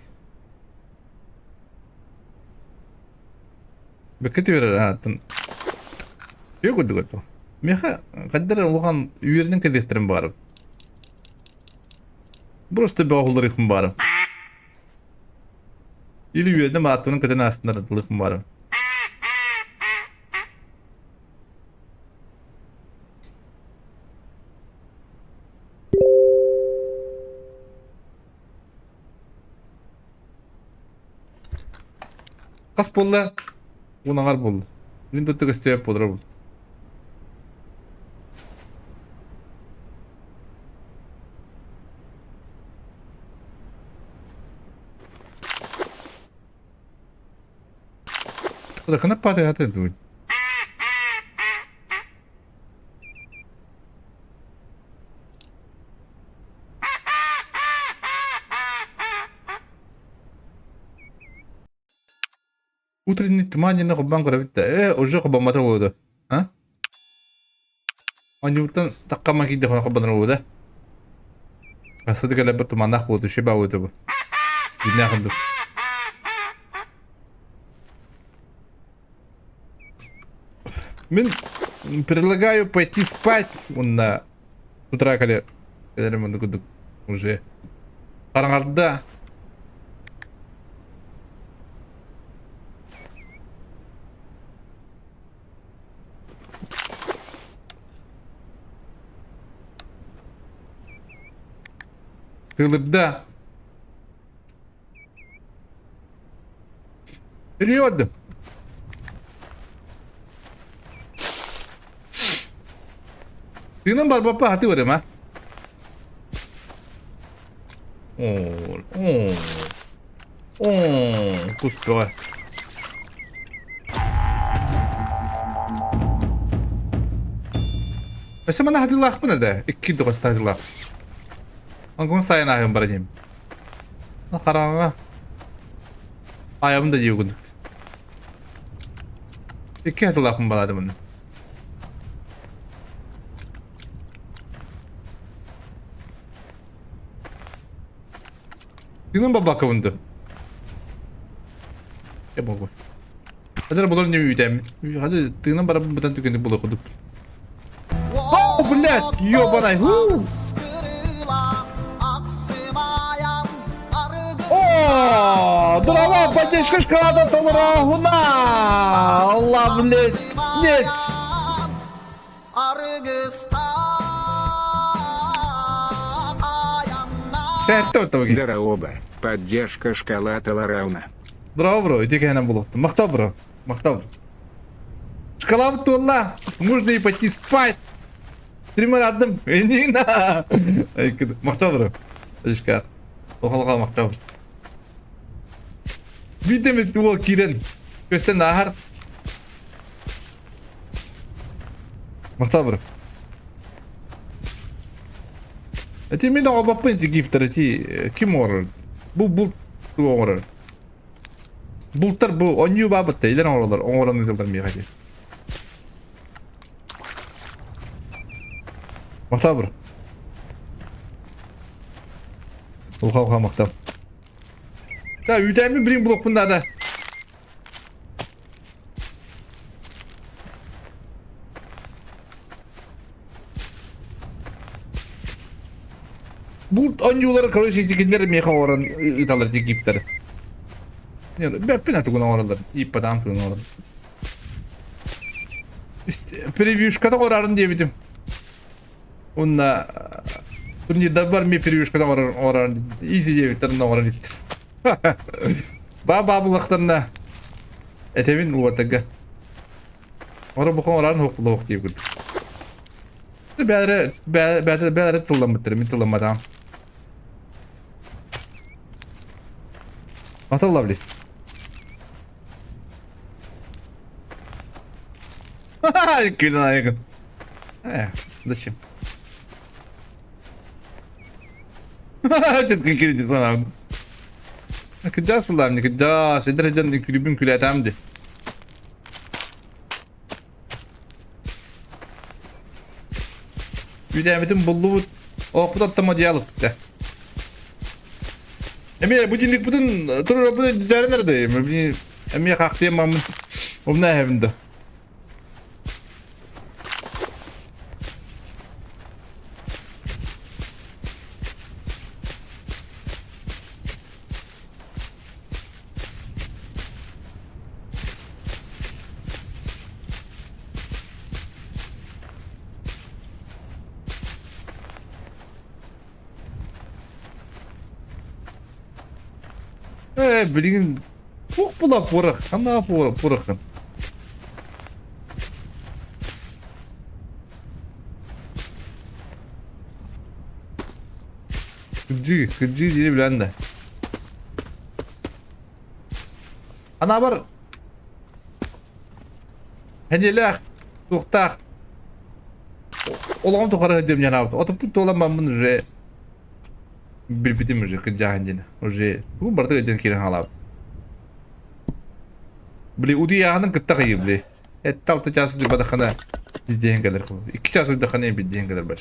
Beketi verir hatın. Yok oldu oldu. Meha kadar olgan üyerinin kediklerim barım. Просто bir oğulları yıkım barım. İli üyerden batının kadın aslında yıkım barım. Kas bolla. Unagar boldu. Мен тут isteyip podra buldu. Da kenapa hati-hati tuh? Утренний туман на хубан гравита. Уже хубан мата вода. А? Анютан таккама киде хубан вода. Асады кале бер туманнак болду, шеба вода бу. Динахынды. Мен предлагаю пойти спать. Он на утра кале. Когда уже. Караңарда. Тылыбда. Период. Тыным бар бапа хаты var ama. Пустой. Basta man hadilak pa na da. Ikido ka sa hadilak. Hanggang saya na yung baranyim. Nakaranga. Ayam da yugod. İki hadilak mı baladı bunu? Yunun baba kavundu. Ya baba. Hadi bulalım ne üyden. Hadi tığının bana buradan tükendi bulakuduk. Oh, блядь, ёбаный. О, дрова, поддержка шоколада толрагуна. Allah, блядь, нет. Сәтті өтігі. Здорово, поддержка шоколада Ларауна. Браво, бро, иди к нам было. Махта, бро, махта, бро. Шоколад туалла, можно и пойти спать. Тример адым, не на. Махта, бро. Поддержка. Охалға махта, бро. Видимо, туал кирен. Көстен нахар. Махта, бро. Эти мен оба пенти гифтер эти ким орыр? Бул орыр. Бултар бу онью бабытта илер орылар, оңораны жылдар мегади. Мактап бир. Улха мактап. Та үйдәме бирин блок бунда да. Бул онюлар короче дигендер меха орын италар дигифтер. Не, ben atı oralar. İyi padam tığın oralar. Preview'şkada orarın diyebilirim. Onunla turniye dabbar mi preview'şkada orarın. Easy diyebilirim orarın ittir. Baba bulaklarına etemin uğataga. Orada bu orarın hokulu hok diyebilirim. Bäre tıllanmıştır, tıllanmadan. Atılabiliriz. Haha, yakın. Дышим. Çok kekirdi sana. Kıcağız ulan ne kıcağız. Ederecen kulübün külü adamdı. Yüdemedim buldu. Okudu attım diyelim de. Emi bu cinlik budun turur bu düzene neredeyim? Emi kalktım mamın. O ne evinde? Bilgin çok bula porak. Ana porakın. Kıcı diye bilen de. Ana var. Henceler tuğtak. Olam tuğara hıcım yanabı. Otup olam ben bunu re. Bir bitim уже кыджаһандина уже бу барда өдөн кирен халап бли уди яһанын кытта кыйы бли талты часы бада хана издеген келер 2 часы да хана биддеген келер бар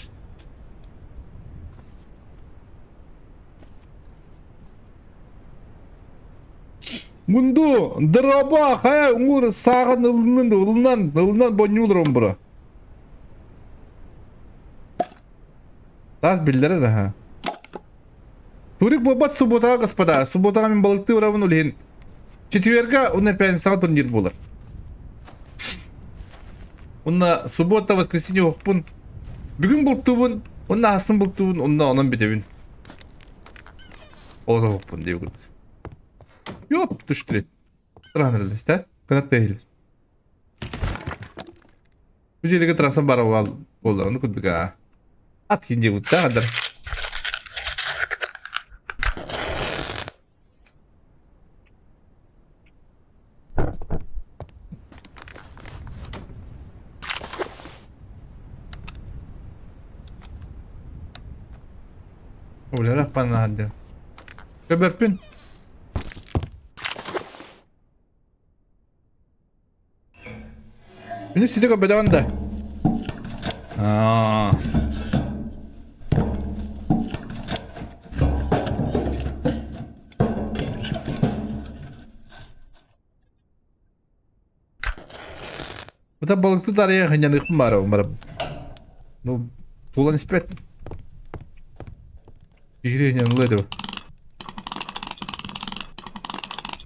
мунду драба хая уңур сагын ылынан бонюлром бура тас биллер да. Турик бобат суббота, господа. Суббота мен балыкты уравын улин. Четверга он опять саат турнир болар. Онна суббота, воскресенье оқпын. Бүгін болттубын, онна асын болттубын, онна онан бетебін. Олаза оқпын деп күрді. Йоп, түштірет. Тұранырылыз, да? Қанат дейілер. Бұл желіге тұрасан бара боларыны күрдік, а. Ат кенде күрді, да, қадар. Ulah panah ada. Keberpin. Ini situ ke beda anda. Ah. Betul balıklı daraya hanya nikm var umarım. No, tulan ispet. Игре не этого.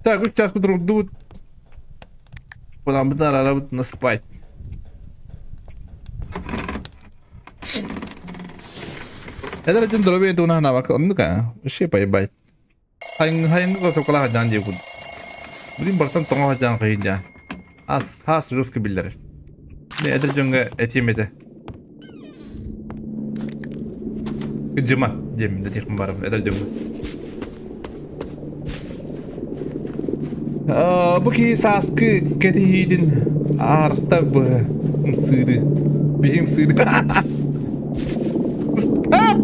Так, вот сейчас друг дут. Потом бы надо работать на спать. Это один дробь это у нас навык. Он ну-ка, вообще поебать. Хайнก็สกลาจานเดียวกูบริมบอร์ตันตรงอาจารย์เขาจ้ะhas ruski biller. Ne eder jonga etimede. Kıcıma diyeyim de diyeyim bari eder jonga. Bu ki saskı kedihidin arta bu sırrı. Benim sırrı.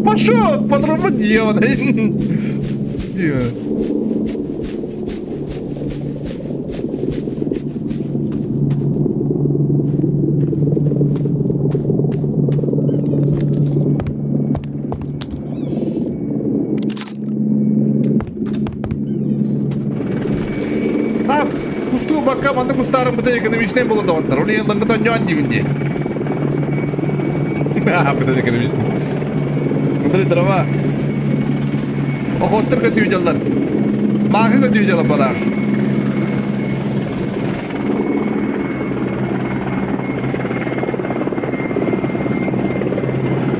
Пошел, по-другому делай. Кусту бака манда кустарым быта экономичный болот аваттар. Оны яндан гыта нён дивинде. Быта экономичный. Быта дрова. Охоттыр көтүү жаллар. Мага көтүү жала бара.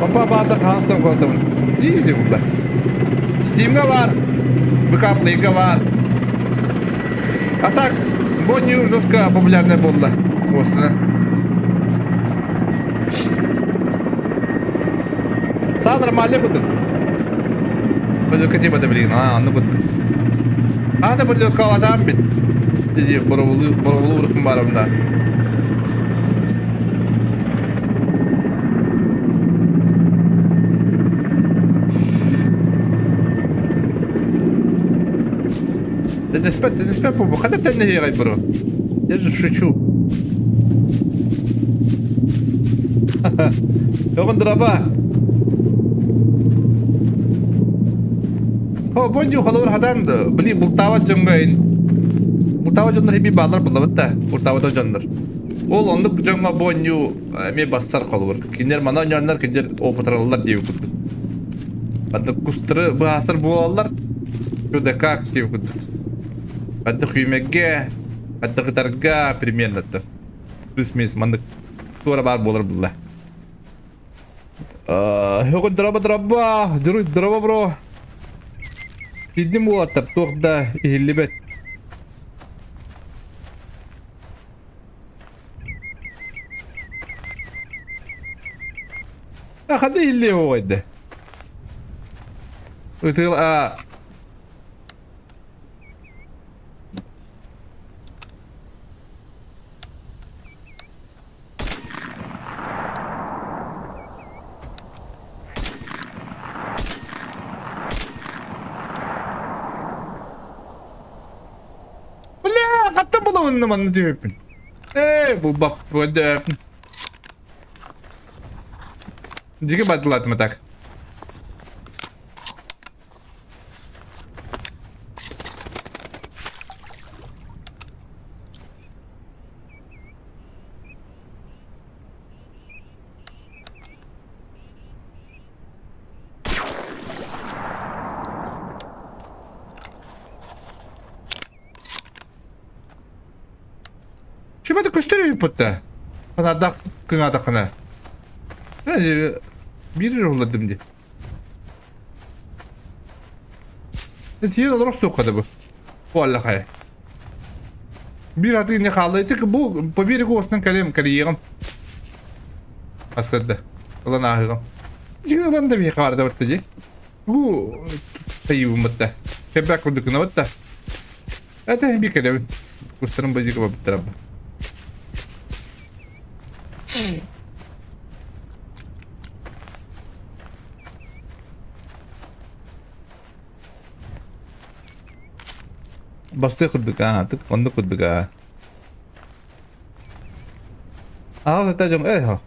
Папа баата канстан колтум. Изи бутла. Steam'ga var. Backup var. А так, Bonnie жестко популярная была. Осына. Сам нормально буду. Буду хотим это, блин. Ну буду. Да буду каладам бит. Иди, боровулу урхым барымда. Не спать, бо когда ты не гай, бро. Я же шучу. Йогон драба. О, бонju халавар хадан били бултава жонгайын. Бултава жондар хиби балар булабытта. Бултава да жондар. Ол ондук жонга бонju ме бассар халавар. Кинер мана ойнарlar, кинер опытыралар дейбі күтті. Бады кустыры басыр буалар. Шуда как дейбі күтті. Бады хүймекке, бады гытарга примерно. Плюс-минус мандык тура бар болар бұлла. Йогон драба. Жүруй драба, бро. Bildim bu atar toqda 55. Hadi 50 oydu. Ötül Katta bulamın numanı diyorsun. Bu bak bu da. Dike batılatma tak. Şimdi de gösteriyor putta. Bana da kına da kına. Bir yolladım diye. Ne diye olarak sokadı bu. Vallahi. Bir adı ne kaldı ki bu bir kovasından kalem kalıyım. Aslında. Ulan ahırım. Çıkılan da bir kavarda battı. Bu tayyum battı. Kebek kurdukuna battı. Hadi bir kalem. Kusturun bacı kabı bitti. Bastı kurduk ha, tık kondu kurduk ha. Aa, kita jom ha.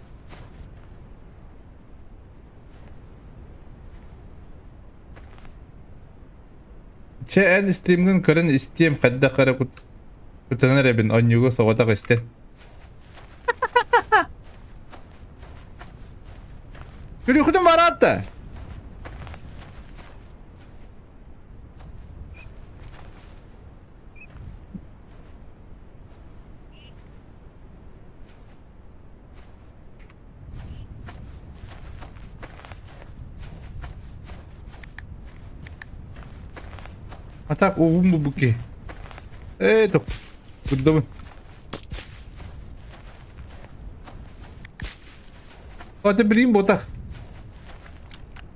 En stream'ın kırın isteyem kadda kara kutanır ebin onyugo soğutak isten. Gülü kudum var hatta. Atak oğlum bu buki. Tok. Burada mı? Hadi bileyim botak.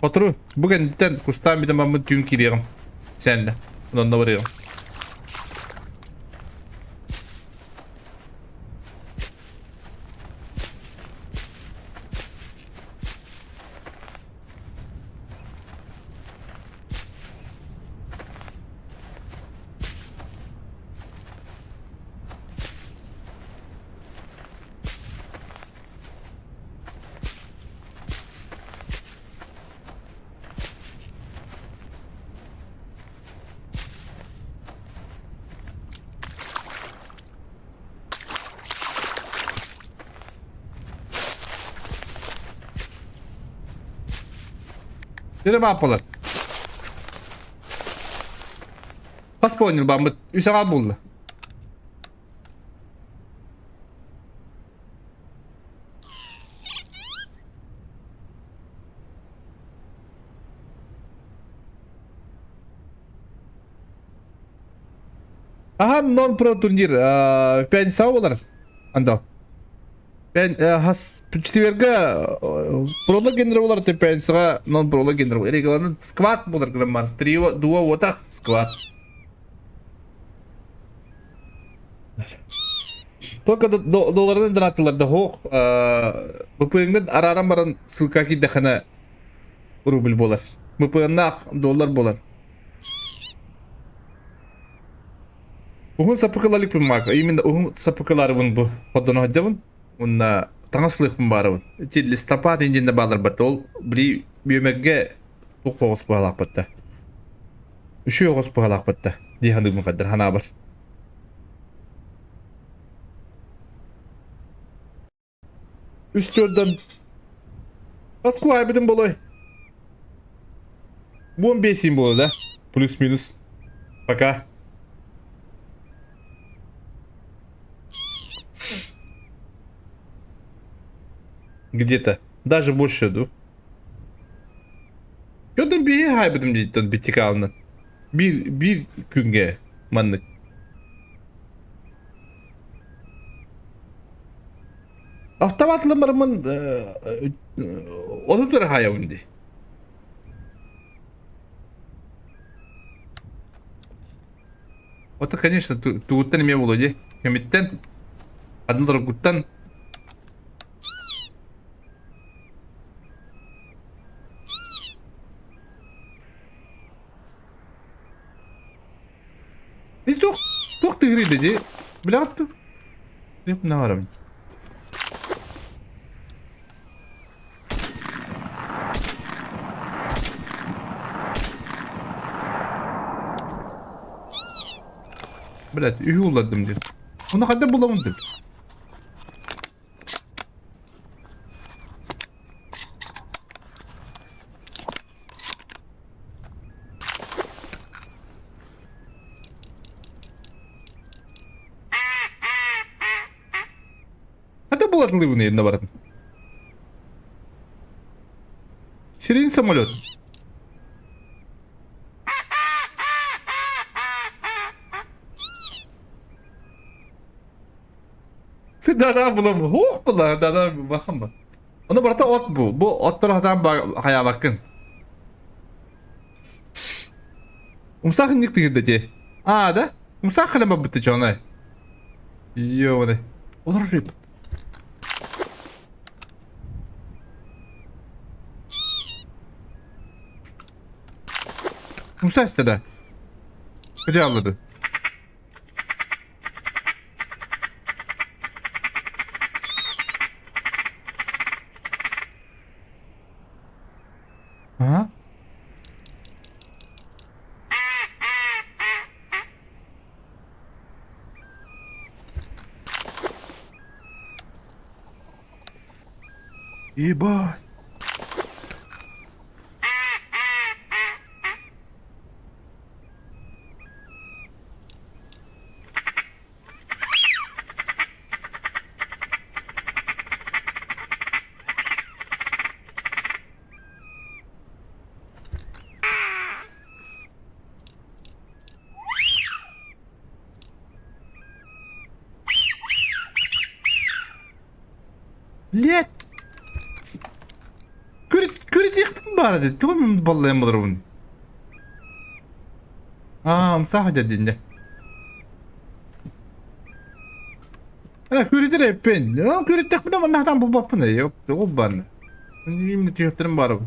Otur. Bugün ten kustan bir de Mahmut gün kiriyem. Senle. Bundan da varıyorum. Jadi apa lan? Pas poinil bambut, bisa kabul lah. Aha non pro turnir, pen saular, anda. Ben has четверга пролог гендер болар тепенсга нон пролог гендер. Регаланын сквад болар граммар. Трио, дуо, отак сквад. Только доллардан донаттыларда хок. БПНден араран баран ссылка киддахана рубль болар. БПНнак доллар болар. Uhun sapıkılalık bir marka. Emin uhun sapıkılarımın bu. Hodonu hocamın. Unna tanıslık barabın. Çilli stapat incinde bağlar batol. Bir büyümege bu koğuz bağlak batta. Üşü koğuz bağlak batta. Dihandık kadar hana var. Üst yoldan. Az kuaybedin bolay. Bu 15 simbolu da. Plus minus. Пока. Где-то. Даже больше, да? Gördüm bir haybedim cidden bitik alının. Bir günge manlık. Avtomatlarımın onudur hayavindi. Это, конечно, тугуттан еме болоди. Кемиттен адылдыр гуттан. Тух тыгри деди. Билатту. Деп не барам. Блять, üye uladım diyor. Onu kadar bulamadım. Hadi bulatıldı bunu yerine varın. Şirin самолет. Sen daha bulamı. Hoppalar daha bakın bak. Onu burada ot bu. Bu ot taraftan haya bakın. Umsak indik tigirde. Aa da. Umsak kalema bitti canay. Yo ne. Olur rip. Umsak istedi. Hadi anladı. Ha? İyi bay. Лет. Күрит бар dedi. Tamam ballayın bulur bunu. Mısah dedinde. Küritir hep ben. Kürit tek bunu nahtan bu bakın ne yok. O bana. Şimdi tiyatırım var bu.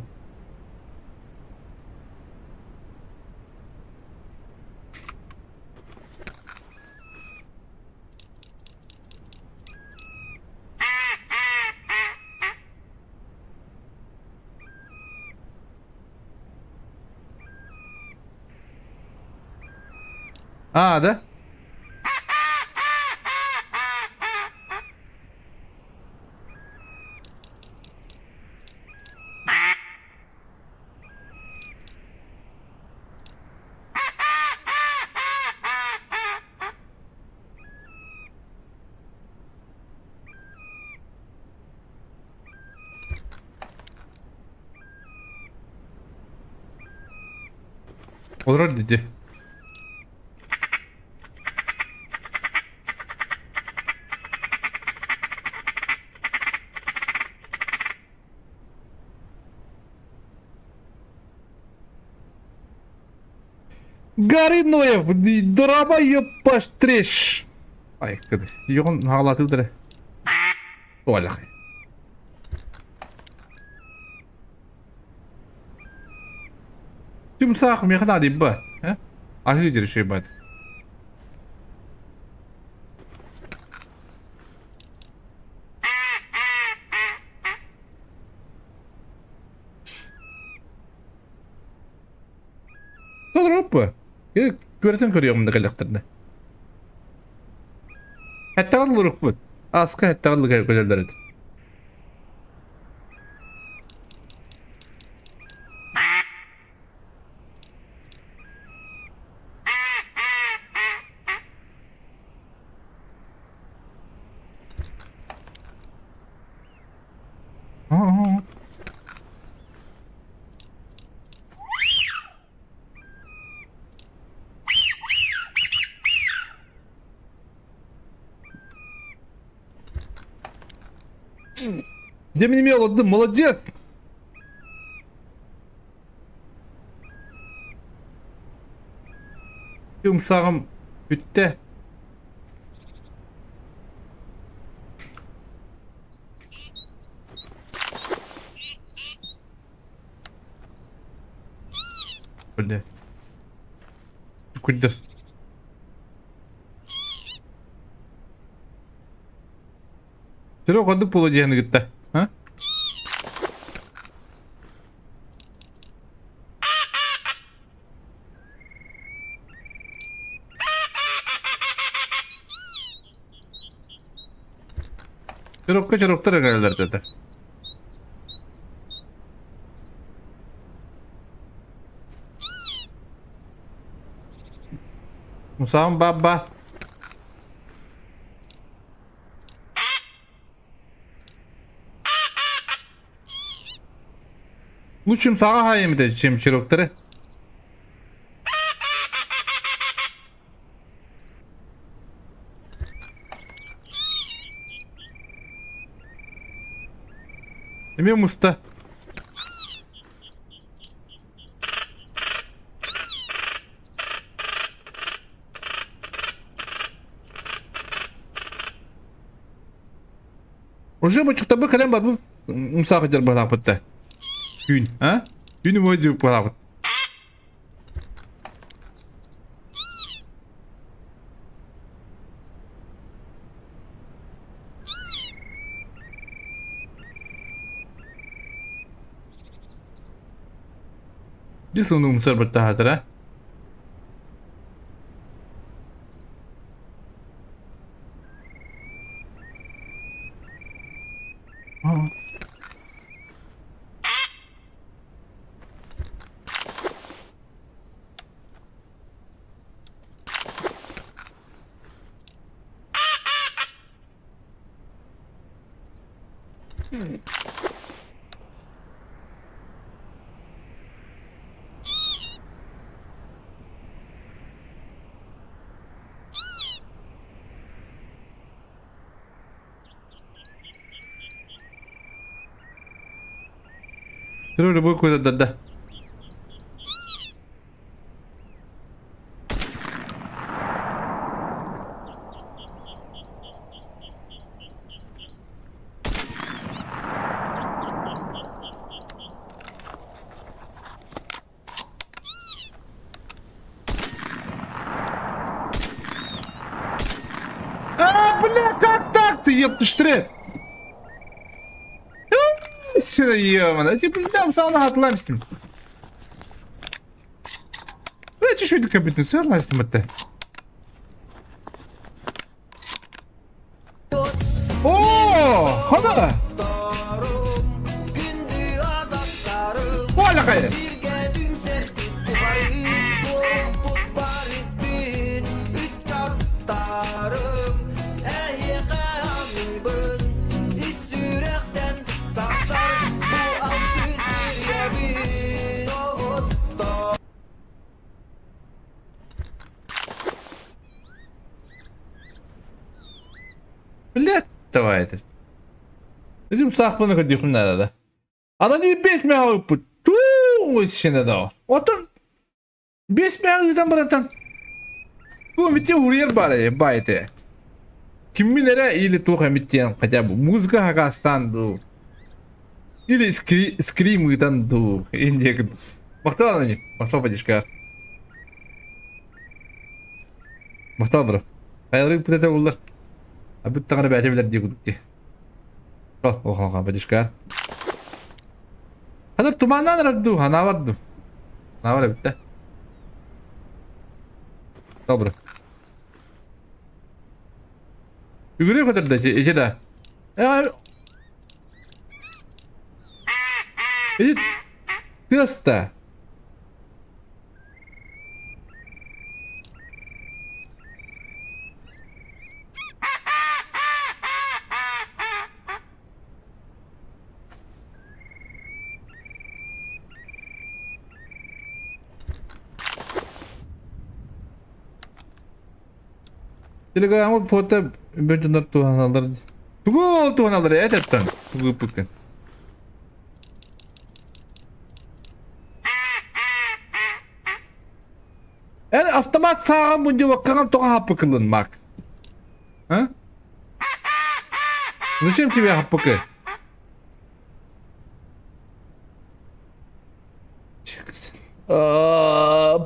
Da. Olur dedi. Гарри Ноев, драма ебаш треш. Ай, кыды. Йоғын ғалаты дыры. Олақай. Тüm sağ mı kadar değil bu? He? Ahı şey bat. Göreten görüyorum da kalaklarını. Hatta alırık bu. Aska hatta alırık güzeller. Aa. Demin mi oldu? Молодец. Yumsağım bitti. Böyle. Kuddur. Şuraya koyduk bulacağını gitti. Ha? Çorokta regaller dedi. Musa'm baba. Lütfüm sağa hayım de çorokları. Emin musta. Уже bu çıktı bu kalem var bu musafir balapıtta. Gün ha? Günü boyunca balapıt. Di sunu musar bertahan ha? Terus bu koyda dada. Бля, как так ты, ёпта, штрет? Сюда, ёмана, типа, там сауна hatırlamıştım. Belki şuydu kabinetin sığırlaştım hatta. Ooo, hadi. Valla kayı. Блядь, давай это. Этим сахпаны ходим надо. Она не без меня путь. Ту, şimdi da. Otan. Без меня там bırakın. Bu bitti huriyer bari bayte. Kim bilir ili tu hamitiyan kaca bu müzik hakastan du. Ili scream gitan du. İnce gid. Bakta anı. Bakta padişkar. Bakta bro. Hayırlı bir de olur. Abi tangana bäte biler diye guduk diye. Al, oha padişkar. Hadi tumandan raddu, hana vardı. Ne var bitti. Добре. Югрей kadar da Ece de. Ya. Ece. Testa. Telegram tuota bütün tuhanallar. Tuğul tuhanallar edetten. Tuğul pütken. Yani автомат саған bunca bakkan тоға хаппыкылын мак. А? Зачем тебе хаппыкы?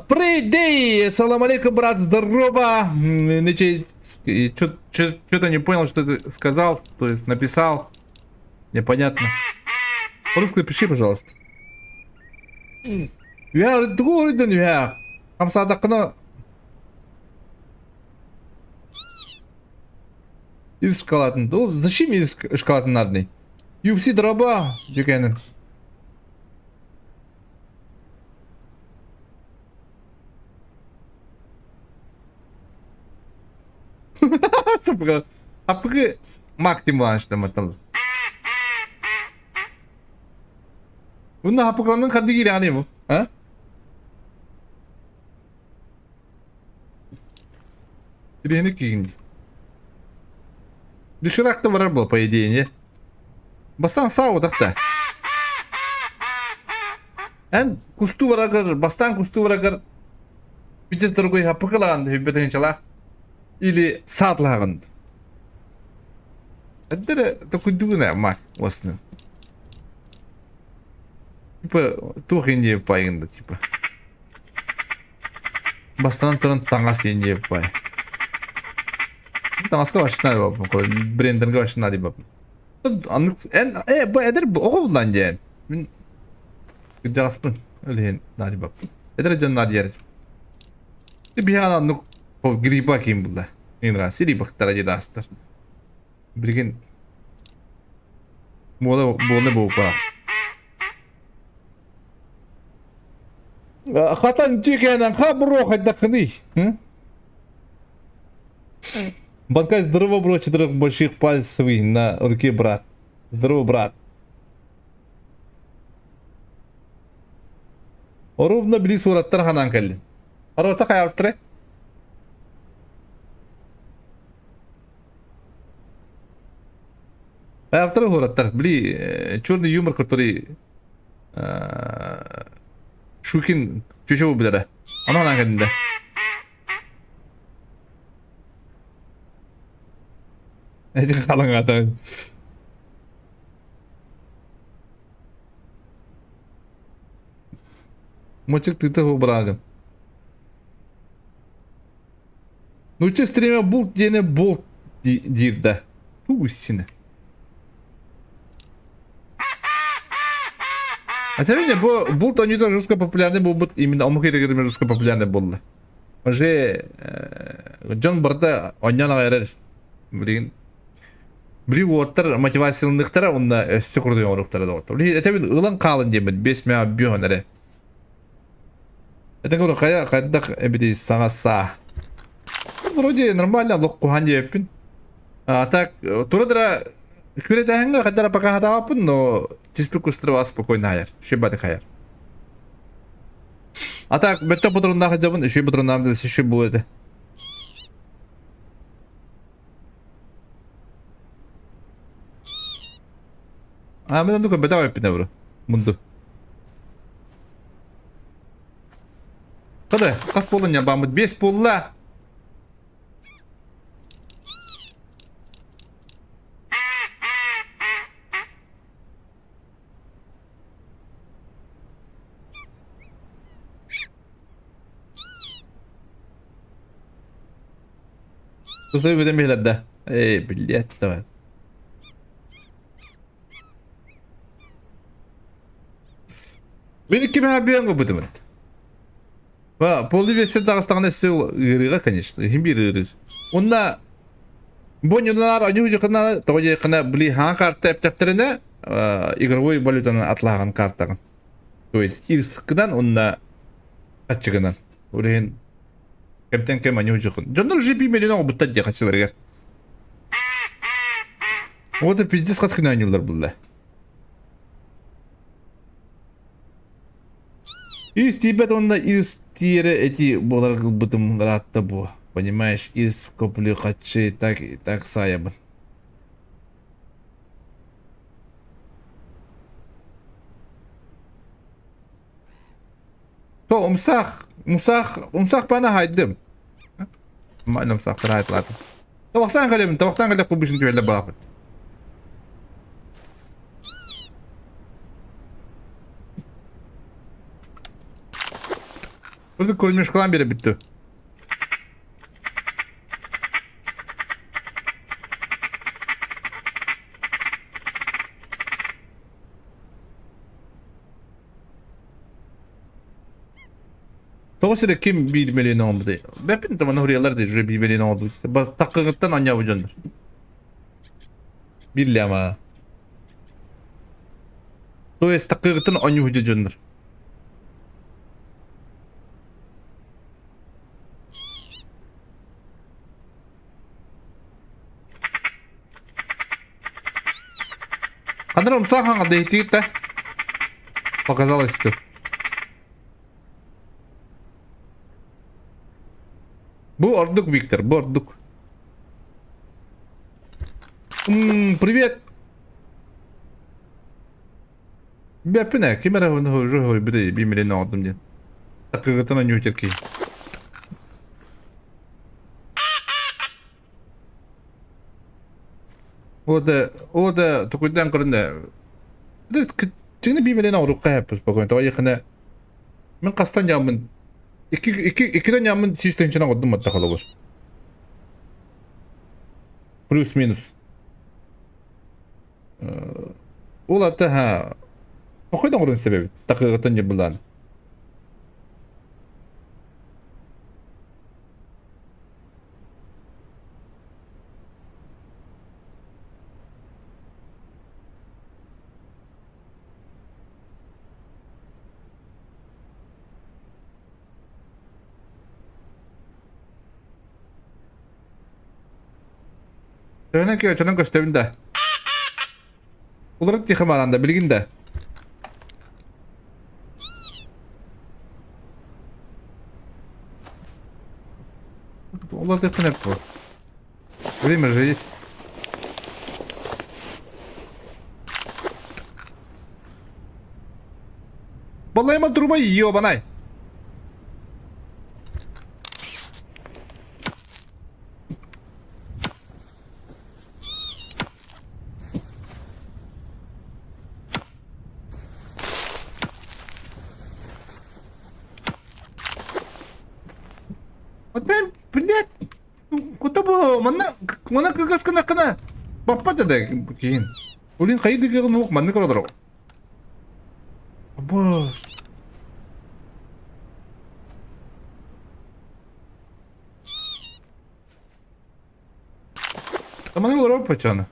Придей! Салам алейкум, брат, здорово! Что-то не понял, что ты сказал, то есть написал. Непонятно. По-русски пиши, пожалуйста. Я говорю, я. Камсадакны из шоколадный. Ну, зачем из шоколадный? UFC дроба, дюкенен. Аппы мактимум что матал. Bunun hapıkanın kadı giri hani bu? Ha? Переник кигинди. Дыширак-то враг был, по идее, не? Бастан сау так-то. Эн кусту врагар, бастан кусту врагар. Битес другой хапыкалаган, хеббетен чалах. Или сатлаган. Это такой дуна, мать, осны. Типа, тухинди пайында, типа. Бастан тұрын таңас енде пай. Таңасқа башына деп бапын, брендерге башына деп бапын. Бұл әдір оғы бұлдан дейін. Мен жағаспын, өлейін деп бапын. Әдір жан нар ер. Bir anlık o gripa kim buldu? İnra siri baktara jeda astır. Birgin bola bu pa. Хатан тикенен хабро хаддахни. Банка здорово, бро, 4 больших пальцев на руке, брат. Здорово, брат. Орубна били сураттар ханан калли. Арата каяптыре? Каяптыре сураттар. Били черный юмор, который Шукин чучу билere. Ana ana kendinde. Edir kalın atan. Мочек ты того браган. Ну че стриме булт дене болт дирде. Тусine. А тебе не булт они тоже жестко популярны был именно Омхирегерме жестко популярны болды. Уже Джон Барда онняна гайрер. Блин. Бри уоттар мотивациялыктары онда секурдуң оруктары да отто. Бли этебин ылан калын демет 5 мя бионере. Это говорю, когда эбиди сагаса. Вроде нормально локку ханжеппин. А так турадыра күретаханга кадара пока хатаппын, но теспик устроа спокойно хаяр. Шебаты хаяр. А так бетте патрунда хажабын, еще патрунда да сиши булды. А мен андука бета веппин бро. Мунду. Када, кас болын я бамыт 5 болла. Кустой ödemeyler de. Bilet de var. Beni kime haberin bu bıdımın? Полувестер Дагыстан эссе ырыга, конечно. Хим бир ыры. Онда бонюлар аню жакына тойе кына бли хан карта эптектерине игровой валютаны атлаган картагын. То есть ирскыдан онда ачыгынан. Урен кептен кем аню жакын. Жондар уже 1 миллион обутта же качыларга. Вот и пиздец каскына анюлар булда. Из тебя онда из тире эти болар кылбытым ратта бу. Понимаешь, из коплю хачи так саябын. То умсах бана хайдым. Мана умсах хайдлады. Тавактан калеп бу бишин төйле барапыт. Burada koymuş kalan biri bitti. Doğrusu kim 1 milyon oldu değil. Ben tamam huriyalar değil. 1 milyon oldu. Bas takıgıttan anya bucandır. Billi ama. То есть takıgıttan anya bucandır. Канаром саханга дейтит, показалось ты. Бу ордук, Виктор, бу ордук. Привет. Бепіне, кемера уже бір 1 миллион алдым ден. Такыгытына не өтеркей. O da tukuydan kırında. Çünkü 1 milyon avro kayıp spokojno. To yakına. Ben kastan yamın. İkiden yamın sistem içine koydum hatta kalıbır. Plus minus. Ola da ha. Okuydan kurun sebebi. Takıgıtan yapılan. Söyle ki açanın gösterinde. Olarak yıkım alanda bilginde. Ola da hep bu. Öyle mi reis? Vallahi ama durma yiyor bana. Отдай, блядь! Куда бы, мана кагаскана кана. Папа да кейін. Олин қайды кеген оқ манны кырадыр. Аба. Таманы олар пачаны.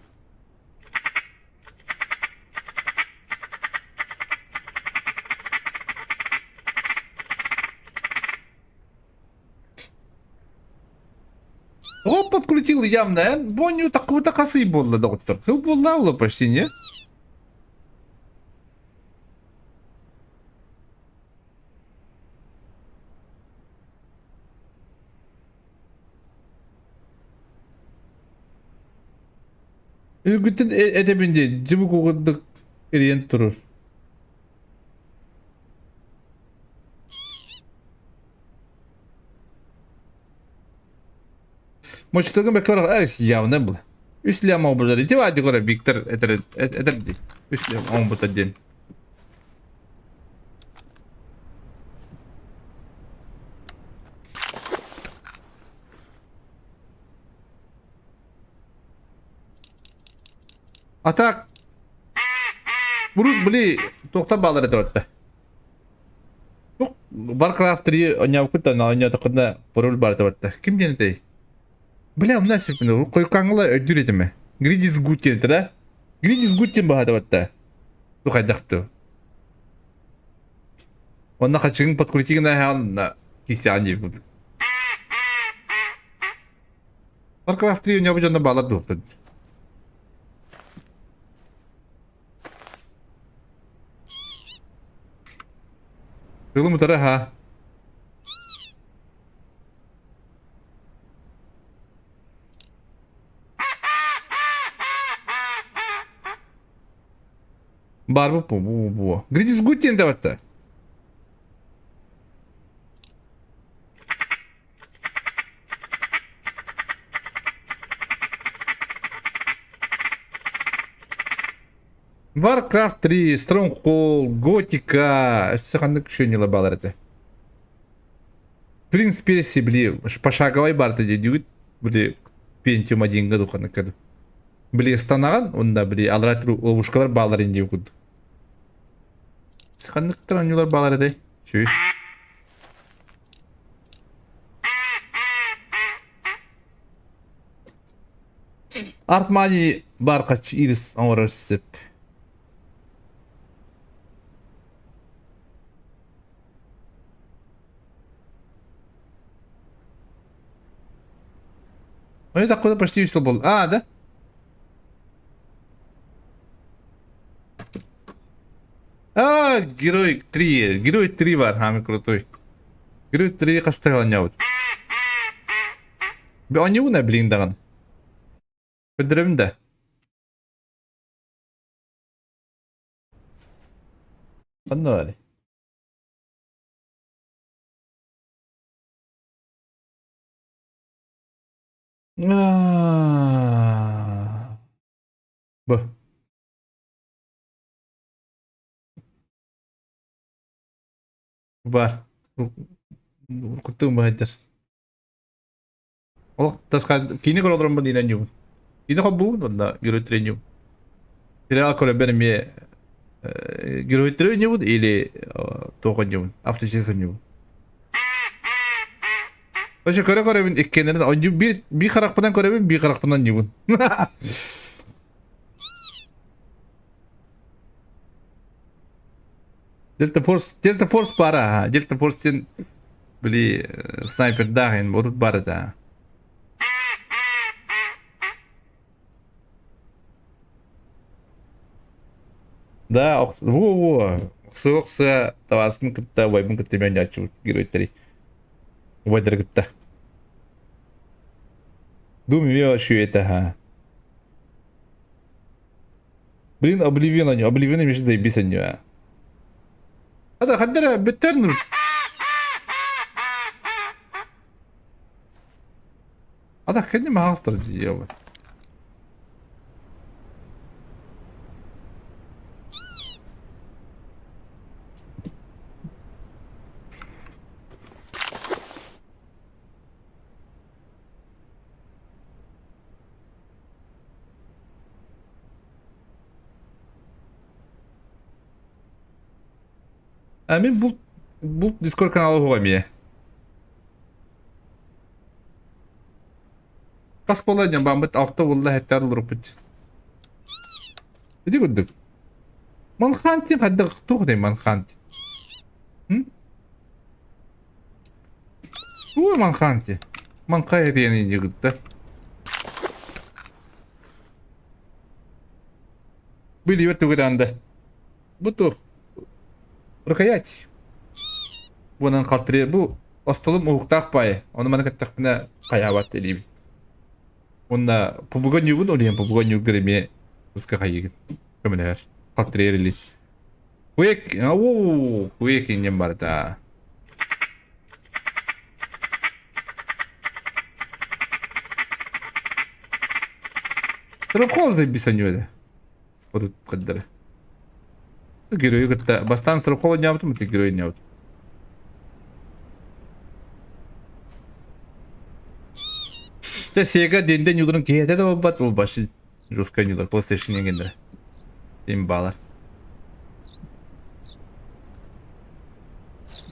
О, подкрутил явно, боню такой-то косый был, доктор. Ты был на почти, не? Ülgütün edebinde cıbık okuduk eriyen durur. Мочтогын бекер явно был. Üslem olmadı. Cevadi göre Victor ederdi. Üslem olmadı den. Atak. Buruk bili tokta bağları da orada. Yok Warcraft 3 oynayak da oynayak da parol barda batta. Kim dene dey? Bile amna sepini koykangla ödür edime. Grid is good dene da. Grid is good dene bahada batta. Bu kaydaktı. Onda kaçın подкрутигна ханна кисяни буд. Warcraft 3 oynayak janda bağlar dostum. Yolum utara ha. Бар bu. Grid is good dene de batta. Warcraft 3, Stronghold, Готика. Саханнык еще не лабалар это. В принципе, если, бли, пошаговай барда дедюгит, бли, Pentium 1 году ханыкады. Бли, станаган, онда, бли, алратру, ловушкалар балар инде югуд. Саханнык таранюлар балар это. Чуй. Артмани баркач ирис анварасып. Он такой почти все был. А, да? А, Герой 3. Герой 3 var. Хами крутой. Герой 3 кастыга ойнабыт. Бе ойнабы на блин даган. Көдүрөмүн да. Кандай бар? Bu. Бар. Уркуттугум баайдар. Ол таска кини көрөлөрүм бу динен жубун. Кини кобу онда геройтер жубун. Сериал көрө берме геройтер жубун или токон жубун. Авточесын жубун. Başka göremin ekkenlerinde oyuncu bir karakterden göremin bir karakterden yubun. Delta Force para ha. Delta Force'ten bili sniper dahin borut bara da. Da wo. Soğuksa tavasını kıtta vaybın kıtta ben açıyor giroyteri. Вайдер гытта. Думаю, что это, ха. Блин, Обливион они. Обливион им еще заебись они, а. Хада, хадара, беттерну. Хада, хадни махастер делать. Мен бұл Discord каналы қоймай. Қас болады бамбыт алты олда хәттәр ұрып біт. Өте көрдік. Манханти қадды қықтуқ дей Манханти. Ой Манханти. Манқай ерені жігітті. Были вот тугу данды. Бутух. Рукоять. Bunun kaltırı bu. Осталым уқтақ бай. Оны мана каттақпына қаябат делейбін. Онда пубуған югын олейін пубуған югіреме ұсқа қайығын. Көмінер. Kaltırı ерілі. Куек. Ооо. Куек енген бар да. Строкол забисан өді. Орут қаддары. Герой гытта. Бастан строкол не аптым, это герой не аптым. Sega denden yılların kıyada da bat ol başı Ruskan yıllar PlayStation'a geldi. Değil mi bağlar?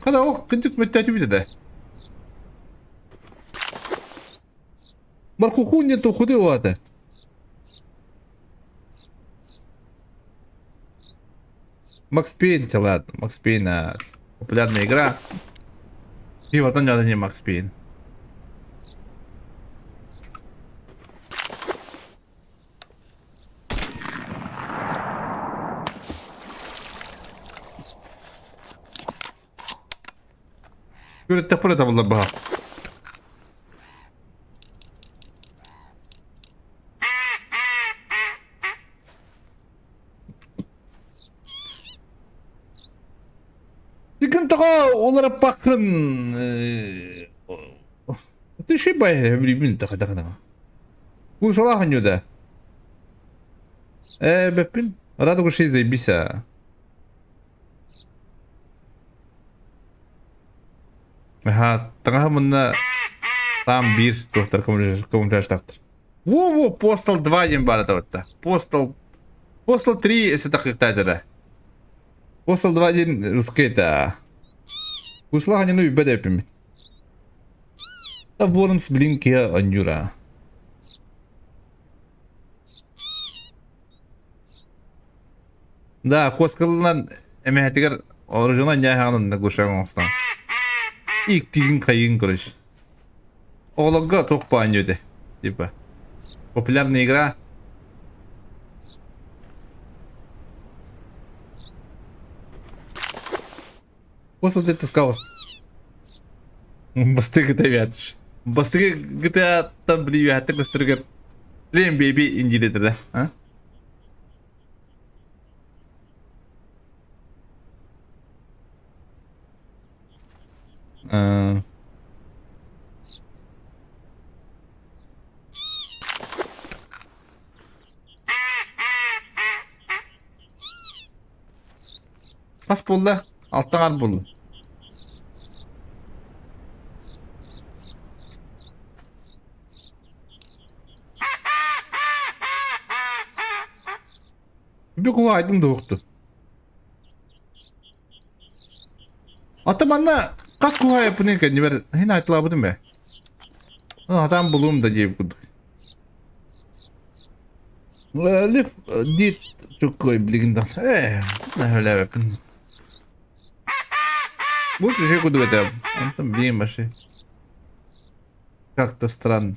Kada o kıcık müddeti bir de. Marco Cunha to худи вата. Макс Пейн, ладно, Макс Пейн популярная игра. И вот он не Макс Пейн. Böyle tepere de bulur baha. Dikkat olarak bakın. Düşü bayağı bilmiyorum da. Bu salah hangi da? Bepin. Rado ko şey zaybisa. Ha, tengah mana tam bir doktor komutaj doktor. Во, Postal 2 ем бар это. Postal 3 если так как-то да. Postal 2 один русский да. Услага не ну и беда пим. А Worms Blink ya anjura. Да, коскалынан эмехтигер оружуна няханын нагушаган остан. İlk dilin kayın kırış. Oğlaka çok banyoda. Типа. Популярная игра. После ты таскалась. Быстрее GTA вятишь. Быстрее GTA там привет, ты быстрее. Dream Baby индирит, да? А? Pas buldu. Alttan ar buldu. Bir kuvaydım doğuktu. Atamanla kas kuvay yapını kendi ver. Hina atlamadın be. Adam bulum da diye bulduk. Lif dit çok koy biliginden. Ne öyle yapın. Bu şey kudu это. Там блин маши. Как-то странно.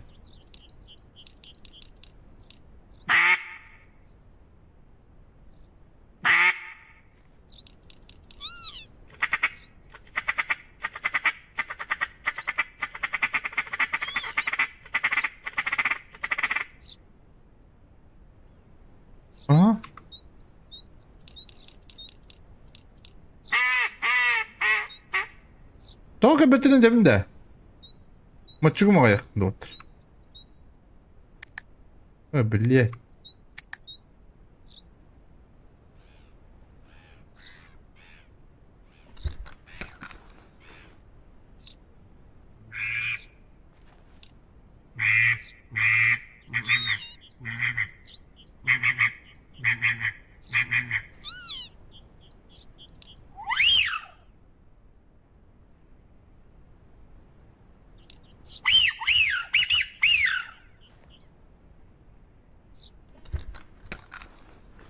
Ага. Только бетinin dibinde. Maçı mı ayak doktor? Ha bilye.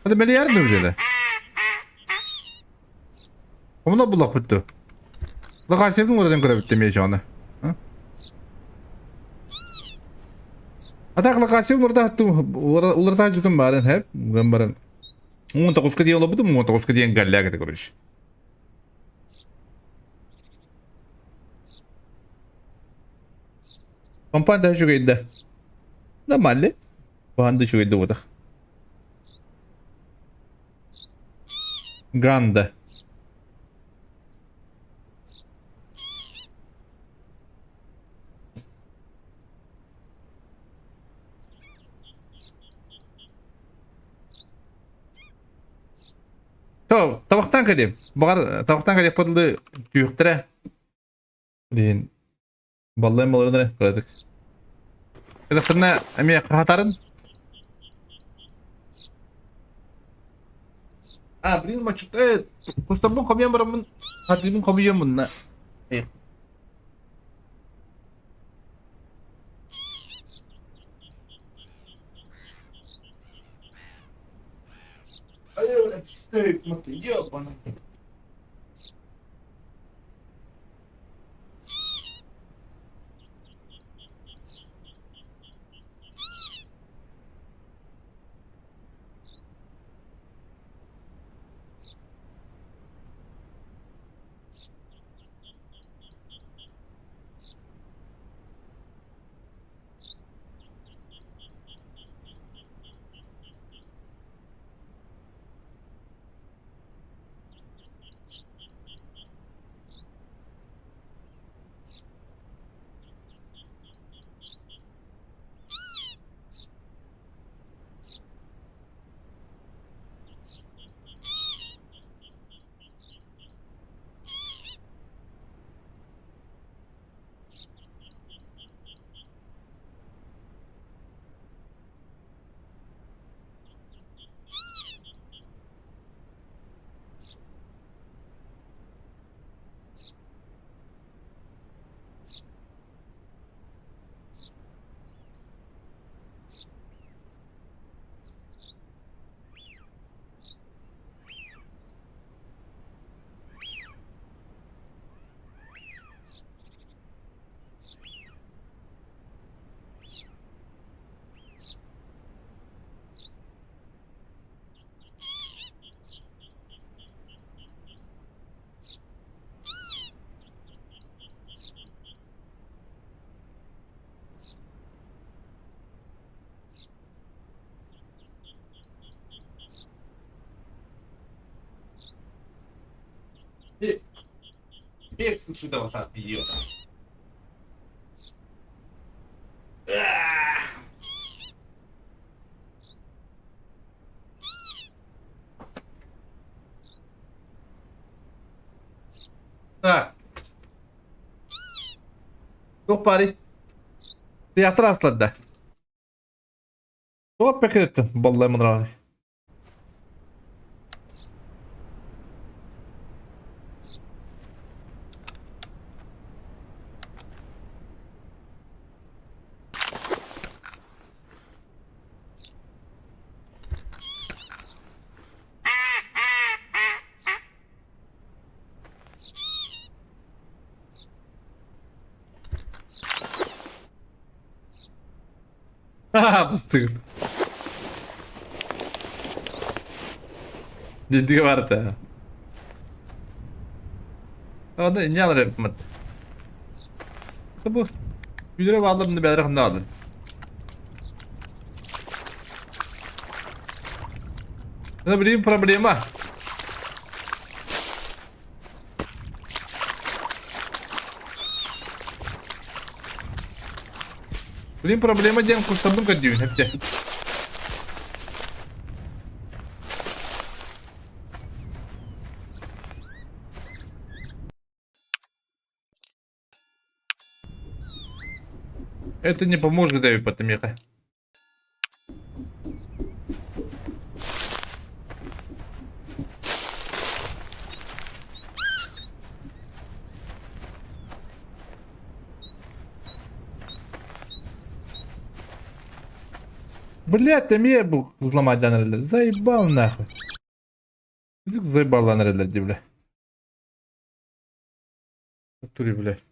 Hadi beni yardım edelim. Onu bulak bitti. Lokasyon oradan görebildim ya canı. Atak lokasyon orada hattım. Orada hattım baren hep. Gambaran. 19 diye olabilir mi? 19 diye galle kategorisi. Kampanya şu gaydı. Normalde. Bu anda şu gaydı bu da. Ganda. Tamam, tabaktan kadayım. Bakar tabaktan kadayım padıldı tüyüktüre. Deyin. Ballayın balarını ne kıradık. Kızıktırına emiye kahatarın. Abrir maçı. Evet. Kostabun kobiyan baramın. Hadibun kobiyan bununla. Evet. Ayol, steak mı diyor bana. Bir suçu da olsa biliyor. Ha. Yok bari. Tiyatro aslında. Çok pek ettim. Vallahi mıdır. Haha bastık. Ciddi var da. O da ince alır yapmadı. Bu. 1 lira aldım da bir rakam daha aldım. Ne bileyim problemi var. Benim problema jangan kusabun ke dia hepsi. Это не поможет, Дэви, потомеха. Блядь, там я был взломать данные. Заебал нахуй. Заебал данные, бля. Тури, блядь.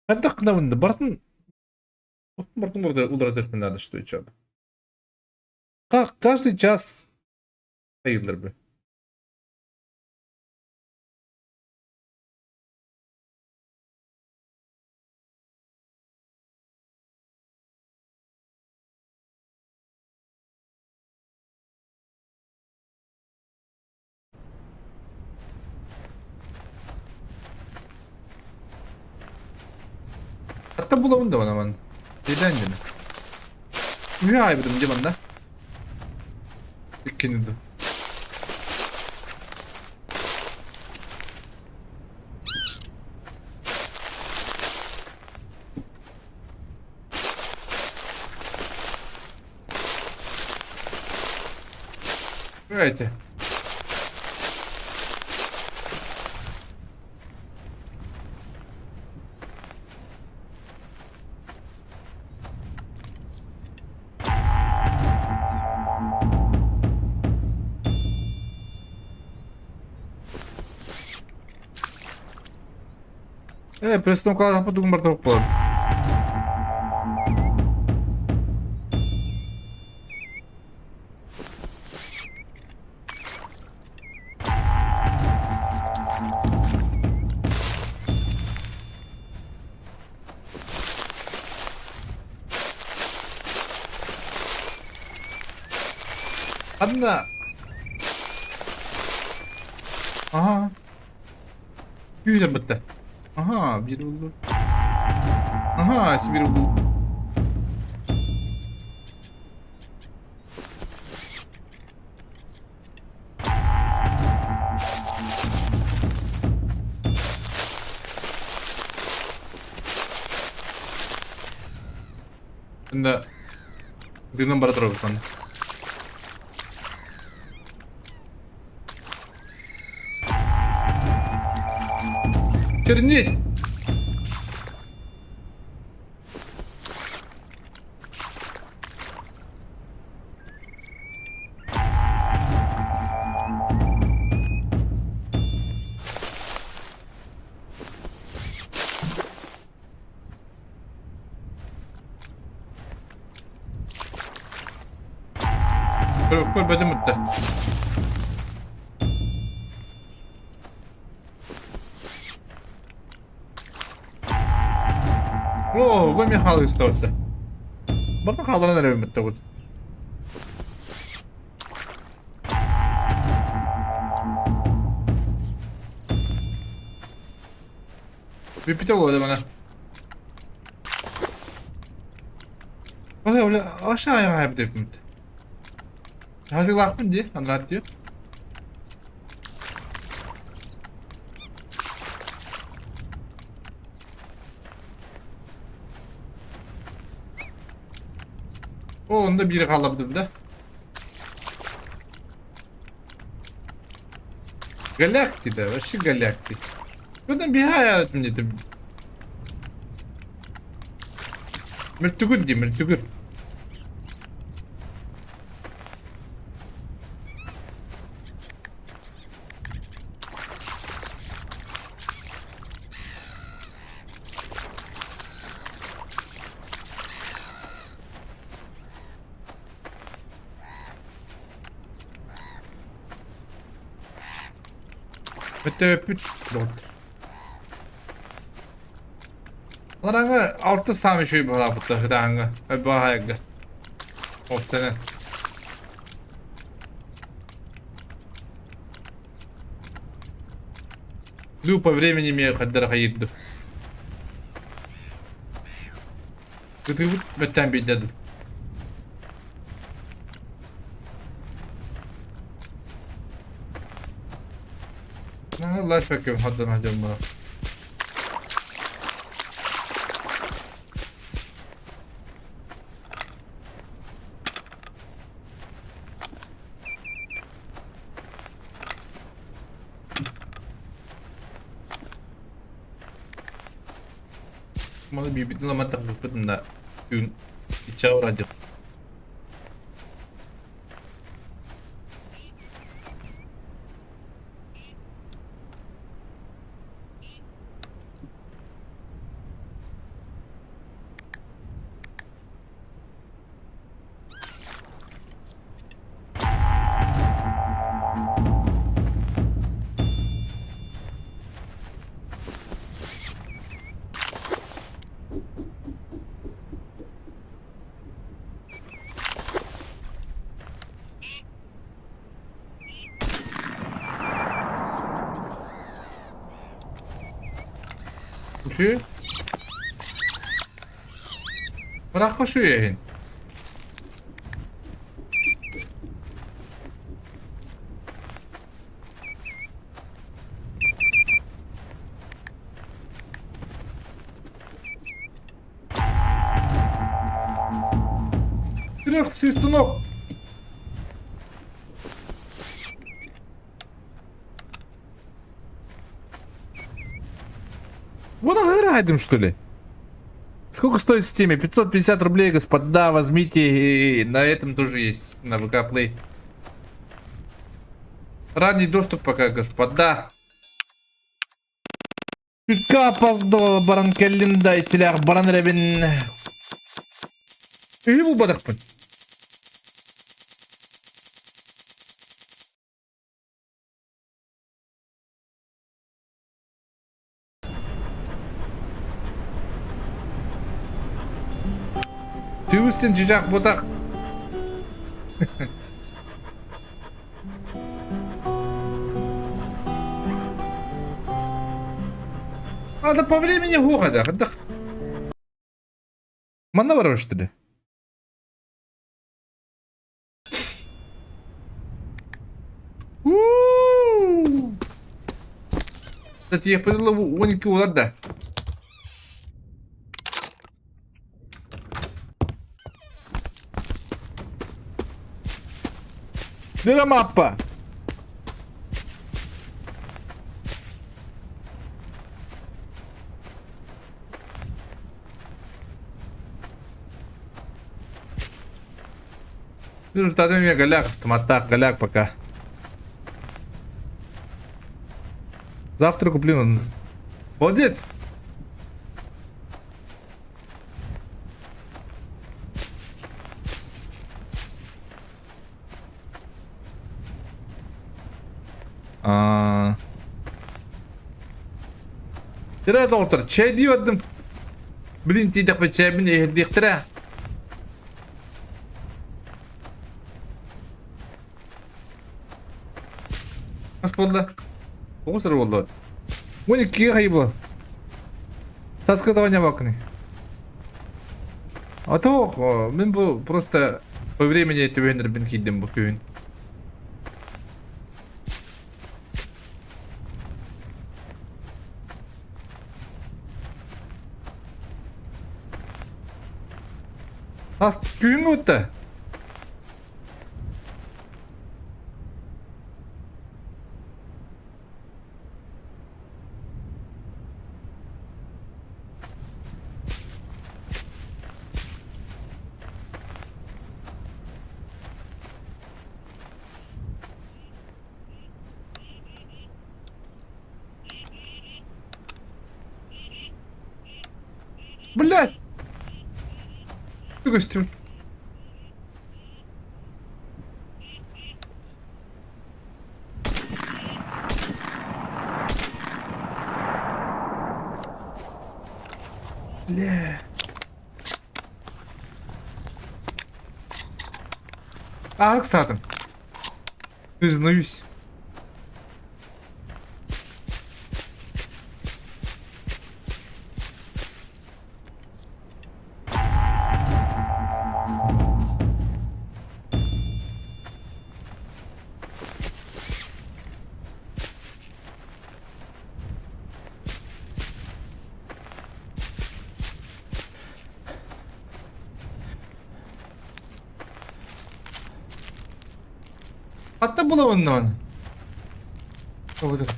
Отдох на вынды. Бартын burada надо, что и чё. Как каждый час. Hayırdır be. Hatta bulamın da bana man. Neden yine? Niye ayrıldım diye bana? İkinci de. Evet. Preston kadar apa tunggu bertemu pun. Anna. Aha. Güzel bitti. Aha, biri oldu. Aha, biri oldu. Şimdi bir numara tarafı sana. Terni. Kol bedim bitti. Oo, bu mi halı istavdı. Bakın halına nereye bitti bu. Bir pita koydu bana. Bakın öyle aşağıya kayıp döküm. Hadi bakın diye anlat diyor. O onda biri kalabilir bir de. Galakti de var, şu galakti. Buradan bir hayal dedim. Mürtügül diye mürtügül. Müteveppit bot. Laranga altı sami şey bu lapıtta hıdanga. Öbü hayakda. Of sene. Lupa времени мне kadar hayırdı. Gıdıvıt metten bildedim. Allah bakıyorum haddan hacım bana. Malah bibit lama tak luput ndak. Yun. Icau raja. Şu. Bırak şu yayın. Direkt свистунок. Вон оградим, что ли? Сколько стоит в Steam? 550 рублей, господа, возьмите. И на этом тоже есть, на ВК Play. Ранний доступ пока, господа. Чутка опоздал, баран келдим да итилях баран ребен. Үй бұл бадақпын. Түйістен жижақ бұдақ. Надо по времени города. Отдох. Мана var что ли? Кстати, я понял, воньки улада. Где мапа? Вижу, что у меня голяк, автоматах, голяк пока. Завтра куплю. Молодец. Тирә доктор, чай дiyordum. Блин, тидек бе чай бен дихтера. Kas болды? Оғысыр болды. 12-ге қайбы. Таскатование бақыны. А то, мен бұл просто по времени төбендер бен кейдім бұл күйін. Тас күйін өтті. Блядь! Что гостю? Бля. Кстати. Признаюсь. Hatta bulamadım onu. Olur.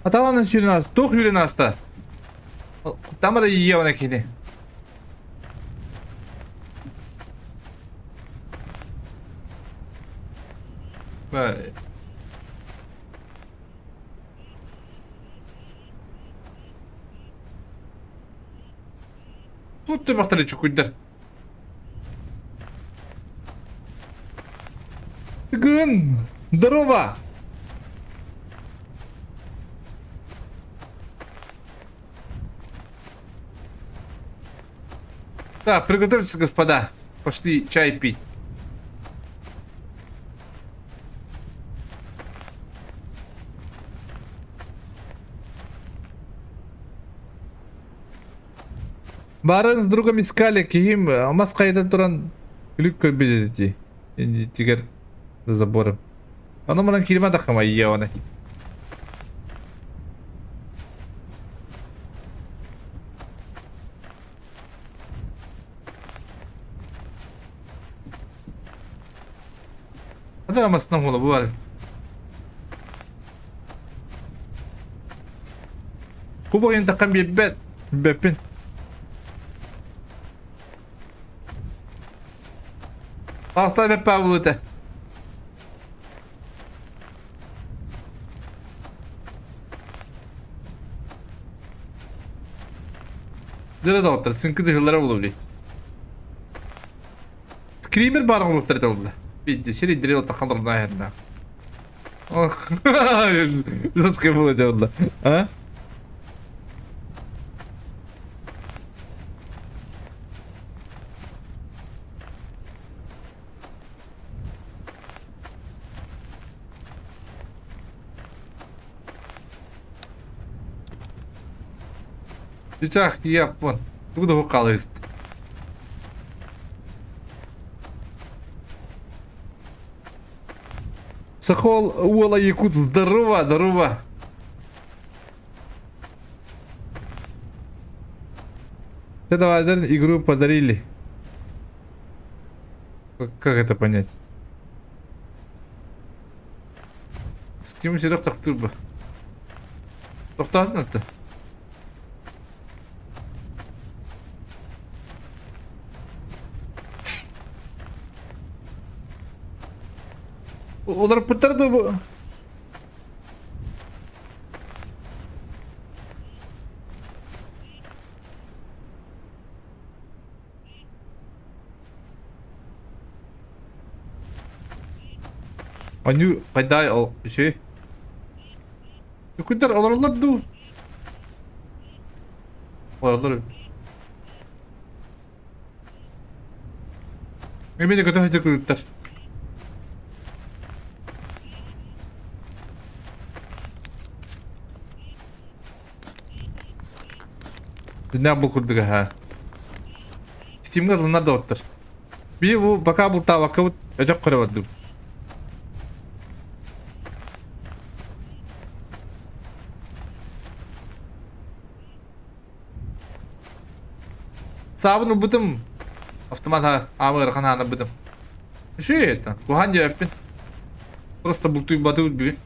Аталаны сүйренас, тоқ үйренас-та. Тамыры ие оны кейде. Vai. Тут ты бахтали чукуйдар. Гын, здорово. Так, приготовьтесь, господа. Пошли чай пить. Барын с другом искали, ким алмаз қайда тұран күлік көрбедеді. Енді тегер за забором. Аны мұнан келмеді қама ие оны. Hadi amasından ola bu var. Bu boyun takım bir bepin. Asla beppe avulute. Dere da otur. Çünkü de hıllara bulabilir. Screamer barang olurlar da oldu. Bitti. Şimdi dire takalım da yerine. Oh. Nasıl kabul ediyorlar? Ha? Dicak yapın. Bu da bu kalır. Сахол Уола Якут, здорово, здорово. Это один игру подарили. Как это понять? С кем сидок так турбо? Тоқтадың это? Олар пытарды bu. Anyu kayday al şey. Yukunlar alırlar du. Alırlar. Memede kadar hacı kılıklar. Ne bu kurduk ha? Steam'ga zınlar da ottur. Bir bu baka bu tavakavut öcek kıravadım. Sabunu budum. Автомат амыр кананы budum. Что это? Кухан yapın. Просто bultuyu batı bir.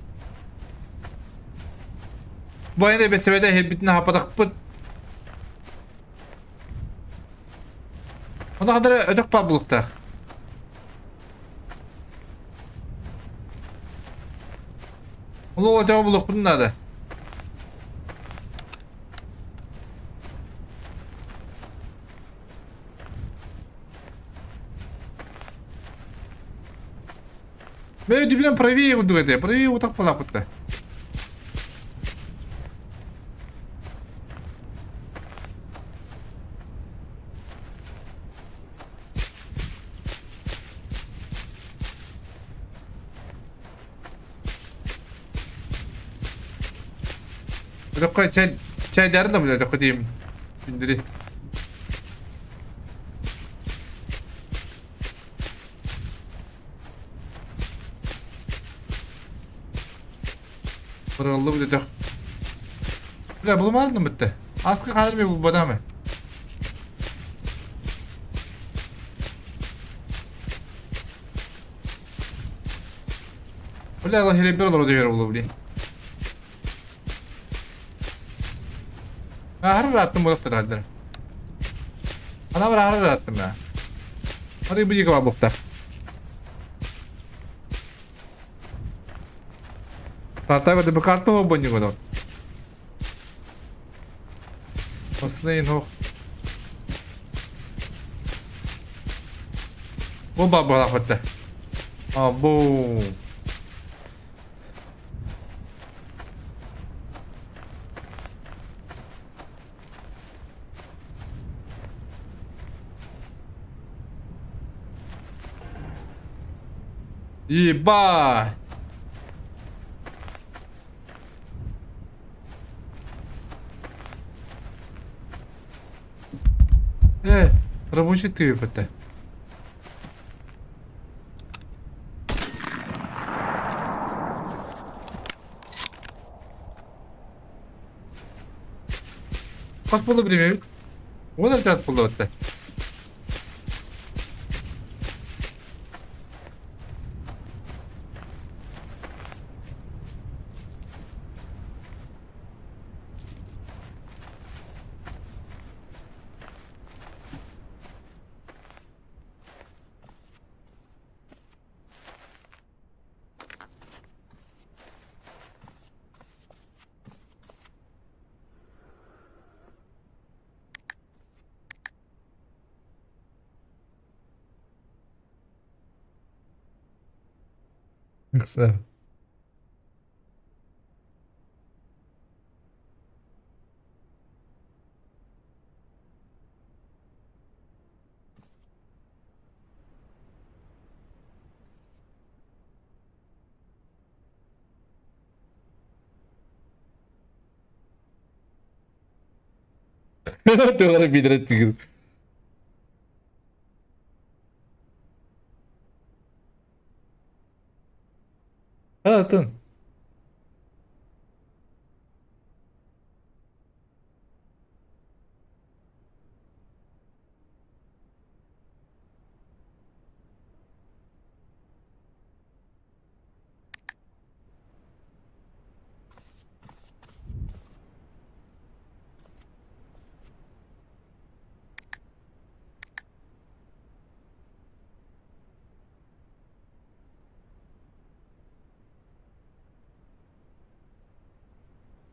Bu ayında besevede helbitine hapadak put. Ona kadar ödek pablıkta. Ola o cevabı buluk bunun adı. Ben dibine правее уйду это, правее вот так полапыта. Öyle çay derin de böyle öyle diyeyim. Bindiri. Kırıldı bu dedi. Böyle bulamazdın mı bitti? Askı kalır mı bu bana mı? Böyle Allah hele bir olur diyor bulabilir. Har rahatım bu kadar. Ana var har rahatım ya. Hadi bir yıkama bukta. Kartay var da bu kartı mı bu kadar? Nasıl o? Bu baba la hatta. Abo. Ебать! Рабочий тип это. Kaç buldu bilmiyorum. O da çat buldu hatta. Kısa. Doğru bir lira tigir. Hatun.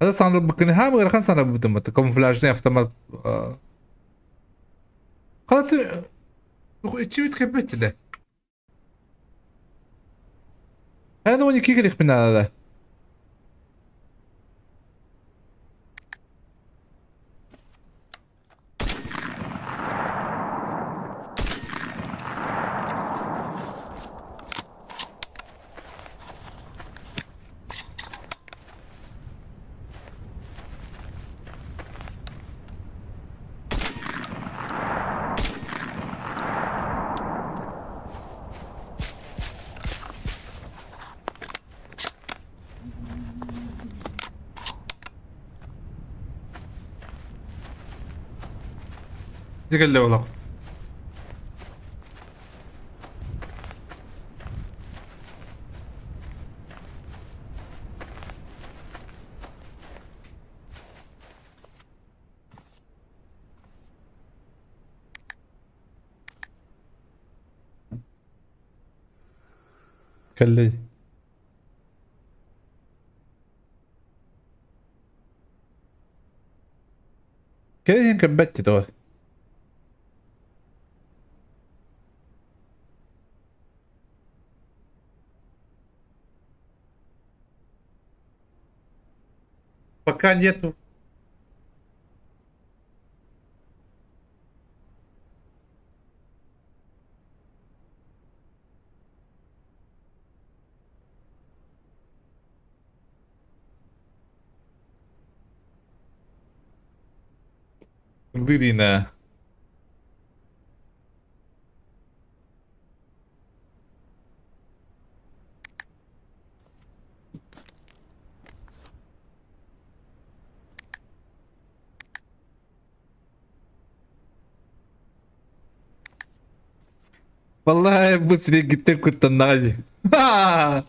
Hada sanırım bakın ha mı kan sana bu temat kamuflajını yaptım. Katı yok içi bitkebetti de. Hadi 12 gerek binada. Dikkatli olalım. Dikkatli. Kaya kebetti doğru. Пока нету. Вырина. Vallahi bu sene gitti kurtanlar. Ha!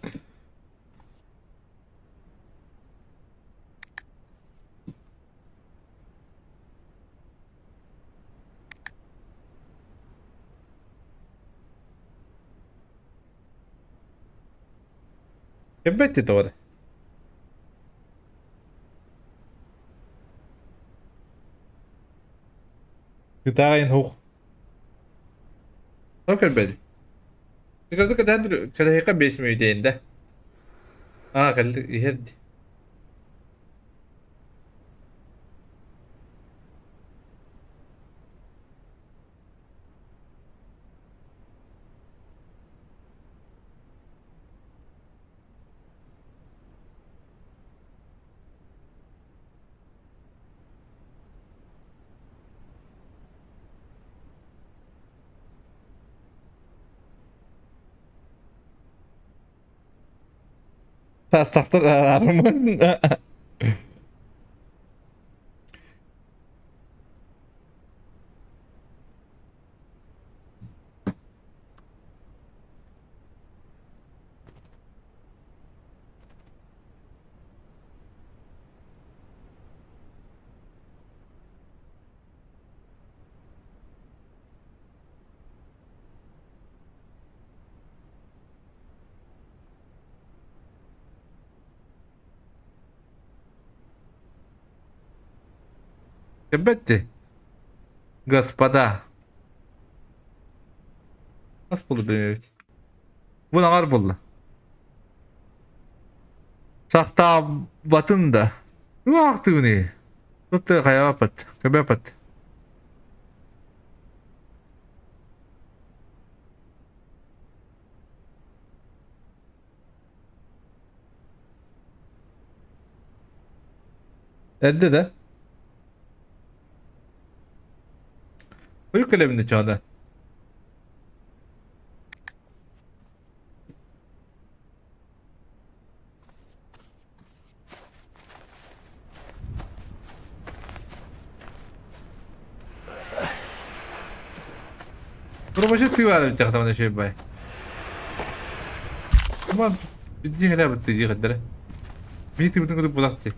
Kebetti doğru. Gitarren hoch. Bakın beni. Çıkardık kadar kadar 5 mi ödeyinde? Aa kaldı. İyi. Taslaklar ararımın. Kebetti. Господа. Nasıl buldu benim evet? Bu ne var buldu? Sakta batın da. Ne aktı ne? Tuttu kaya pat. Kebe pat. Edde de. Uyuk kaleminde çağda. Kurbaşı tüy var bir çakta şey bay. Ama bir hala bitti diye kadar. Bir tüy bütün kutup bulaktı.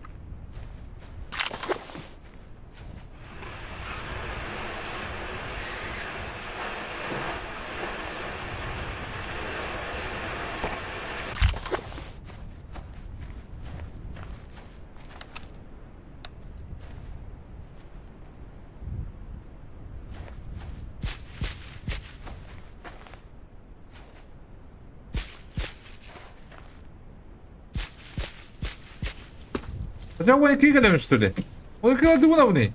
Acaba bu iki kalem üstüne. O iki kalem buna bu ne?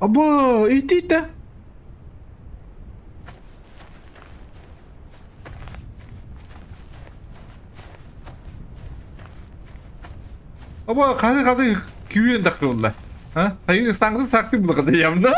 Aba, iti. Aba, kadın küyün takıyorlar. Ha? Hayır, sanki saklı bu kadar yanında.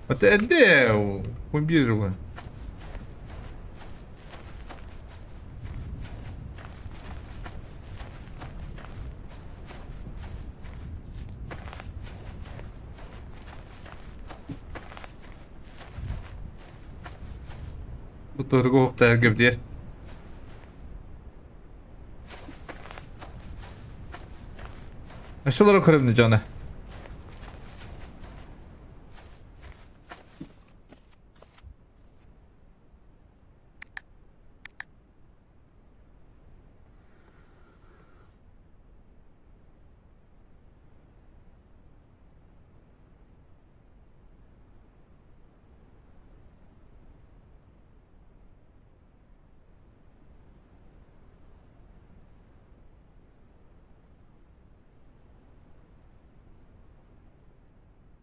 Até deu. Foi biru. Bu torgu okta gövdir. Aşılar okurum canı.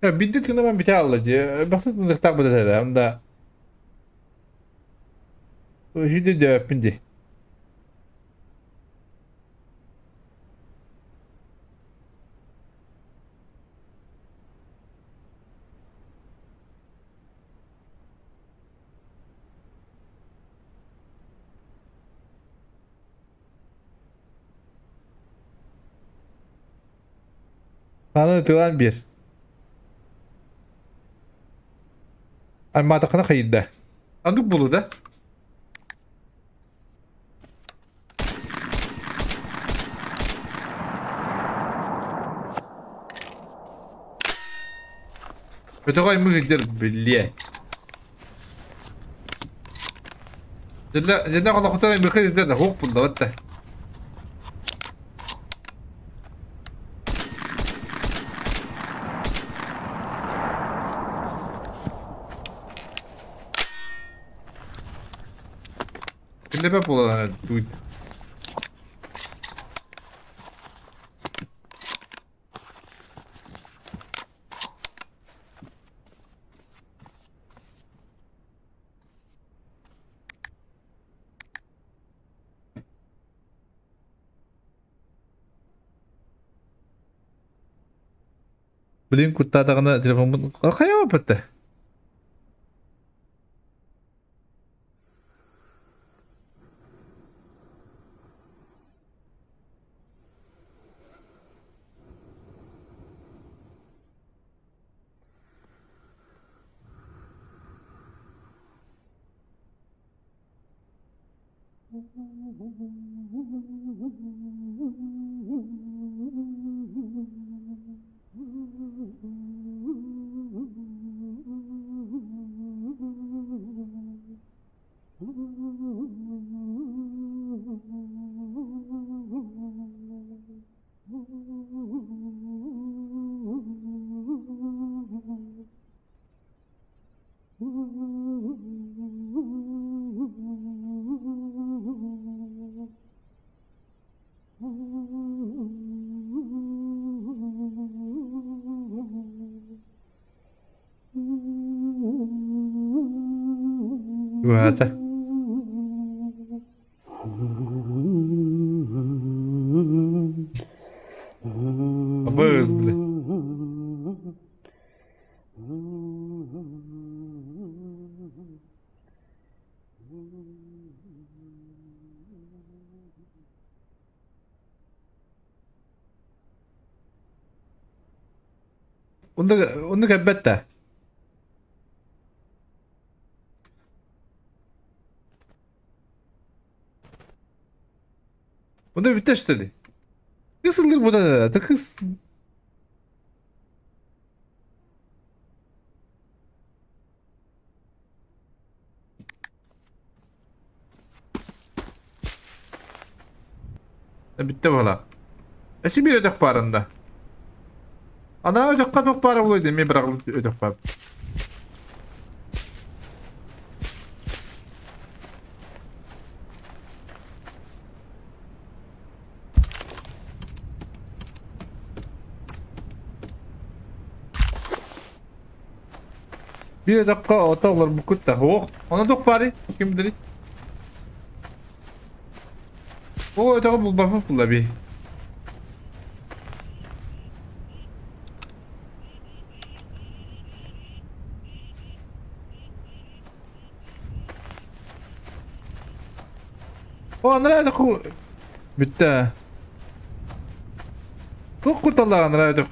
Ya biddet ben bir tane alıcı. Baksana nıktak bu da. Onda. Şimdi de öpündü. Tanıtılan bir. Ama takına kayıtta. Andık bulu da. Öte koy mu gider belli. Cennet Allah kutana bir kıyı da hok bunda hatta. Şimdi ben bulanan duydu. Bilin kurtadığını telefonun kaya mı pıttı? Bu hata. Böyle. Onu elbette. Bunu biteştirdi. Kısılır bu da kız. Bitti valla. Esi bir ödek barında. Ana ödek kapık barı bulaydı. Mi bırakılıp ödek barı. Bir dakika otaklar bu kutta. Oh, ona dok bari. Kim bilir? O öteki bul bakma bulla bir. O nerede ku? Bitti. Çok kurtarlar nerede?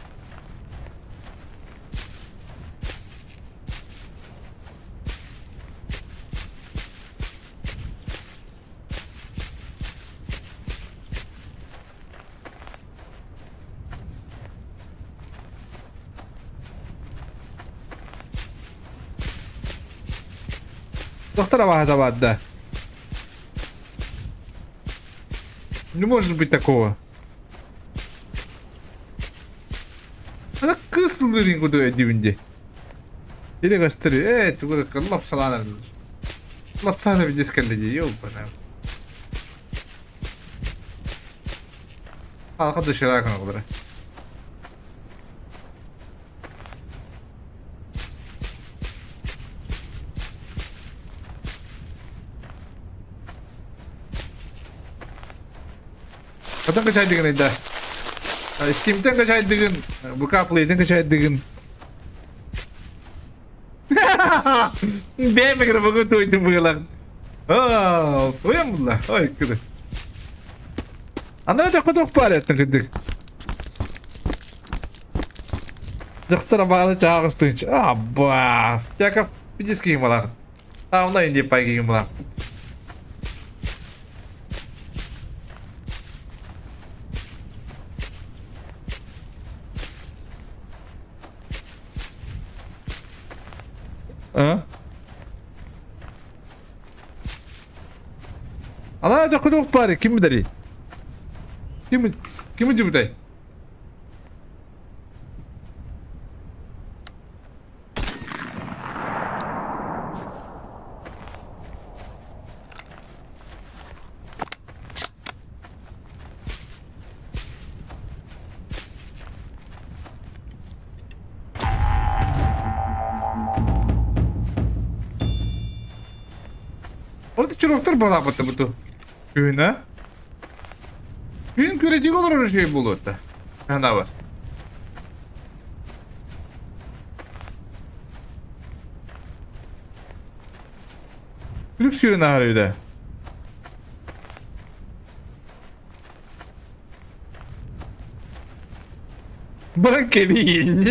Доктора واحدة بعد ده. Не может быть такого. Ana kısılırın kudu edibinde. Yine gösteriyor. Evet, bu laf salana. Laf salana bir diskalleci. Yok bana. Halka dışarı akın o kadar. Kadın kaçaydığın eda. Steam'den kaçaydığın. Bu kaplayıdan kaçaydığın. Ben mi kırım bugün tuydum bu yılak. Aaa, uyan bunlar. Ay kırı. Anlara da kuduk par ettin kıdık. Doktora bağlı çağır üstünç. Abba. Yakap bir diskiyim bana. Tamam da ince pay giyim bana. Ha? Ana da kuduk par kim bilir? Kim cübütay? Orada çıroklar bana battı bu. Köyüne. Köyün görecek olur öyle şey bulur da. Ne var? Lüks yürü naharı da. Bırak Kevin.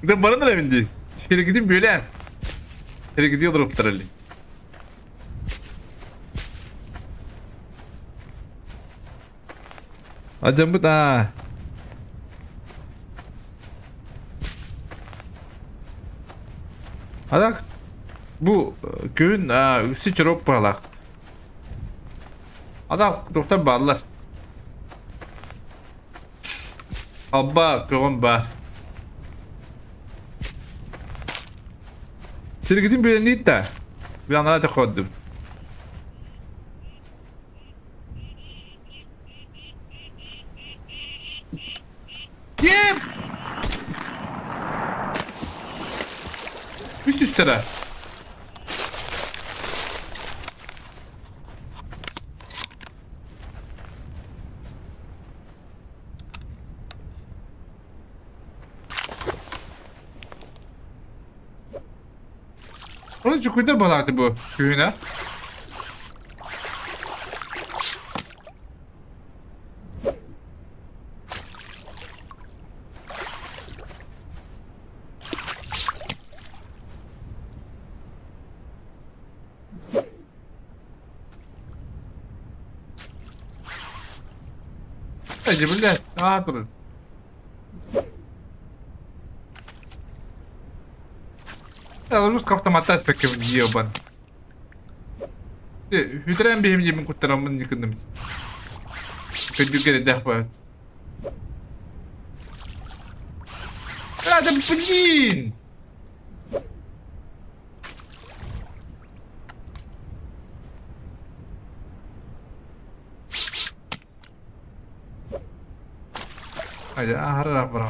De bana da bindi. Şöyle gideyim böyle. Şöyle gidiyorlar oktarali. Acaba bu da. Adak bu köyün üstü çok pahalı. Adak doktor bağlılar. Abba kıvam var. Şirketin bir neydi de? Bir anlara da koydum. Yem! Üst üstele. Onun çukurda balardı bu köyüne. Ecibille. Aha durun. Rus kaptamatta aspekti yiyor bana. Hüdren benim yemin kurtaramın yıkındım. Kötü gene de var. Hadi blin. Hadi ahara bırak.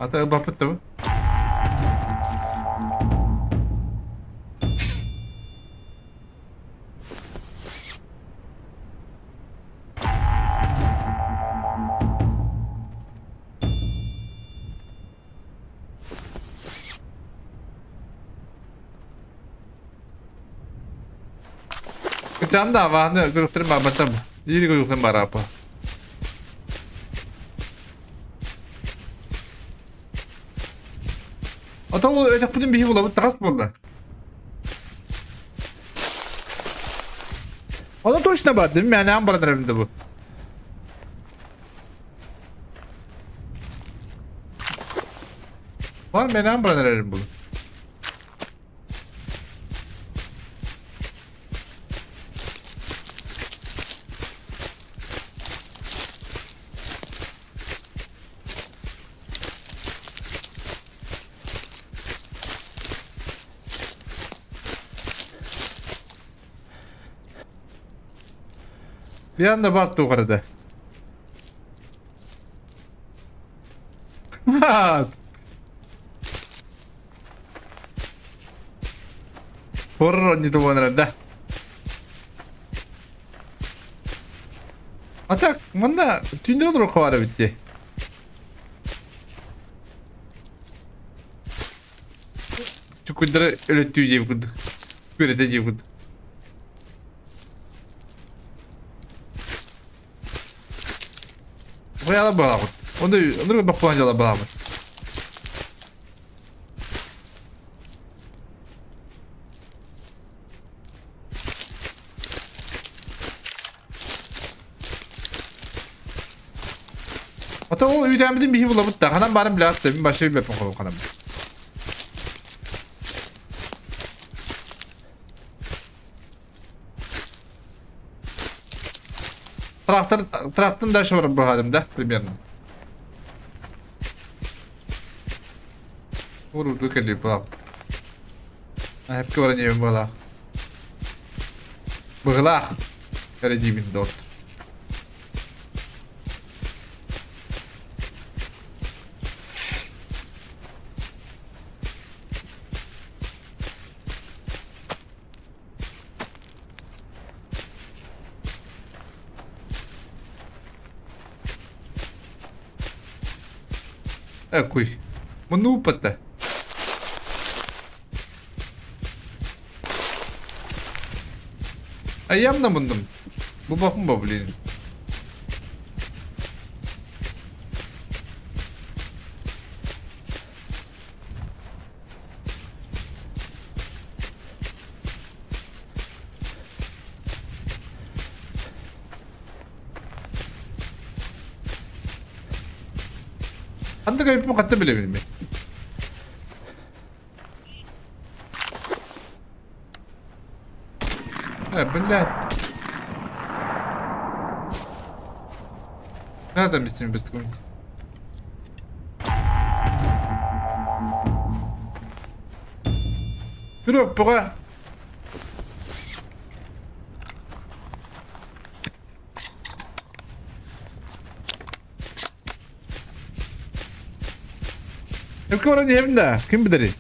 Ata bapıttı mı? Kecam da var, grupların babasım. İyi grupların var apa. Ata o öyle pudin bir hivula bu takas buldu. Ona точно var değil mi? Yani en barınlarımda bu. Var mı? En barınlarım bu. Bir anda baktı o arada. Horror ni tuwan rada. Atak mana tindro dro kawara bitti. Çukundara öyle tüyeceğim kundu. Böyle de kundu. Koyalım bakalım. Onu bak kullanacağım bakalım. Hatta o üydenmediğim bir şey bulamık da. Kanam bana bile attı. Bir başka bir yapım koyalım kanam. Traktörün dersi var bu halimde. Примерно. Vurdu geliyor bu. Hep ki öğreneyim bu. Bıgla. Vereceğim dört. Kuy. Menupet. Ayam da bundum. Bu bakım babulin. Anda kayıp mı katta bile bilmiyorum. Блядь. Nereden bilsin biz komik? Yürü bura. Yok orada evinde. Kim bilir?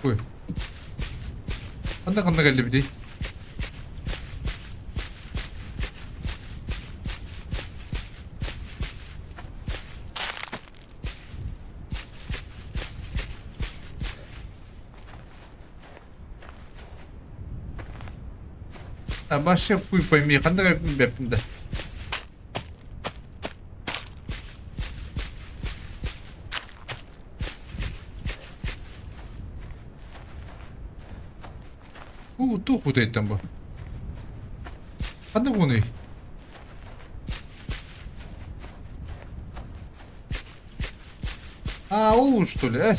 Uy. Kanda geldi bir değil. Başka koyayım yakında yapayım hepinde. Tu хуй там bu. Hadi bunu. Что ли?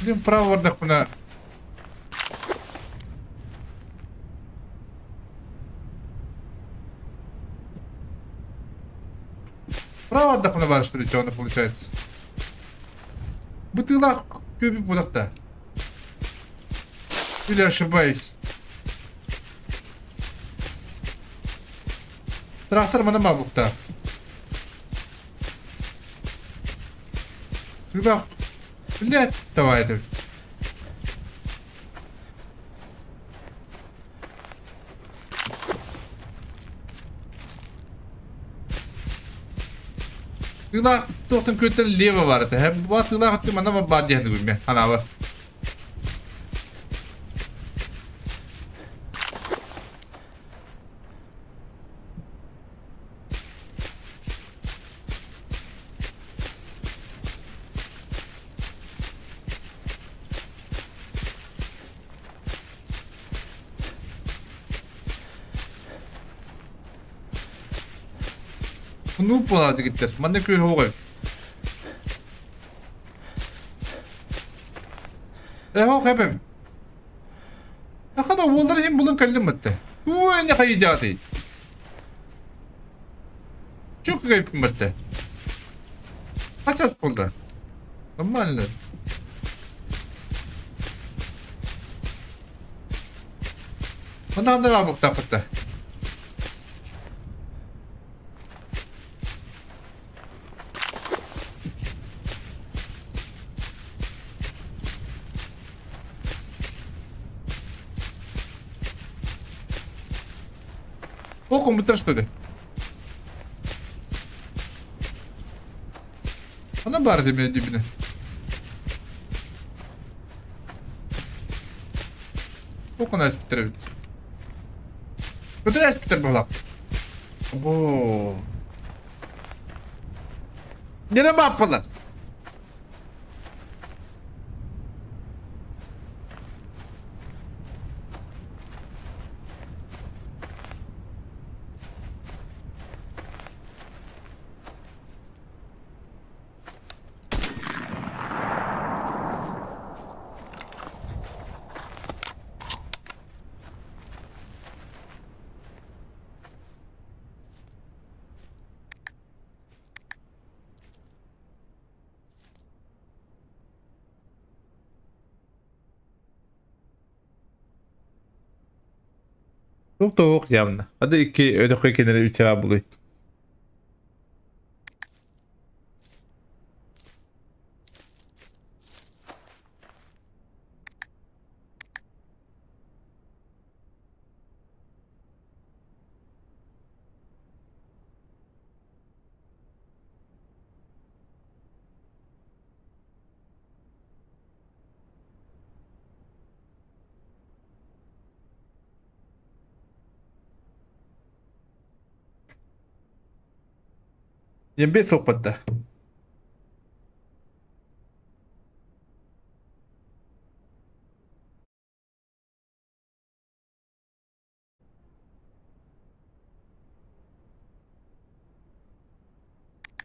Блин, право вардах бuna. Право вардах buna var что ли, что оно получается. Бутылах köpük budakta. Или ошибаюсь. Трактор mana mabukta. Бах. Блядь, давай это. Tığla tohtun kötü leva vardı. Hem bu tığla hattı bana mı badiyah duyum ya. Ana var. Bunu buladı gittiler. Bana köy hoğay. Hoğ hepim. Ne kadar oğulları hem bulun kaldım mıttı. Uy ne kayıcatı. Çok kayıp mıttı. Kaças buldu. Normaller. Bana da var bu tapıttı. О, компьютер что ли? Она бар меня дебина. Сколько у нас Питер? Куда Питер была? О. Не на маппала. Çok da yok явно. Hadi iki öteki kenara üç cevap bulayım. 25 sohbette.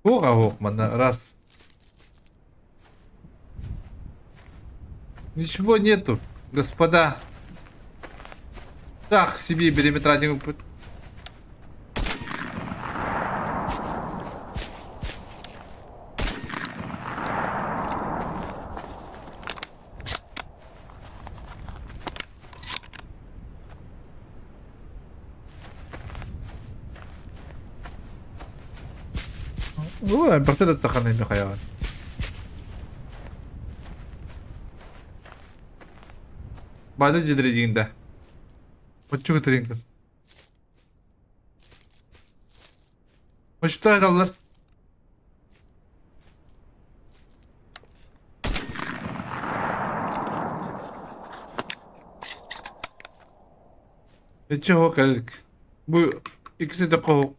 Хохмана, раз. Ничего нету, господа. Так, себе периметральный опыт. Ой, бартелет сахарный Михаил. Бады жедірегенді. Отчу көтереңкін. Очты айралар. Etçe hoq eldik. Bu ikisi de hoq.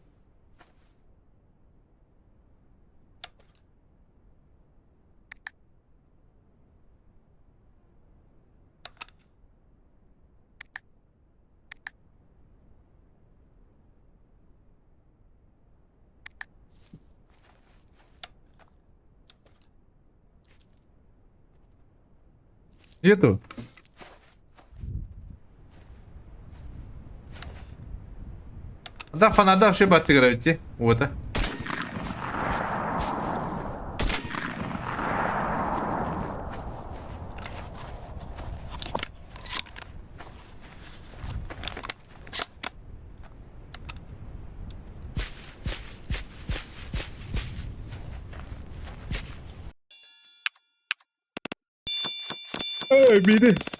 Нету. Да, фанада вообще батты гравити. Вот, а.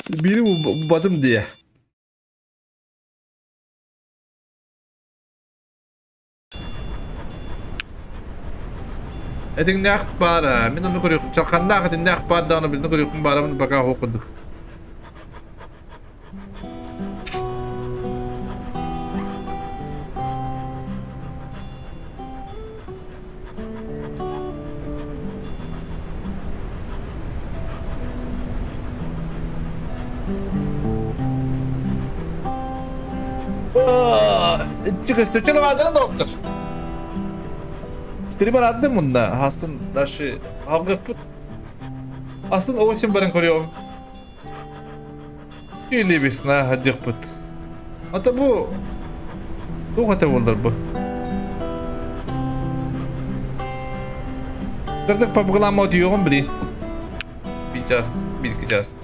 Biri badım diye. Edin ne akbara? Men onu görüyorum. Çalkanda akıdın ne akbara da onu bildiğini görüyorum. Baramın baka okuduk. Çıkıştı. Çalım adını doktor. Streamer adını bunda. Hasın daşı. Havgı put. Asın o için barın koruyorum. Öyle bir ha hadi put. Hatta bu. Bu hata olur bu. Dırdık papıgılanma diyorum bile. Bileceğiz.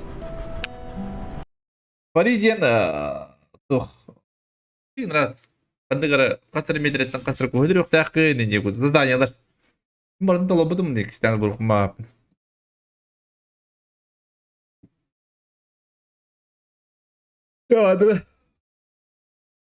Париден тух. Один раз. Кандыгара касыр медреттен касыр көдір yok тақы не көз заданиялар. Бардын толобудum не кистен буркма. Ya hadi be.